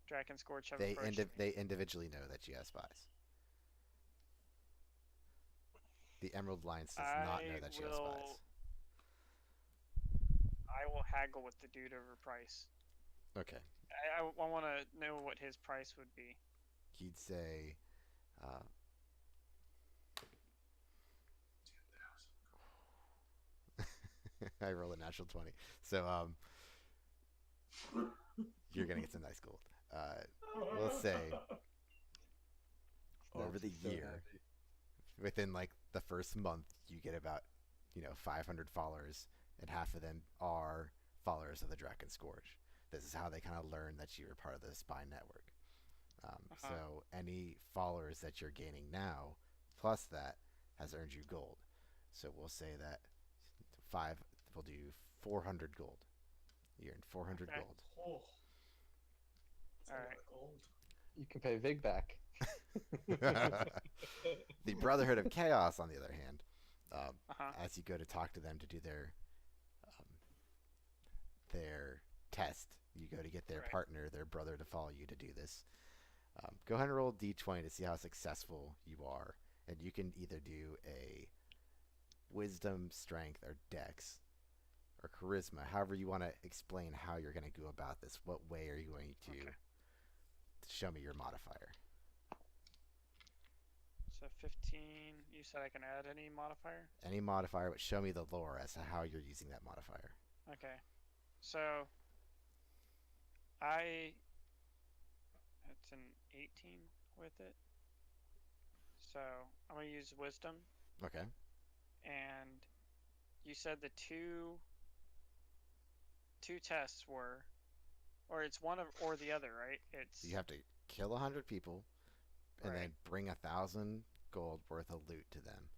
S7: Draken Scourge have
S1: They
S7: approached me?
S1: they individually know that you have spies. The Emerald Alliance does not know that you have spies.
S7: I will haggle with the dude over price.
S1: Okay.
S7: I want to know what his price would be.
S1: He'd say, I roll a natural 20. So, you're going to get some nice gold. We'll say over the year, within like the first month, you get about, 500 followers, and half of them are followers of the Draken Scourge. This is how they kind of learn that you're part of the spy network. So any followers that you're gaining now, plus that, has earned you gold. So we'll say that we'll do 400 gold. You earned 400
S7: Okay.
S1: gold.
S4: Oh. That's a lot
S7: Alright.
S4: of gold.
S2: You can pay Vig back.
S1: The Brotherhood of Chaos, on the other hand,
S7: Uh-huh.
S1: as you go to talk to them to do their test, you go to get their
S7: Right.
S1: partner, their brother, to follow you to do this. Go ahead and roll a d20 to see how successful you are, and you can either do a wisdom, strength, or dex, or charisma, however you want to explain how you're going to go about this. What way are you going to
S7: Okay.
S1: show me your modifier?
S7: So 15. You said I can add any modifier?
S1: Any modifier, but show me the lore as to how you're using that modifier.
S7: Okay. So it's an 18 with it. So I'm gonna use wisdom.
S1: Okay.
S7: and you said the two tests were, or it's one of or the other, right? It's
S1: You have to kill 100 people, and
S7: Right.
S1: then bring 1,000 gold worth of loot to them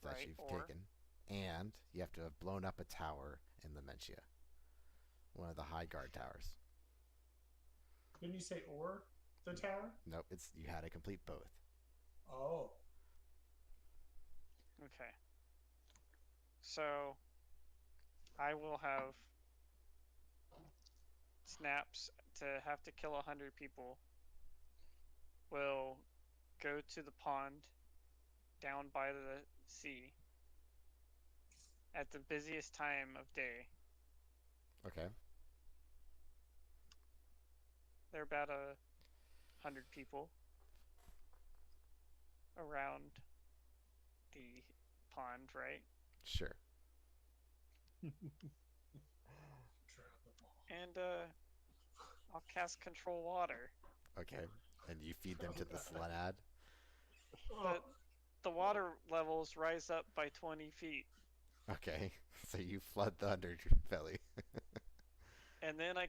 S1: that
S7: Right,
S1: you've
S7: or-
S1: taken, and you have to have blown up a tower in Lamentia, one of the high guard towers.
S4: Didn't you say or the tower?
S1: Nope, you had to complete both.
S4: Oh.
S7: okay. So I will have snaps to have to kill 100 people. Will go to the pond down by the sea at the busiest time of day.
S1: Okay.
S7: There are about 100 people around the pond, right?
S1: Sure.
S4: Drown them all.
S7: And I'll cast control water.
S1: Okay. And you feed them to the Slad.
S7: But the water levels rise up by 20 feet.
S1: Okay. So you flood the underbelly.
S7: And then I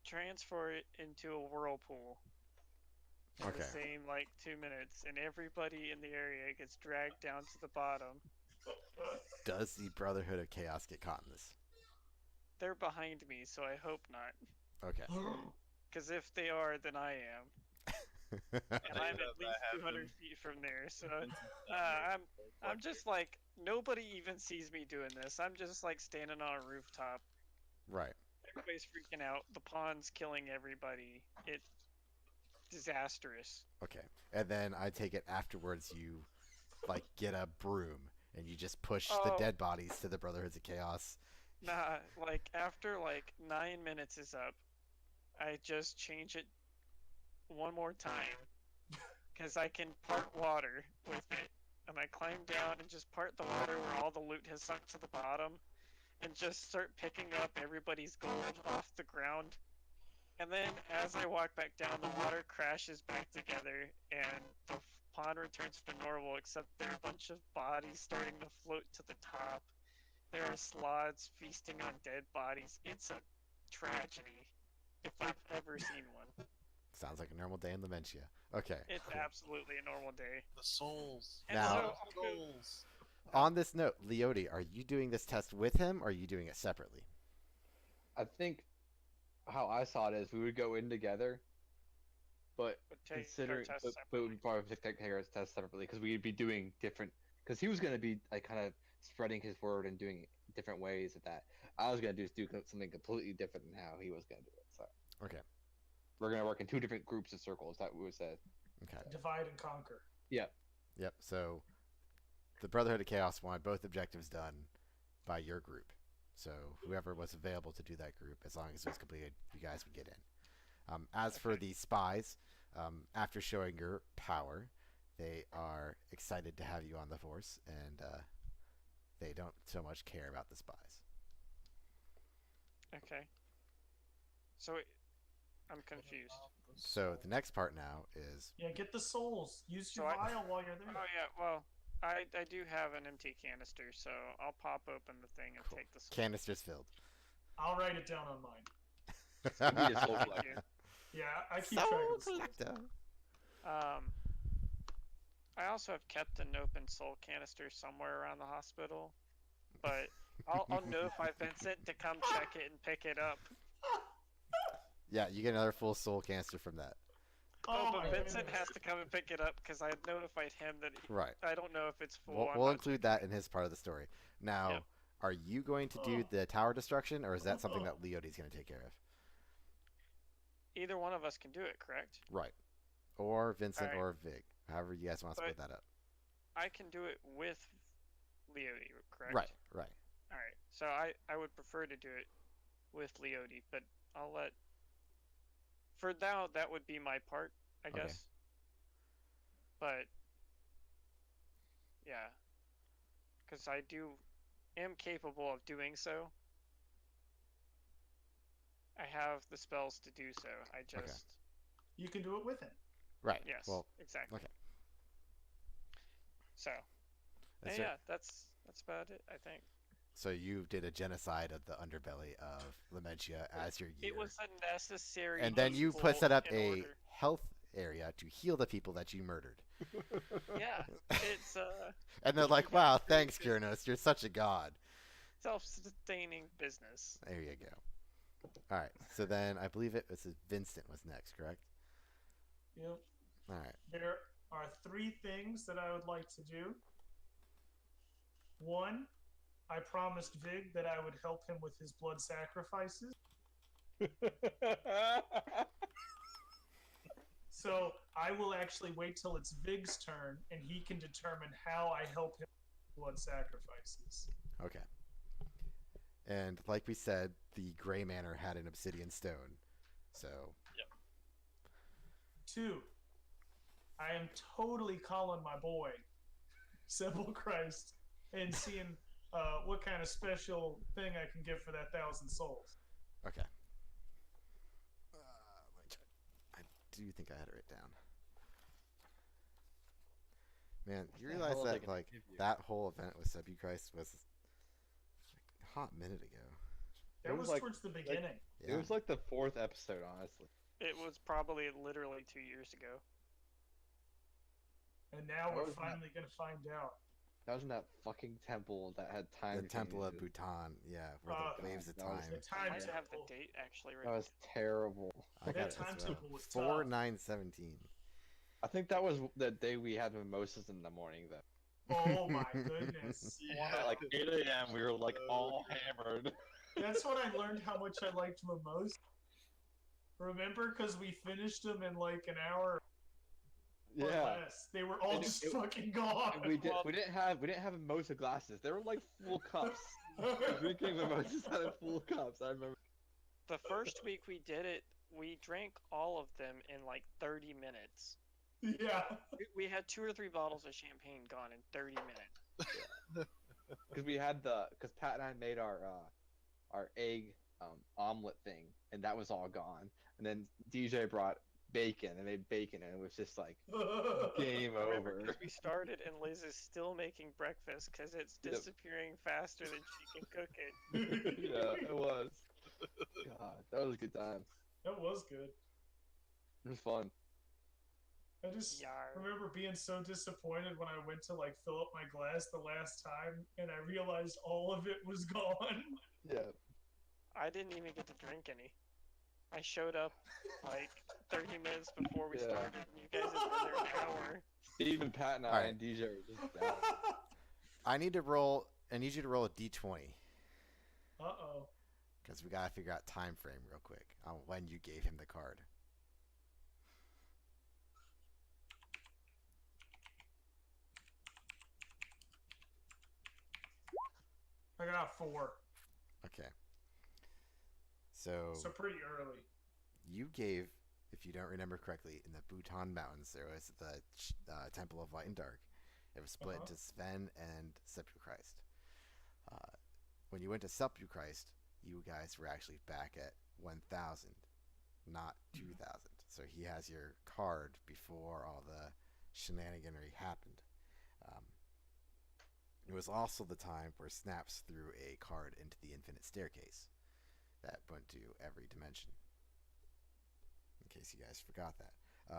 S7: transfer it into a whirlpool. In
S1: Okay.
S7: the same, 2 minutes. And everybody in the area gets dragged down to the bottom.
S1: Does the Brotherhood of Chaos get caught in this?
S7: They're behind me, so I hope not.
S1: Okay.
S7: Because if they are, then I am. And I'm
S5: that
S7: at least 200
S5: happened.
S7: feet from there, so I'm just nobody even sees me doing this. I'm just standing on a rooftop.
S1: Right.
S7: Everybody's freaking out. The pond's killing everybody. It's disastrous.
S1: Okay. And then I take it afterwards you get a broom and you just push the
S7: Oh.
S1: dead bodies to the Brotherhoods of Chaos.
S7: Nah, after 9 minutes is up, I just change it one more time. Because I can part water with it. And I climb down and just part the water where all the loot has sunk to the bottom. And just start picking up everybody's gold off the ground. And then as I walk back down, the water crashes back together and the pond returns to normal, except there are a bunch of bodies starting to float to the top. There are sloths feasting on dead bodies. It's a tragedy, if I've ever seen one.
S1: Sounds like a normal day in Lamentia. Okay.
S7: It's absolutely a normal day.
S5: The souls.
S7: And
S1: Now-
S7: so
S5: The
S7: I'll go,
S5: souls.
S1: On this note, Leote, are you doing this test with him or are you doing it separately?
S2: I think how I saw it is we would go in together, but
S7: take
S2: considering
S7: our tests
S2: but
S7: separately.
S2: we would probably take our tests separately because we'd be doing different. Because he was going to be kind of spreading his word and doing it different ways at that. I was going to do something completely different than how he was going to do it. So
S1: Okay.
S2: we're going to work in two different groups of circles. That was said.
S1: Okay.
S4: Divide and conquer.
S1: Yep. So the Brotherhood of Chaos wanted both objectives done by your group. So whoever was available to do that group, as long as it was completed, you guys would get in. As for the spies, after showing your power, they are excited to have you on the force, and they don't so much care about the spies.
S7: Okay. So I'm confused.
S1: So the next part now is
S4: Yeah, get the souls. Use your
S7: So I-
S4: vial while you're there.
S7: Oh yeah, well, I do have an empty canister, so I'll pop open the thing and
S1: Cool.
S7: take the soul.
S1: canisters filled.
S4: I'll write it down on mine.
S2: Give me a soul
S7: Thank
S2: collector.
S7: you.
S4: Yeah, I keep track of the souls.
S7: I also have kept an open soul canister somewhere around the hospital, but I'll notify Vincent to come check it and pick it up.
S1: Yeah, you get another full soul canister from that.
S7: Oh,
S4: my
S7: but Vincent
S4: goodness.
S7: has to come and pick it up because I notified him that
S1: Right.
S7: I don't know if it's full.
S1: We'll,
S7: I'm
S1: we'll
S7: not
S1: include
S7: checking.
S1: that in his part of the story. Now,
S7: Yep.
S1: are you going to do the tower destruction, or is that something that Leote's going to take care of?
S7: Either one of us can do it, correct?
S1: Right. Or Vincent
S7: Alright.
S1: or Vig. However you guys want to split that up.
S7: I can do it with Leote, correct?
S1: Right.
S7: All right. So I would prefer to do it with Leote, but I'll let. For now, that would be my part, I
S1: Okay.
S7: guess. But yeah, because I am capable of doing so. I have the spells to do so. I just
S4: You can do it with him.
S1: Right.
S7: yes,
S1: Well,
S7: exactly.
S1: okay.
S7: So And
S1: That's
S7: yeah,
S1: right.
S7: that's about it. I think
S1: So you did a genocide of the underbelly of Lamentia as your
S7: it
S1: year,
S7: was a necessary
S1: and then you
S7: evil
S1: set up
S7: in
S1: a
S7: order.
S1: health area to heal the people that you murdered.
S7: Yeah, it's
S1: And they're like,
S7: got
S1: "Wow,
S7: great
S1: thanks, Kiernos. You're such a god."
S7: self-sustaining business.
S1: There you go. All right. So then I believe it was Vincent was next, correct?
S4: Yep.
S1: All right.
S4: There are 3 things that I would like to do. One, I promised Vig that I would help him with his blood sacrifices. So I will actually wait till it's Vig's turn, and he can determine how I help him with blood sacrifices.
S1: Okay. And like we said, the Gray Manor had an obsidian stone. So
S4: 2, I am totally calling my boy, Simple Christ, and seeing what kind of special thing I can get for that 1,000 souls.
S1: okay. Let me check. I do think I had it written down. Man, you
S2: the
S1: realize
S2: hell are they
S1: that
S2: gonna
S1: like
S2: give you?
S1: that whole event with Subchrist was a hot minute ago.
S4: That
S2: It was
S4: was
S2: like-
S4: towards the beginning.
S1: Yeah.
S2: It was like the 4th episode, honestly.
S7: It was probably literally 2 years ago.
S4: And now
S2: That
S4: we're
S2: was not-
S4: finally going to find out.
S2: That was in that fucking temple that had time.
S1: The Temple of
S2: changes.
S1: Bhutan, yeah, where the waves of
S2: that was-
S1: time.
S4: The
S7: I
S4: time
S7: might have the
S4: temple.
S7: date actually
S2: That
S7: right.
S2: was terrible.
S1: I
S4: That
S1: got it
S4: time
S1: as well.
S4: temple was tough.
S1: 4917.
S2: I think that was the day we had mimosas in the morning, though.
S4: Oh my goodness.
S2: At like 8 a.m., we were like all hammered.
S4: That's when I learned how much I liked mimosas. Remember? Because we finished them in like an hour or
S2: Yeah.
S4: less. They were all
S2: And
S4: just
S2: it-
S4: fucking gone.
S2: And we didn't have mimosa glasses. They were like full cups. Drinking mimosas out of full cups. I remember.
S7: The first week we did it, we drank all of them in like 30 minutes.
S4: Yeah.
S7: We had 2 or 3 bottles of champagne gone in 30 minutes.
S2: Because because Pat and I made our egg omelet thing, and that was all gone. And then DJ brought bacon, and made bacon, and it was just like game
S7: Remember,
S2: over.
S7: 'cause we started and Liz is still making breakfast because it's
S2: Yep.
S7: disappearing faster than she can cook it.
S2: Yeah, it was. God, that was a good time.
S4: That was good.
S2: It was fun.
S4: I just
S7: Yar.
S4: remember being so disappointed when I went to like fill up my glass the last time, and I realized all of it was gone.
S2: Yeah.
S7: I didn't even get to drink any. I showed up like 30 minutes before we
S2: Yeah.
S7: started, and you guys have been there an hour.
S2: Even Pat and I
S1: Alright.
S2: and DJ were just down.
S1: I need you to roll a d20
S4: Uh-oh.
S1: because we gotta figure out time frame real quick on when you gave him the card.
S4: I got 4.
S1: Okay. So
S4: So pretty early.
S1: you gave, if you don't remember correctly, in the Bhutan Mountains, there was the Temple of Light and Dark. It was split
S4: Uh-huh.
S1: into Sven and Sepulchrist. When you went to Sepulchrist, you guys were actually back at 1,000, not 2,000. So he has your card before all the shenaniganry happened. It was also the time where Snaps threw a card into the infinite staircase that went to every dimension. In case you guys forgot that.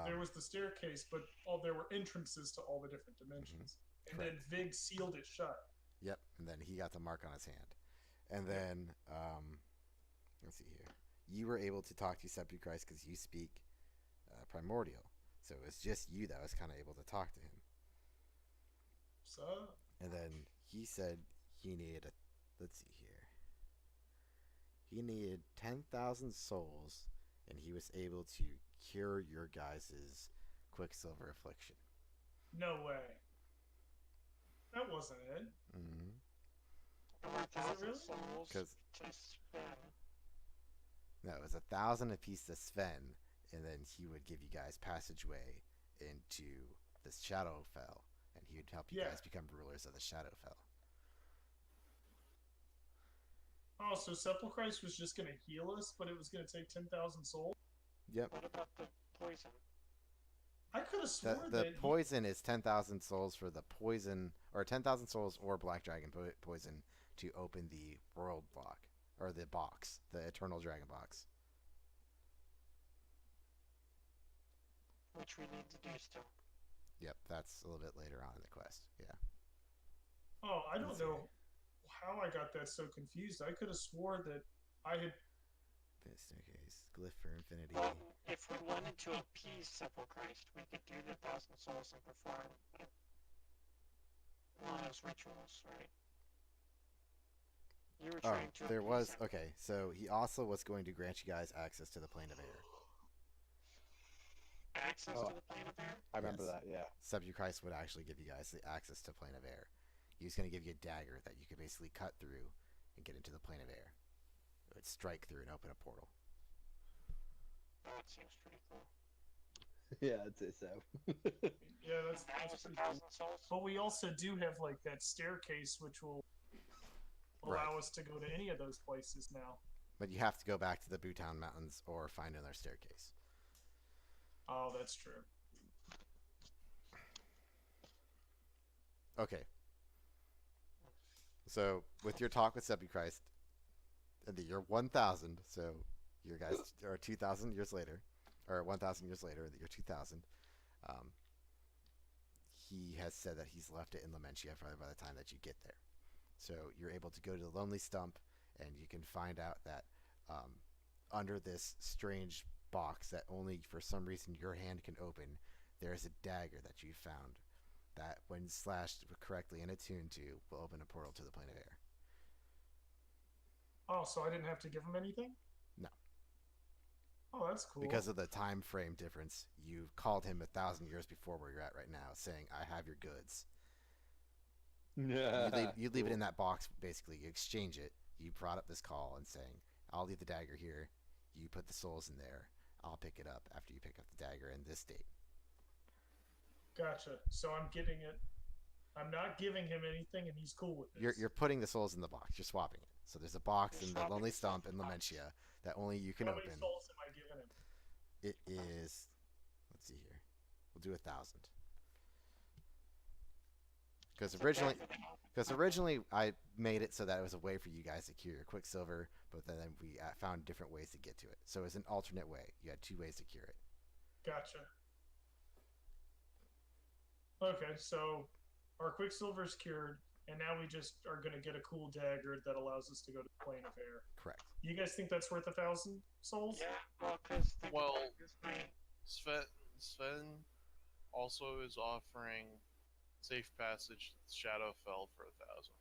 S4: There was the staircase, but there were entrances to all the different dimensions. And then Vig sealed it shut.
S1: Yep, and then he got the mark on his hand. And then, let's see here. You were able to talk to Sepulchrist because you speak Primordial. So it was just you that was kind of able to talk to him.
S4: So,
S1: And then he said he needed let's see here. He needed 10,000 souls, and he was able to cure your guys' Quicksilver affliction.
S4: no way. That wasn't it.
S1: Mm-hmm.
S6: 1,000
S4: really?
S6: souls
S1: 'Cause-
S6: to spend.
S1: No, it was 1,000 apiece to Sven, and then he would give you guys passageway into the Shadowfell, and he would help you
S4: Yeah.
S1: guys become rulers of the Shadowfell.
S4: Oh, so Sepulchrist was just going to heal us, but it was going to take 10,000 souls?
S1: Yep.
S6: What about the poison?
S4: I could have
S1: The
S4: sworn
S1: the
S4: that
S1: poison is 10,000 souls for the poison, or 10,000 souls or black dragon poison to open the world block or the box, the eternal dragon box.
S6: which we need to do still.
S1: Yep, that's a little bit later on in the quest. Yeah.
S4: Oh, I don't
S1: Let's see.
S4: know how I got that so confused. I could have swore that I had.
S1: Staircase, glyph for infinity.
S6: Well, if we wanted to appease Sepulchrist, we could do the 1,000 souls and perform one of those rituals, right? You were
S1: Oh,
S6: trying to
S1: there
S6: appease
S1: was
S6: him.
S1: okay. So he also was going to grant you guys access to the plane of air.
S6: Access
S2: Oh.
S6: to the plane of air?
S2: I remember
S1: Yes.
S2: that. Yeah.
S1: Subjuchrist would actually give you guys the access to plane of air. He was going to give you a dagger that you could basically cut through and get into the plane of air. It would strike through and open a portal.
S6: That seems pretty cool.
S2: Yeah, I'd say so.
S4: Yeah, that's
S6: That was
S4: pretty
S6: 1,000
S4: cool.
S6: souls?
S4: But we also do have like that staircase, which will allow us to go to any of those places now.
S1: But you have to go back to the Bhutan Mountains or find another staircase.
S4: Oh, that's true.
S1: Okay. So with your talk with Subjuchrist, in the year 1000, so you guys are 2,000 years later, or 1,000 years later, the year 2000, he has said that he's left it in Lamentia by the time that you get there. So you're able to go to the Lonely Stump, and you can find out that under this strange box that only for some reason your hand can open, there is a dagger that you found that, when slashed correctly and attuned to, will open a portal to the plane of air.
S4: Oh, so I didn't have to give him anything?
S1: No.
S4: Oh, that's cool.
S1: Because of the time frame difference, you called him 1,000 years before where you're at right now, saying, "I have your goods."
S2: Yeah.
S1: You leave it in that box. Basically, you exchange it. You brought up this call and saying, "I'll leave the dagger here. You put the souls in there. I'll pick it up after you pick up the dagger in this date."
S4: Gotcha. So I'm getting it. I'm not giving him anything, and he's cool with this.
S1: You're putting the souls in the box. You're swapping it. So there's a box
S6: You're
S1: in the
S6: swapping
S1: Lonely
S6: the
S1: Stump
S6: souls
S1: in
S6: in the box.
S1: Lamentia that only you can
S4: How
S1: open.
S4: many souls am I giving him?
S1: It is. Let's see here. We'll do 1,000. Because originally I made it so that it was a way for you guys to cure your Quicksilver, but then we found different ways to get to it. So it was an alternate way. You had 2 ways to cure it.
S4: Gotcha. Okay, so our Quicksilver's cured, and now we just are going to get a cool dagger that allows us to go to the plane of air.
S1: Correct.
S4: You guys think that's worth 1,000 souls?
S6: Yeah, well, because
S5: Well, Sven also is offering safe passage to Shadowfell for 1,000.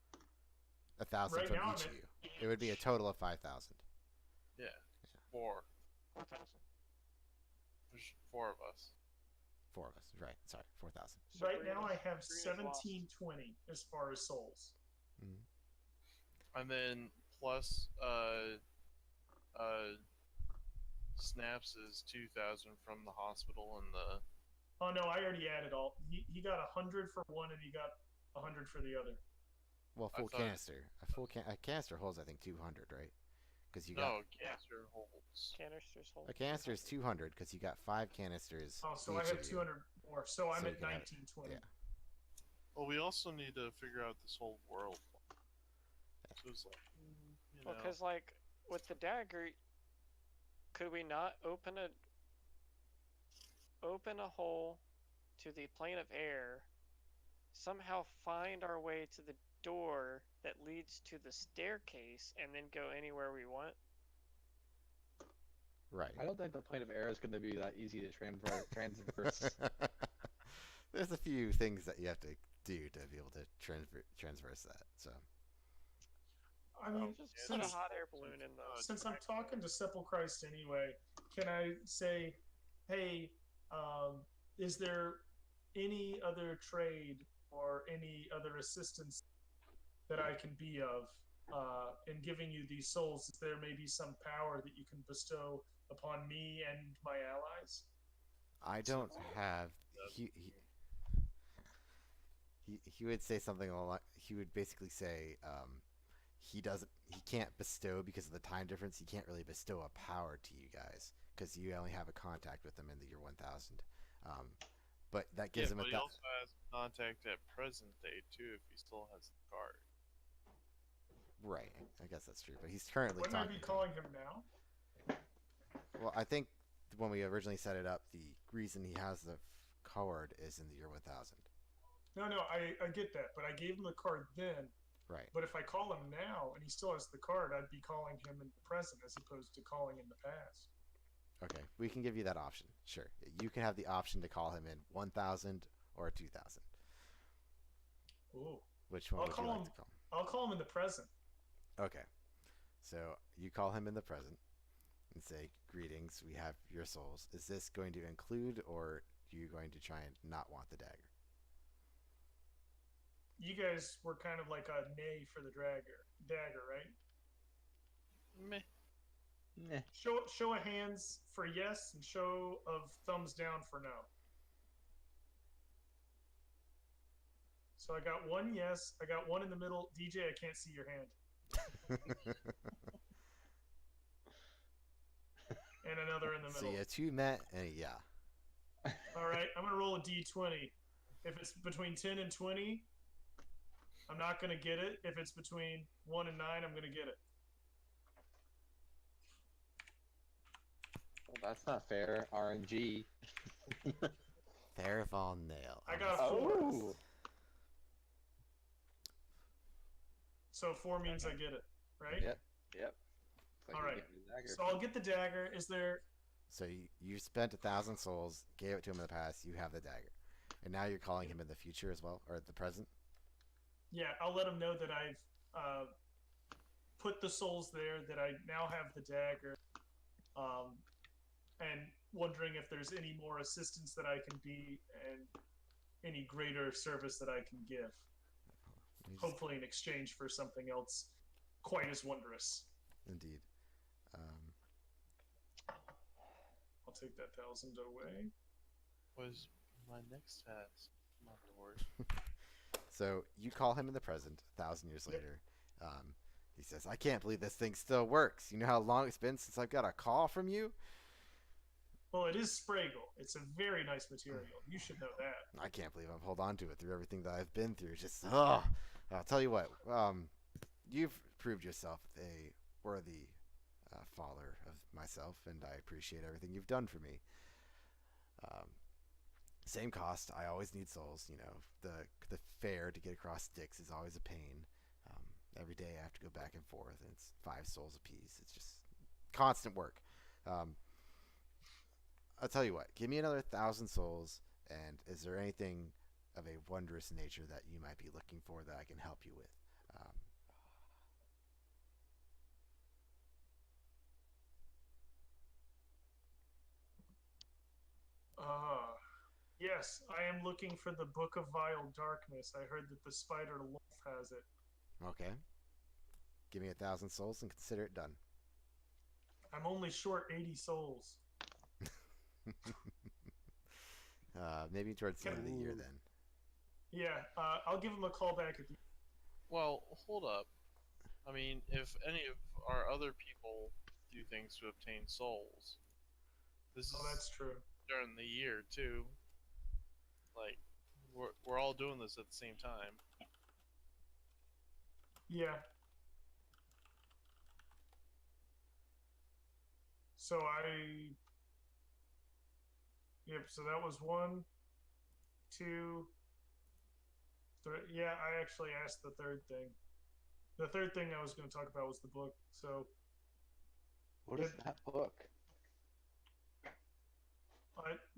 S1: 1,000
S4: Right
S1: from
S4: now
S1: each
S4: I'm
S1: of you. It would be a total of 5,000.
S5: Yeah, 4.
S6: 4,000.
S5: There's 4 of us.
S1: 4 of us. Right. Sorry. 4,000.
S4: Right now I have
S7: Sabrina's lost.
S4: 1720 as far as souls.
S5: And then plus Snaps is 2,000 from the hospital and the
S4: Oh no, I already added all. He got 100 for one, and he got 100 for the other.
S1: Well,
S5: I
S1: full
S5: thought-
S1: canister. A canister holds, I think, 200, right? Because you got
S5: no canister holds.
S7: Canisters hold.
S1: a canister is 200 because you got 5 canisters.
S4: Oh, so I
S1: each
S4: have
S1: of you.
S4: 200 more. So I'm
S1: So
S4: at
S1: you can have-
S4: 1920.
S1: yeah.
S5: Well, we also need to figure out this whole world. So it's like, you know,
S7: Because like with the dagger, could we not open a hole to the plane of air, somehow find our way to the door that leads to the staircase, and then go anywhere we want?
S1: Right.
S2: I don't think the plane of air is going to be that easy to transverse.
S1: There's a few things that you have to do to be able to transverse that. So
S4: I mean,
S7: Just put a
S4: since,
S7: hot air balloon in the.
S4: since I'm talking to Sepulchrist anyway, can I say, hey, is there any other trade or any other assistance that I can be of in giving you these souls? Is there maybe some power that you can bestow upon me and my allies?
S1: I don't have. He would say something along. He would basically say he can't bestow because of the time difference. He can't really bestow a power to you guys because you only have a contact with them in the year 1000. but that
S5: Yeah,
S1: gives him
S5: but
S1: a
S5: he also has contact at present day too if he still has the card.
S1: right. I guess that's true, but he's currently
S4: Wouldn't I
S1: talking
S4: be
S1: to
S4: calling him now?
S1: Well, I think when we originally set it up, the reason he has the card is in the year 1000.
S4: No, I get that, but I gave him the card then.
S1: Right.
S4: But if I call him now and he still has the card, I'd be calling him in the present as opposed to calling in the past.
S1: Okay, we can give you that option. Sure, you can have the option to call him in 1000 or 2000.
S4: Ooh.
S1: Which one
S4: I'll
S1: would you
S4: call
S1: like
S4: him.
S1: to call?
S4: I'll call him in the present.
S1: Okay, so you call him in the present and say, "Greetings, we have your souls." Is this going to include, or are you going to try and not want the dagger?
S4: You guys were kind of like a nay for the dagger, right?
S5: Meh.
S2: Nah.
S4: Show of hands for yes and show of thumbs down for no. So I got one yes, I got one in the middle. DJ, I can't see your hand. And another in the
S1: So
S4: middle.
S1: yeah, two met, and yeah.
S4: All right, I'm gonna roll a d20. If it's between 10 and 20, I'm not gonna get it. If it's between 1 and 9, I'm gonna get it.
S2: Well, that's not fair. RNG.
S1: Theraval nail.
S4: I got a 4.
S2: Oh.
S4: So 4 means I get it, right?
S2: Yep. Yep. Looks like
S4: All
S2: you're
S4: right.
S2: getting the dagger.
S4: So I'll get the dagger. Is there?
S1: So you spent 1,000 souls, gave it to him in the past. You have the dagger, and now you're calling him in the future as well, or the present.
S4: Yeah, I'll let him know that I've put the souls there. That I now have the dagger, and wondering if there's any more assistance that I can be, and any greater service that I can give. Hopefully, in exchange for something else quite as wondrous.
S1: Indeed.
S4: I'll take that 1,000 away.
S5: Was my next task, my lord.
S1: So you call him in the present, 1,000 years
S4: Yep.
S1: later. He says, "I can't believe this thing still works. You know how long it's been since I've got a call from you?
S4: Well, it is Spragle. It's a very nice material. You should know that.
S1: I can't believe I've held on to it through everything that I've been through. Just, I'll tell you what, you've proved yourself a worthy follower of myself, and I appreciate everything you've done for me. Same cost. I always need souls. You know, the fare to get across Styx is always a pain. Every day I have to go back and forth, and it's 5 souls apiece. It's just constant work. I'll tell you what. Give me another 1,000 souls, and is there anything of a wondrous nature that you might be looking for that I can help you with?
S4: Yes, I am looking for the Book of Vile Darkness. I heard that the Spider Wolf has it.
S1: Okay. Give me 1,000 souls and consider it done.
S4: I'm only short 80 souls.
S1: Maybe towards the end of the year
S2: Ooh.
S1: then.
S4: Yeah, I'll give him a call back at the.
S5: Well, hold up. I mean, if any of our other people do things to obtain souls, this
S4: Oh,
S5: is
S4: that's true.
S5: during the year too. Like, we're all doing this at the same time.
S4: Yeah. So Yep. So that was 1, 2, 3. Yeah, I actually asked the third thing. The third thing I was going to talk about was the book. So
S2: What is that book?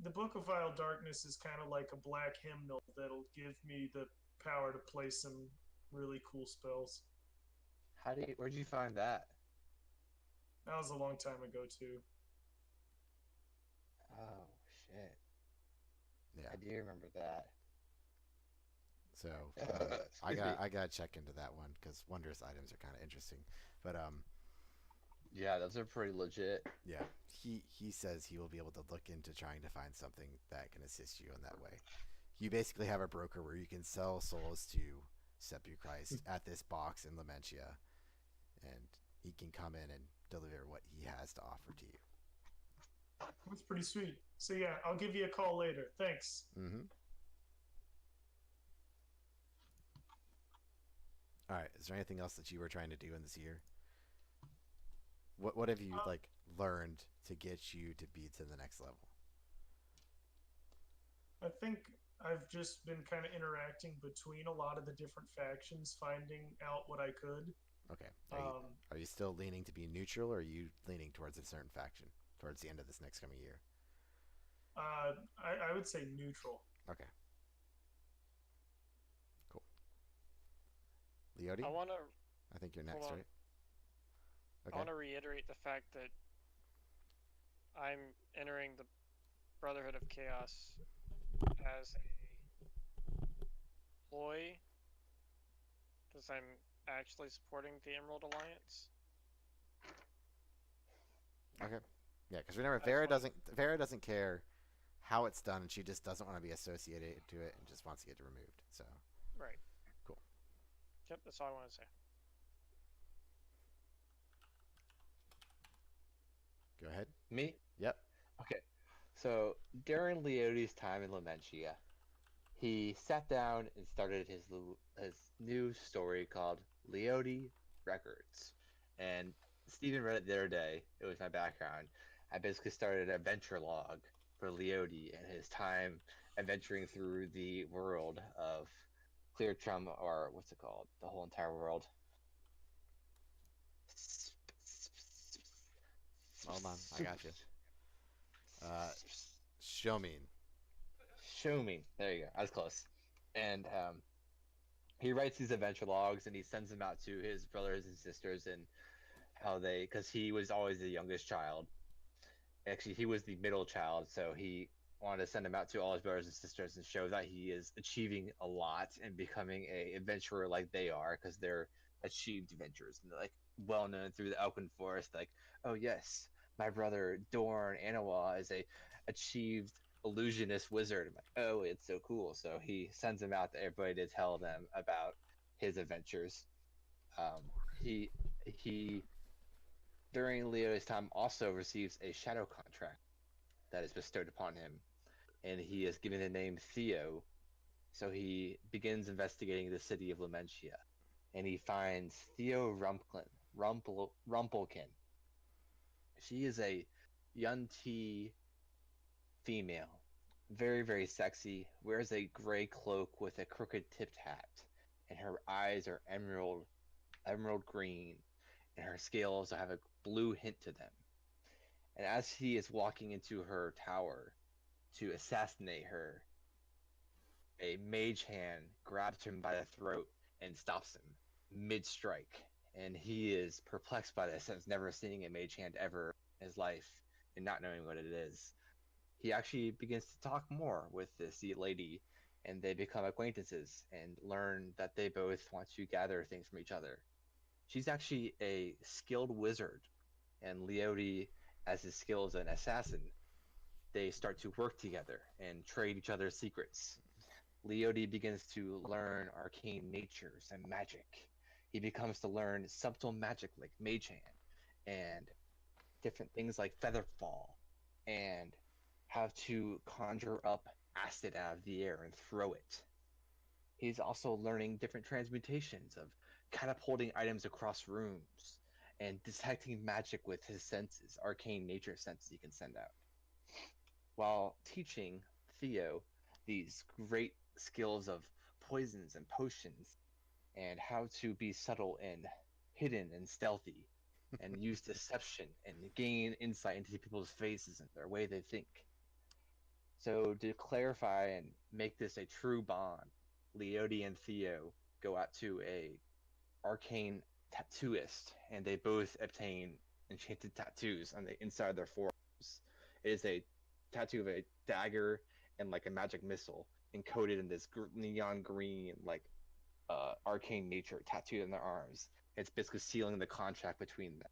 S4: the Book of Vile Darkness is kind of like a black hymnal that'll give me the power to play some really cool spells.
S2: Where'd you find that?
S4: That was a long time ago too.
S2: Oh shit!
S1: Yeah.
S2: I do remember that.
S1: So I gotta check into that one because wondrous items are kind of interesting. But
S2: Yeah, those are pretty legit.
S1: yeah, he says he will be able to look into trying to find something that can assist you in that way. You basically have a broker where you can sell souls to Sepuchrist at this box in Lamentia, and he can come in and deliver what he has to offer to you.
S4: That's pretty sweet. So yeah, I'll give you a call later. Thanks.
S1: Mm-hmm. All right. Is there anything else that you were trying to do in this year? What have you
S4: Uh,
S1: like learned to get you to be to the next level?
S4: I think I've just been kind of interacting between a lot of the different factions, finding out what I could.
S1: Okay.
S4: Um,
S1: Are you still leaning to be neutral, or are you leaning towards a certain faction towards the end of this next coming year?
S4: I would say neutral.
S1: Okay. Cool. Leody,
S7: I want to
S1: I think you're
S7: hold
S1: next,
S7: on.
S1: right?
S7: I
S1: Okay.
S7: want to reiterate the fact that I'm entering the Brotherhood of Chaos as a ploy because I'm actually supporting the Emerald Alliance.
S1: Okay. Yeah, because remember,
S7: I just want
S1: Vera doesn't care how it's done, and she just doesn't want to be associated to it, and just wants to get it removed. So
S7: right.
S1: cool.
S7: Yep, that's all I want to say.
S1: Go ahead.
S2: Me?
S1: Yep.
S2: Okay. So during Leody's time in Lamentia, he sat down and started his new story called Leody Records. And Stephen read it the other day. It was my background. I basically started an adventure log for Leody and his time adventuring through the world of Clear Trum, or what's it called? The whole entire world.
S1: Hold on, I got you. Show me.
S2: Show me. There you go. I was close. And he writes these adventure logs and he sends them out to his brothers and sisters and how they, because he was always the youngest child. Actually, he was the middle child, so he wanted to send them out to all his brothers and sisters and show that he is achieving a lot and becoming a adventurer like they are, because they're achieved adventurers and they're like well known through the Elkin Forest. Like, oh yes, my brother Dorn Anawa is a achieved illusionist wizard. I'm like, oh, it's so cool. So he sends them out to everybody to tell them about his adventures. He he during Leo's time also receives a shadow contract that is bestowed upon him, and he is given the name Theo. So he begins investigating the city of Lamentia, and he finds Theo Rumpelkin. She is a Yunti female, very very sexy. Wears a gray cloak with a crooked tipped hat, and her eyes are emerald green, and her scales have a blue hint to them. And as he is walking into her tower to assassinate her, a mage hand grabs him by the throat and stops him mid strike. And he is perplexed by this, as never seeing a mage hand ever in his life and not knowing what it is. He actually begins to talk more with this lady, and they become acquaintances and learn that they both want to gather things from each other. She's actually a skilled wizard, and Leody, as his skill as an assassin, they start to work together and trade each other's secrets. Leody begins to learn arcane natures and magic. He becomes to learn subtle magic like Mage Hand and different things like Featherfall and how to conjure up acid out of the air and throw it. He's also learning different transmutations of catapulting items across rooms and detecting magic with his senses, arcane nature senses he can send out, while teaching Theo these great skills of poisons and potions and how to be subtle and hidden and stealthy and use deception and gain insight into people's faces and their way they think. So to clarify and make this a true bond, Leody and Theo go out to a arcane tattooist and they both obtain enchanted tattoos on the inside of their forearms. It is a tattoo of a dagger and like a magic missile encoded in this neon green like arcane nature tattooed on their arms. It's basically sealing the contract between them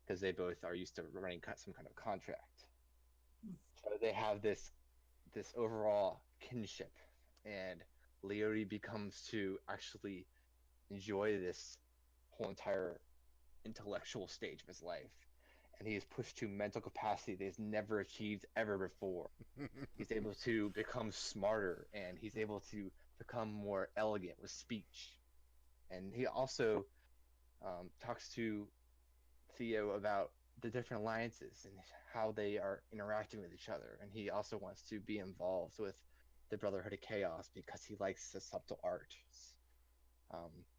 S2: because they both are used to running some kind of contract. So they have this overall kinship, and Leody becomes to actually enjoy this whole entire intellectual stage of his life and he is pushed to mental capacity that he's never achieved ever before. He's able to become smarter, and he's able to become more elegant with speech. And he also talks to Theo about the different alliances and how they are interacting with each other. And he also wants to be involved with the Brotherhood of Chaos because he likes the subtle arts.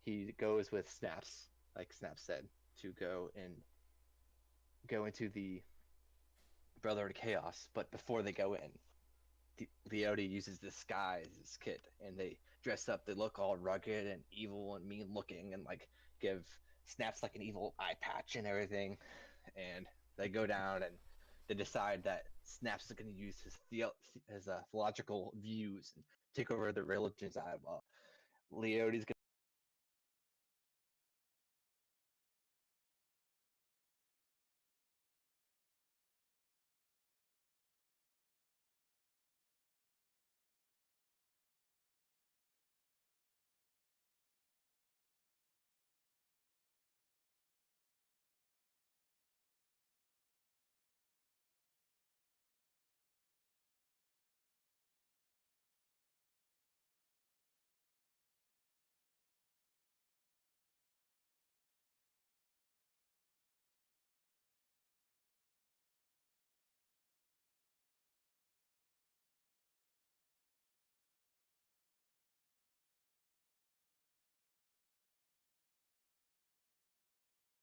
S2: He goes with Snaps, like Snaps said, to go into the Brotherhood of Chaos. But before they go in, Leote uses disguise as kid, and they dress up. They look all rugged and evil and mean looking, and like give Snaps like an evil eye patch and everything. And they go down and they decide that Snaps is going to use his theological views and take over the religion side, while Leote's going